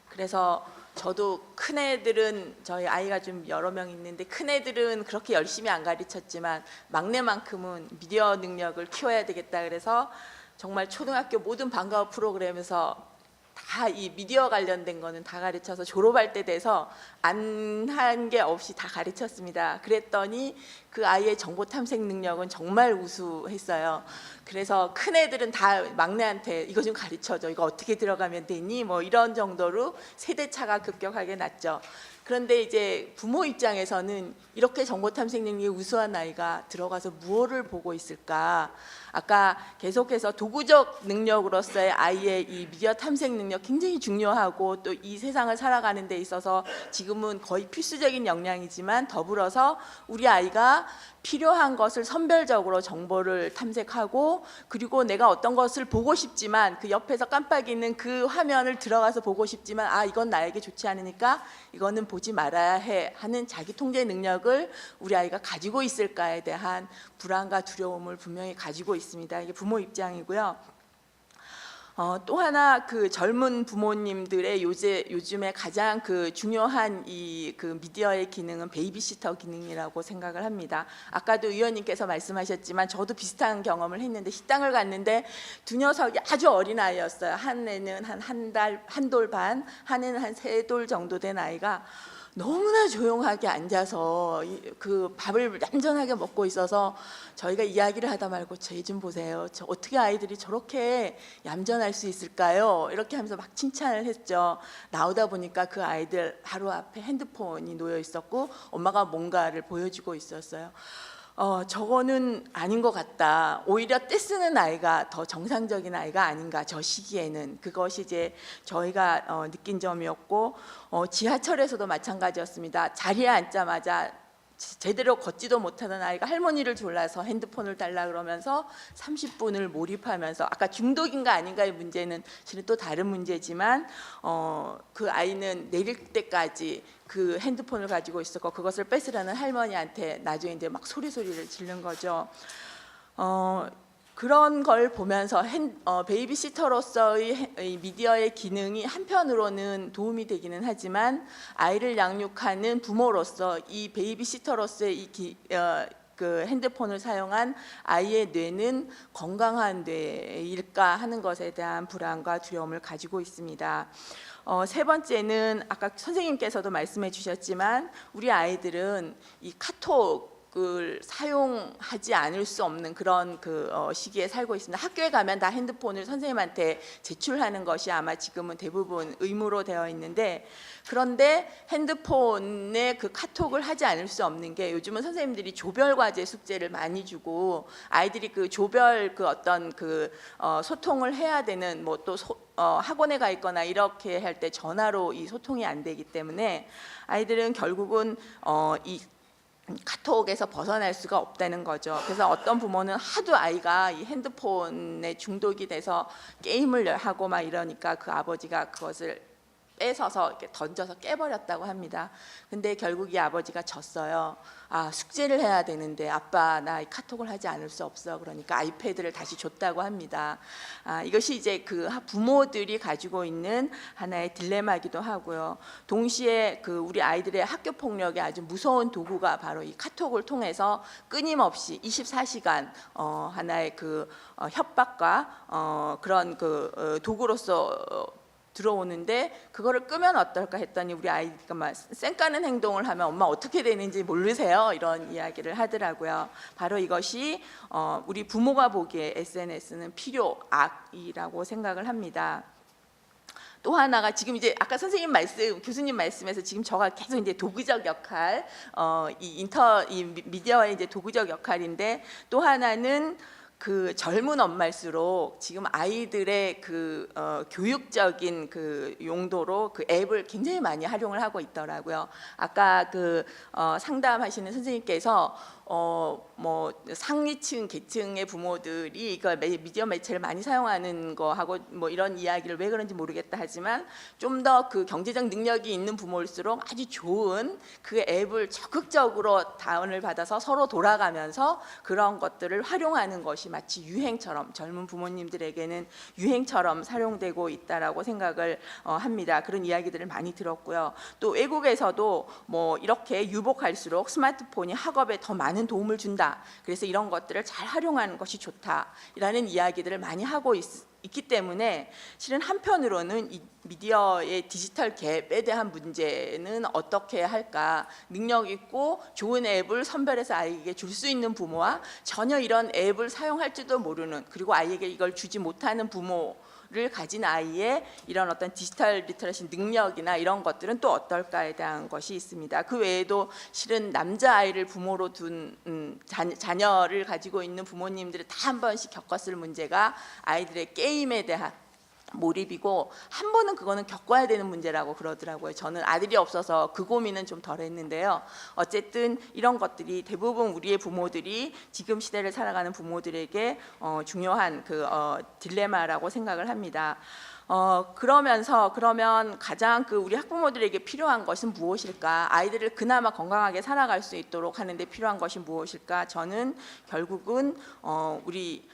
그래서 저도 큰애들은 저희 아이가 좀 여러 명 있는데 큰애들은 그렇게 열심히 안 가르쳤지만 막내만큼은 미디어 능력을 키워야 되겠다. 그래서 정말 초등학교 모든 방과후 프로그램에서 다 이 미디어 관련된 거는 다 가르쳐서 졸업할 때 돼서 안 한 게 없이 다 가르쳤습니다. 그랬더니 그 아이의 정보 탐색 능력은 정말 우수했어요. 그래서 큰 애들은 다 막내한테 이거 좀 가르쳐줘. 이거 어떻게 들어가면 되니? 뭐 이런 정도로 세대 차가 급격하게 났죠. 그런데 이제 부모 입장에서는 이렇게 정보 탐색 능력이 우수한 아이가 들어가서 무엇을 보고 있을까? 아까 계속해서 도구적 능력으로서의 아이의 이 미디어 탐색 능력 굉장히 중요하고 또 이 세상을 살아가는 데 있어서 지금은 거의 필수적인 역량이지만 더불어서 우리 아이가 필요한 것을 선별적으로 정보를 탐색하고 그리고 내가 어떤 것을 보고 싶지만 그 옆에서 깜빡이는 그 화면을 들어가서 보고 싶지만 이건 나에게 좋지 않으니까 이거는 보지 말아야 해 하는 자기 통제 능력을 우리 아이가 가지고 있을까에 대한 불안과 두려움을 분명히 가지고 있습니다. 이게 부모 입장이고요. 또 하나 그 젊은 부모님들의 요즘에 가장 그 중요한 이 그 미디어의 기능은 베이비시터 기능이라고 생각을 합니다. 아까도 의원님께서 말씀하셨지만 저도 비슷한 경험을 했는데 식당을 갔는데 두 녀석이 아주 어린 아이였어요. 한 애는 한 돌 반, 한 애는 한 3돌 정도 된 아이가 너무나 조용하게 앉아서 그 밥을 얌전하게 먹고 있어서 저희가 이야기를 하다 말고 쟤 좀 보세요. 어떻게 아이들이 저렇게 얌전할 수 있을까요? 이렇게 하면서 막 칭찬을 했죠. 나오다 보니까 그 아이들 바로 앞에 핸드폰이 놓여 있었고 엄마가 뭔가를 보여주고 있었어요. 저거는 아닌 것 같다. 오히려 떼쓰는 아이가 더 정상적인 아이가 아닌가. 저 시기에는 그것이 이제 저희가 느낀 점이었고 지하철에서도 마찬가지였습니다. 자리에 앉자마자 제대로 걷지도 못하는 아이가 할머니를 졸라서 핸드폰을 달라 그러면서 30분을 몰입하면서 아까 중독인가 아닌가의 문제는 실은 또 다른 문제지만 그 아이는 내릴 때까지 그 핸드폰을 가지고 있었고 그것을 뺏으려는 할머니한테 나중에 이제 막 소리를 지른 거죠. 그런 걸 보면서 베이비시터로서의 미디어의 기능이 한편으로는 도움이 되기는 하지만 아이를 양육하는 부모로서 이 베이비시터로서의 그 핸드폰을 사용한 아이의 뇌는 건강한 뇌일까 하는 것에 대한 불안과 두려움을 가지고 있습니다. 세 번째는 아까 선생님께서도 말씀해 주셨지만 우리 아이들은 이 카톡을 사용하지 않을 수 없는 그런 시기에 살고 있습니다. 학교에 가면 다 핸드폰을 선생님한테 제출하는 것이 아마 지금은 대부분 의무로 되어 있는데 그런데 핸드폰에 그 카톡을 하지 않을 수 없는 게 요즘은 선생님들이 조별 과제 숙제를 많이 주고 아이들이 그 조별 그 어떤 소통을 해야 되는 뭐 또 학원에 가 있거나 이렇게 할 때 전화로 이 소통이 안 되기 때문에 아이들은 결국은 이 카톡에서 벗어날 수가 없다는 거죠. 그래서 어떤 부모는 하도 아이가 이 핸드폰에 중독이 돼서 게임을 하고 막 이러니까 그 아버지가 그것을 뺏어서 이렇게 던져서 깨버렸다고 합니다. 근데 결국 이 아버지가 졌어요. 아, 숙제를 해야 되는데 아빠 나 이 카톡을 하지 않을 수 없어. 그러니까 아이패드를 다시 줬다고 합니다. 아, 이것이 이제 그 부모들이 가지고 있는 하나의 딜레마이기도 하고요. 동시에 그 우리 아이들의 학교 폭력의 아주 무서운 도구가 바로 이 카톡을 통해서 끊임없이 24시간 하나의 그 협박과 그런 그 도구로서 들어오는데 그거를 끄면 어떨까 했더니 우리 아이가 막 쌩까는 행동을 하면 엄마 어떻게 되는지 모르세요? 이런 이야기를 하더라고요. 바로 이것이 우리 부모가 보기에 SNS는 필요악이라고 생각을 합니다. 또 하나가 지금 이제 아까 선생님 말씀, 교수님 말씀에서 지금 저가 계속 이제 도구적 역할, 이 미디어의 이제 도구적 역할인데 또 하나는 그 젊은 엄마일수록 지금 아이들의 그 교육적인 그 용도로 그 앱을 굉장히 많이 활용을 하고 있더라고요. 아까 그 상담하시는 선생님께서 뭐 상위층 계층의 부모들이 이거 미디어 매체를 많이 사용하는 거 하고 뭐 이런 이야기를 왜 그런지 모르겠다 하지만 좀 더 그 경제적 능력이 있는 부모일수록 아주 좋은 그 앱을 적극적으로 다운을 받아서 서로 돌아가면서 그런 것들을 활용하는 것이 마치 유행처럼 젊은 부모님들에게는 유행처럼 사용되고 있다라고 생각을 합니다. 그런 이야기들을 많이 들었고요. 또 외국에서도 뭐 이렇게 유복할수록 스마트폰이 학업에 더 많은 도움을 준다. 그래서 이런 것들을 잘 활용하는 것이 좋다라는 이야기들을 많이 하고 있기 때문에 실은 한편으로는 이 미디어의 디지털 갭에 대한 문제는 어떻게 할까, 능력 있고 좋은 앱을 선별해서 아이에게 줄 수 있는 부모와 전혀 이런 앱을 사용할지도 모르는 그리고 아이에게 이걸 주지 못하는 부모를 가진 아이의 이런 어떤 디지털 리터러시 능력이나 이런 것들은 또 어떨까에 대한 것이 있습니다. 그 외에도 실은 남자아이를 부모로 둔 자녀를 가지고 있는 부모님들이 다 한 번씩 겪었을 문제가 아이들의 게임에 대한 몰입이고 한 번은 그거는 겪어야 되는 문제라고 그러더라고요. 저는 아들이 없어서 그 고민은 좀 덜 했는데요. 어쨌든 이런 것들이 대부분 우리의 부모들이 지금 시대를 살아가는 부모들에게 중요한 그 딜레마라고 생각을 합니다. 그러면 가장 그 우리 학부모들에게 필요한 것은 무엇일까? 아이들을 그나마 건강하게 살아갈 수 있도록 하는데 필요한 것이 무엇일까? 저는 결국은 우리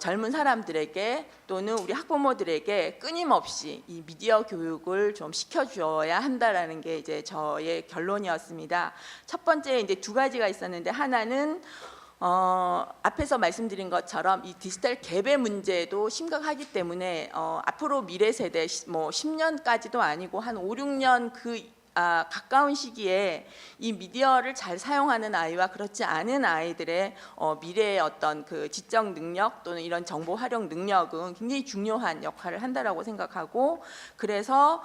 젊은 사람들에게 또는 우리 학부모들에게 끊임없이 이 미디어 교육을 좀 시켜줘야 한다라는 게 이제 저의 결론이었습니다. 첫 번째 이제 두 가지가 있었는데 하나는 앞에서 말씀드린 것처럼 이 디지털 갭의 문제도 심각하기 때문에 앞으로 미래 세대 뭐 10년까지도 아니고 한 5, 6년 가까운 시기에 이 미디어를 잘 사용하는 아이와 그렇지 않은 아이들의 미래의 어떤 그 지적 능력 또는 이런 정보 활용 능력은 굉장히 중요한 역할을 한다라고 생각하고 그래서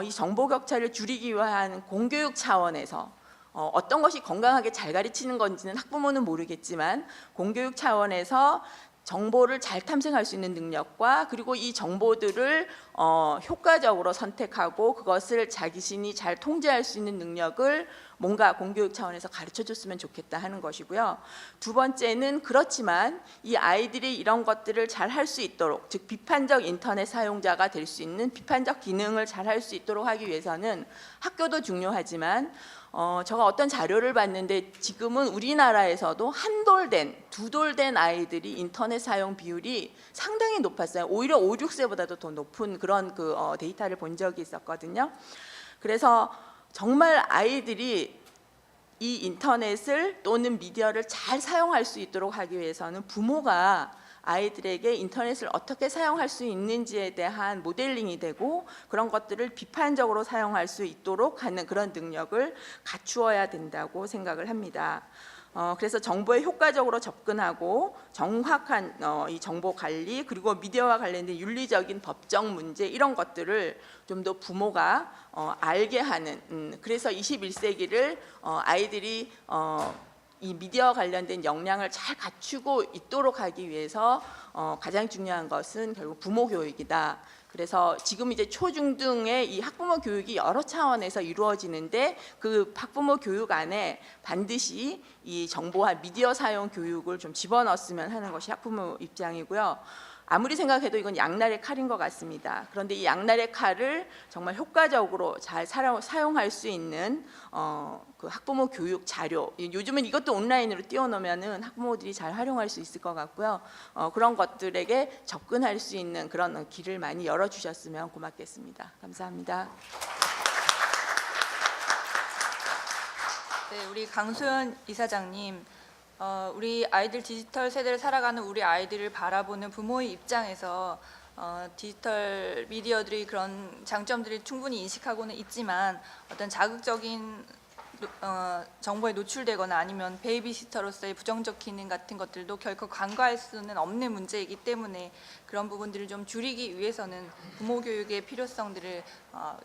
이 정보 격차를 줄이기 위한 공교육 차원에서 어떤 것이 건강하게 잘 가르치는 건지는 학부모는 모르겠지만 공교육 차원에서 정보를 잘 탐색할 수 있는 능력과 그리고 이 정보들을 효과적으로 선택하고 그것을 자신이 잘 통제할 수 있는 능력을 뭔가 공교육 차원에서 가르쳐줬으면 좋겠다 하는 것이고요. 두 번째는 그렇지만 이 아이들이 이런 것들을 잘 할 수 있도록 즉 비판적 인터넷 사용자가 될 수 있는 비판적 기능을 잘 할 수 있도록 하기 위해서는 학교도 중요하지만 제가 어떤 자료를 봤는데 지금은 우리나라에서도 한 돌 된, 두 돌 된 아이들이 인터넷 사용 비율이 상당히 높았어요. 오히려 5, 6세보다도 더 높은 그런 그 데이터를 본 적이 있었거든요. 그래서 정말 아이들이 이 인터넷을 또는 미디어를 잘 사용할 수 있도록 하기 위해서는 부모가 아이들에게 인터넷을 어떻게 사용할 수 있는지에 대한 모델링이 되고 그런 것들을 비판적으로 사용할 수 있도록 하는 그런 능력을 갖추어야 된다고 생각을 합니다. 그래서 정보에 효과적으로 접근하고 정확한 이 정보 관리 그리고 미디어와 관련된 윤리적인 법적 문제 이런 것들을 좀 더 부모가 알게 하는 그래서 21세기를 아이들이 이 미디어 관련된 역량을 잘 갖추고 있도록 하기 위해서 가장 중요한 것은 결국 부모 교육이다. 그래서 지금 이제 초중등의 이 학부모 교육이 여러 차원에서 이루어지는데 그 학부모 교육 안에 반드시 이 정보화 미디어 사용 교육을 좀 집어넣었으면 하는 것이 학부모 입장이고요. 아무리 생각해도 이건 양날의 칼인 것 같습니다. 그런데 이 양날의 칼을 정말 효과적으로 잘 사용할 수 있는 그 학부모 교육 자료, 요즘은 이것도 온라인으로 띄워놓으면은 학부모들이 잘 활용할 수 있을 것 같고요. 그런 것들에게 접근할 수 있는 그런 길을 많이 열어주셨으면 고맙겠습니다. 감사합니다. 네, 우리 강소연 이사장님, 우리 아이들 디지털 세대를 살아가는 우리 아이들을 바라보는 부모의 입장에서 디지털 미디어들이 그런 장점들이 충분히 인식하고는 있지만 어떤 자극적인 정보에 노출되거나 아니면 베이비시터로서의 부정적 기능 같은 것들도 결코 간과할 수는 없는 문제이기 때문에 그런 부분들을 좀 줄이기 위해서는 부모 교육의 필요성들을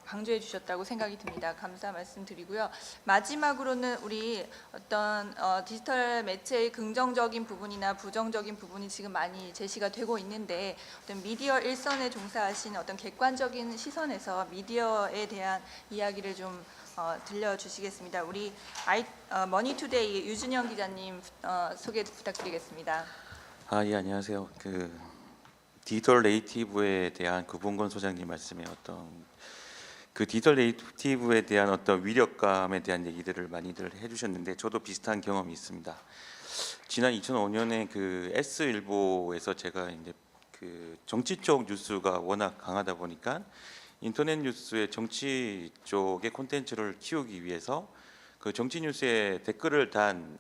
강조해 주셨다고 생각이 듭니다. 감사 말씀드리고요. 마지막으로는 우리 어떤 디지털 매체의 긍정적인 부분이나 부정적인 부분이 지금 많이 제시가 되고 있는데 어떤 미디어 일선에 종사하시는 어떤 객관적인 시선에서 미디어에 대한 이야기를 좀 들려주시겠습니다. 우리 머니투데이 유준영 기자님 소개 부탁드리겠습니다. 예, 안녕하세요. 디지털 네이티브에 대한 구봉건 소장님 말씀에 디지털 네이티브에 대한 어떤 위력감에 대한 얘기들을 많이들 해주셨는데 저도 비슷한 경험이 있습니다. 지난 2005년에 S일보에서 제가 이제 정치 쪽 뉴스가 워낙 강하다 보니까 인터넷 뉴스의 정치 쪽의 콘텐츠를 키우기 위해서 정치 뉴스에 댓글을 단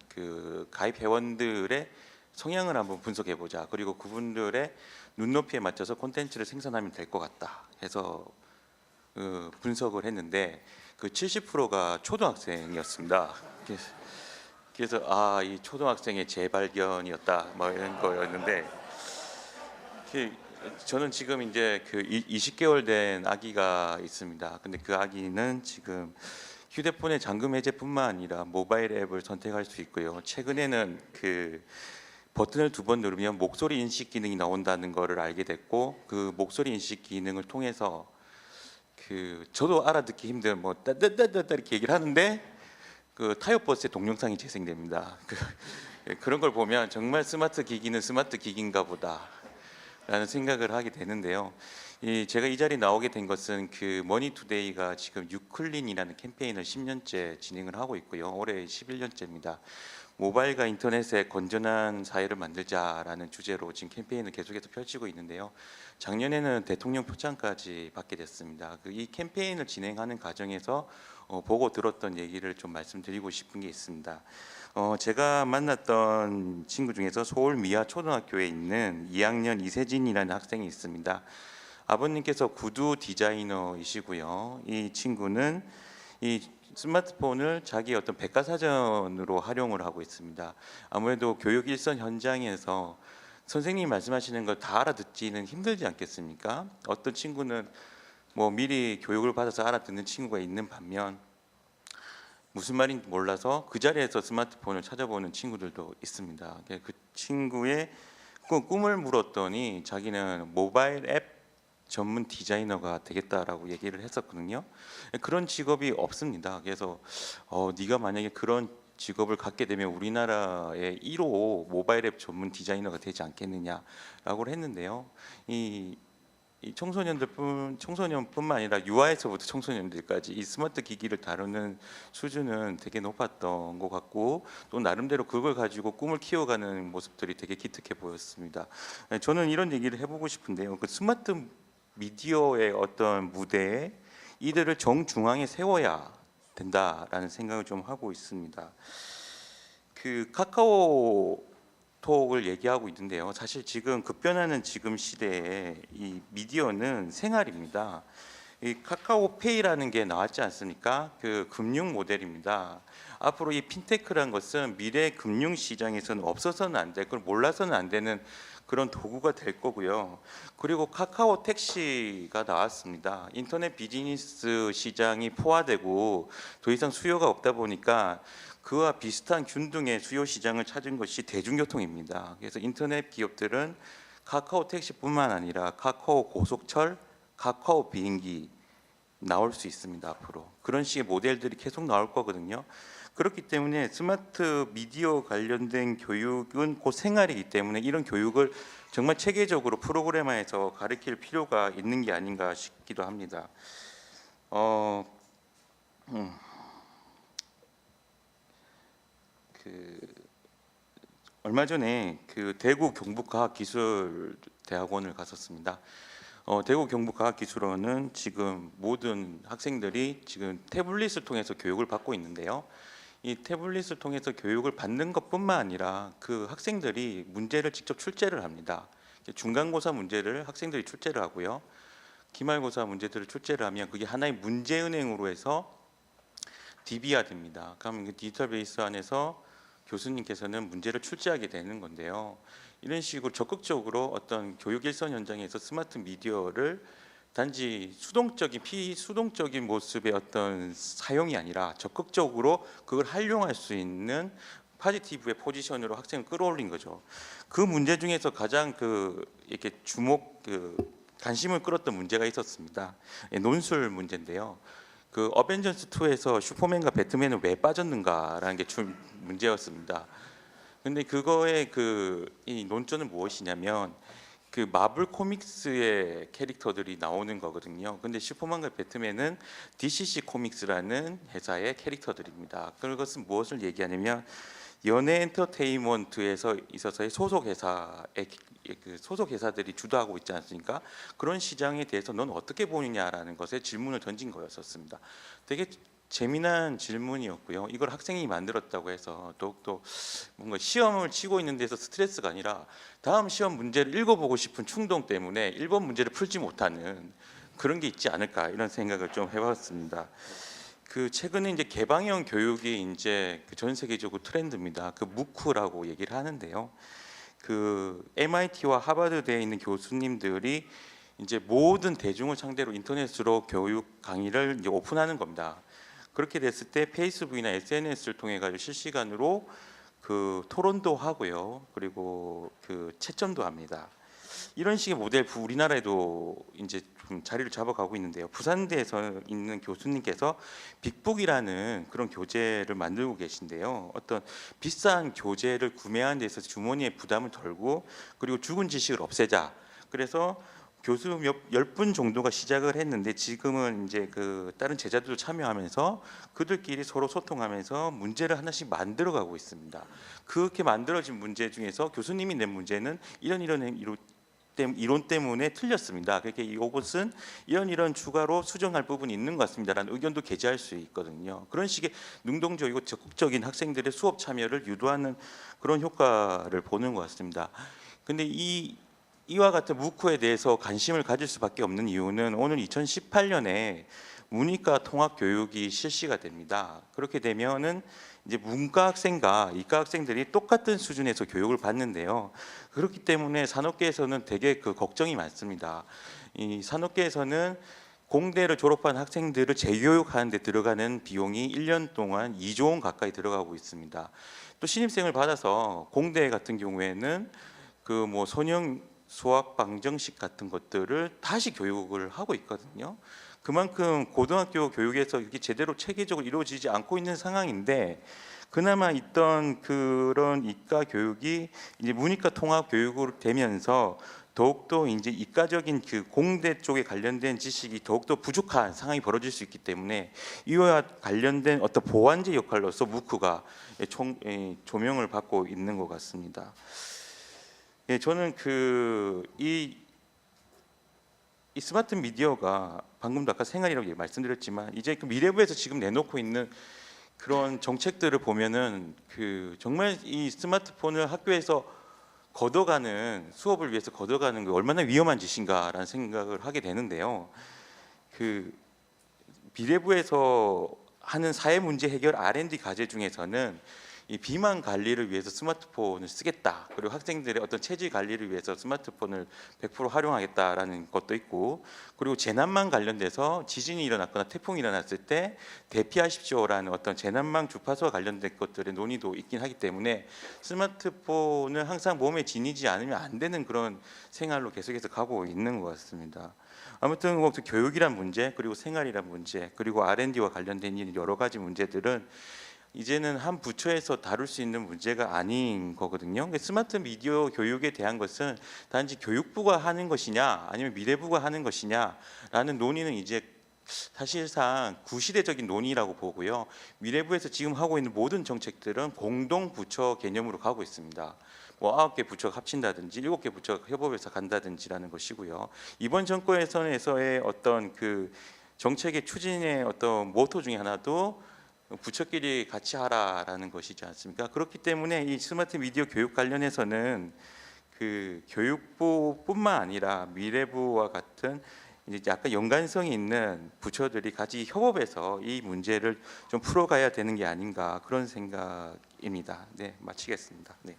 가입 회원들의 성향을 한번 분석해 보자. 그리고 그분들의 눈높이에 맞춰서 콘텐츠를 생산하면 될 것 같다 해서 분석을 했는데 70%가 초등학생이었습니다. 그래서 이 초등학생의 재발견이었다 뭐 이런 거였는데 저는 지금 이제 20개월 된 아기가 있습니다. 근데 그 아기는 지금 휴대폰의 잠금 해제뿐만 아니라 모바일 앱을 선택할 수 있고요. 최근에는 버튼을 2번 누르면 목소리 인식 기능이 나온다는 것을 알게 됐고 그 목소리 인식 기능을 통해서 저도 알아듣기 힘든 따따따따 이렇게 얘기를 하는데 타요 버스의 동영상이 재생됩니다. 그런 걸 보면 정말 스마트 기기는 스마트 기기인가 보다. 라는 생각을 하게 되는데요. 제가 이 자리에 나오게 된 것은 머니투데이가 지금 유클린이라는 캠페인을 10년째 진행을 하고 있고요. 올해 11년째입니다. 모바일과 인터넷의 건전한 사회를 만들자라는 주제로 지금 캠페인을 계속해서 펼치고 있는데요. 작년에는 대통령 표창까지 받게 됐습니다. 이 캠페인을 진행하는 과정에서 보고 들었던 얘기를 좀 말씀드리고 싶은 게 있습니다. 제가 만났던 친구 중에서 서울 미아 초등학교에 있는 2학년 이세진이라는 학생이 있습니다. 아버님께서 구두 디자이너이시고요. 이 친구는 이 스마트폰을 자기 어떤 백과사전으로 활용을 하고 있습니다. 아무래도 교육 일선 현장에서 선생님이 말씀하시는 걸 다 알아듣지는 힘들지 않겠습니까? 어떤 친구는 미리 교육을 받아서 알아듣는 친구가 있는 반면 무슨 말인지 몰라서 그 자리에서 스마트폰을 찾아보는 친구들도 있습니다. 그 친구의 꿈을 물었더니 자기는 모바일 앱 전문 디자이너가 되겠다라고 얘기를 했었거든요. 그런 직업이 없습니다. 그래서 네가 만약에 그런 직업을 갖게 되면 우리나라의 1호 모바일 앱 전문 디자이너가 되지 않겠느냐라고 했는데요. 이 청소년뿐만 아니라 유아에서부터 청소년들까지 이 스마트 기기를 다루는 수준은 되게 높았던 것 같고 또 나름대로 그걸 가지고 꿈을 키워가는 모습들이 되게 기특해 보였습니다. 저는 이런 얘기를 해보고 싶은데요. 스마트 미디어의 어떤 무대에 이들을 정중앙에 세워야 된다라는 생각을 좀 하고 있습니다. 카카오톡을 얘기하고 있는데요. 사실 지금 급변하는 지금 시대에 이 미디어는 생활입니다. 이 카카오페이라는 게 나왔지 않습니까? 금융 모델입니다. 앞으로 이 핀테크라는 것은 미래 금융 시장에서는 없어서는 안 돼, 그걸 몰라서는 안 되는 그런 도구가 될 거고요. 그리고 카카오 택시가 나왔습니다. 인터넷 비즈니스 시장이 포화되고 더 이상 수요가 없다 보니까 그와 비슷한 균등의 수요 시장을 찾은 것이 대중교통입니다. 그래서 인터넷 기업들은 카카오 택시뿐만 아니라 카카오 고속철, 카카오 비행기 나올 수 있습니다. 앞으로 그런 식의 모델들이 계속 나올 거거든요. 그렇기 때문에 스마트 미디어 관련된 교육은 곧 생활이기 때문에 이런 교육을 정말 체계적으로 프로그램화해서 가르칠 필요가 있는 게 아닌가 싶기도 합니다. 얼마 전에 그 대구 경북과학기술대학원을 갔었습니다. 대구 경북과학기술원은 지금 모든 학생들이 지금 태블릿을 통해서 교육을 받고 있는데요. 이 태블릿을 통해서 교육을 받는 것뿐만 아니라 그 학생들이 문제를 직접 출제를 합니다. 중간고사 문제를 학생들이 출제를 하고요. 기말고사 문제들을 출제를 하면 그게 하나의 문제은행으로 해서 DB화됩니다. 그러면 그 디지털 베이스 안에서 교수님께서는 문제를 출제하게 되는 건데요. 이런 식으로 적극적으로 어떤 교육 일선 현장에서 스마트 미디어를 단지 수동적인 피수동적인 모습의 어떤 사용이 아니라 적극적으로 그걸 활용할 수 있는 포지티브의 포지션으로 학생을 끌어올린 거죠. 그 문제 중에서 가장 이렇게 관심을 끌었던 문제가 있었습니다. 논술 문제인데요. 그 어벤져스 2에서 슈퍼맨과 배트맨은 왜 빠졌는가라는 게 문제였습니다. 근데 그거의 이 논점은 무엇이냐면 그 마블 코믹스의 캐릭터들이 나오는 거거든요. 근데 슈퍼맨과 배트맨은 DCC 코믹스라는 회사의 캐릭터들입니다. 그것은 무엇을 얘기하냐면 연예 엔터테인먼트에서 있어서의 소속 회사들이 주도하고 있지 않습니까? 그런 시장에 대해서 넌 어떻게 보느냐라는 것에 질문을 던진 거였었습니다. 되게 재미난 질문이었고요. 이걸 학생이 만들었다고 해서 더욱더 뭔가 시험을 치고 있는 데서 스트레스가 아니라 다음 시험 문제를 읽어보고 싶은 충동 때문에 1번 문제를 풀지 못하는 그런 게 있지 않을까 이런 생각을 좀 해봤습니다. 최근에 이제 개방형 교육이 이제 전 세계적으로 트렌드입니다. 무크라고 얘기를 하는데요. MIT와 하버드대에 있는 교수님들이 이제 모든 대중을 상대로 인터넷으로 교육 강의를 이제 오픈하는 겁니다. 그렇게 됐을 때 페이스북이나 SNS를 통해 가지고 실시간으로 토론도 하고요. 그리고 채점도 합니다. 이런 식의 모델 우리나라에도 이제 좀 자리를 잡아가고 있는데요. 부산대에서 있는 교수님께서 빅북이라는 그런 교재를 만들고 계신데요. 어떤 비싼 교재를 구매하는 데서 주머니에 부담을 덜고 그리고 죽은 지식을 없애자. 그래서 교수 10분 정도가 시작을 했는데 지금은 이제 다른 제자들도 참여하면서 그들끼리 서로 소통하면서 문제를 하나씩 만들어가고 있습니다. 그렇게 만들어진 문제 중에서 교수님이 낸 문제는 이런 이론 때문에 틀렸습니다. 그렇게 이것은 이런 추가로 수정할 부분이 있는 것 같습니다라는 의견도 게재할 수 있거든요. 그런 식의 능동적이고 적극적인 학생들의 수업 참여를 유도하는 그런 효과를 보는 것 같습니다. 근데 이와 같은 무크에 대해서 관심을 가질 수밖에 없는 이유는 오늘 2018년에 문이과 통합 교육이 실시가 됩니다. 그렇게 되면은 이제 문과 학생과 이과 학생들이 똑같은 수준에서 교육을 받는데요. 그렇기 때문에 산업계에서는 되게 걱정이 많습니다. 이 산업계에서는 공대를 졸업한 학생들을 재교육하는 데 들어가는 비용이 1년 동안 2조 원 가까이 들어가고 있습니다. 또 신입생을 받아서 공대 같은 경우에는 선형 수학 방정식 같은 것들을 다시 교육을 하고 있거든요. 그만큼 고등학교 교육에서 이게 제대로 체계적으로 이루어지지 않고 있는 상황인데 그나마 있던 그런 이과 교육이 이제 문이과 통합 교육으로 되면서 더욱더 이제 이과적인 공대 쪽에 관련된 지식이 더욱더 부족한 상황이 벌어질 수 있기 때문에 이와 관련된 어떤 보완제 역할로서 무크가 조명을 받고 있는 것 같습니다. 저는 이 스마트 미디어가 방금도 아까 생활이라고 말씀드렸지만 이제 미래부에서 지금 내놓고 있는 그런 정책들을 보면은 정말 이 스마트폰을 학교에서 수업을 위해서 걷어가는 게 얼마나 위험한 짓인가라는 생각을 하게 되는데요. 미래부에서 하는 사회 문제 해결 R&D 과제 중에서는 이 비만 관리를 위해서 스마트폰을 쓰겠다. 그리고 학생들의 어떤 체질 관리를 위해서 스마트폰을 100% 활용하겠다라는 것도 있고, 그리고 재난망 관련돼서 지진이 일어났거나 태풍이 일어났을 때 대피하십시오라는 어떤 재난망 주파수와 관련된 것들의 논의도 있긴 하기 때문에 스마트폰을 항상 몸에 지니지 않으면 안 되는 그런 생활로 계속해서 가고 있는 것 같습니다. 아무튼 뭐 교육이란 문제, 그리고 생활이란 문제, 그리고 R&D와 관련된 여러 가지 문제들은 이제는 한 부처에서 다룰 수 있는 문제가 아닌 거거든요. 스마트 미디어 교육에 대한 것은 단지 교육부가 하는 것이냐 아니면 미래부가 하는 것이냐라는 논의는 이제 사실상 구시대적인 논의라고 보고요. 미래부에서 지금 하고 있는 모든 정책들은 공동 부처 개념으로 가고 있습니다. 뭐 9개 부처가 합친다든지 7개 부처가 협업해서 간다든지라는 것이고요. 이번 정권에서의 어떤 그 정책의 추진의 어떤 모토 중에 하나도 부처끼리 같이 하라라는 것이지 않습니까? 그렇기 때문에 이 스마트 미디어 교육 관련해서는 그 교육부뿐만 아니라 미래부와 같은 이제 약간 연관성이 있는 부처들이 같이 협업해서 이 문제를 좀 풀어가야 되는 게 아닌가 그런 생각입니다. 네, 마치겠습니다. 네.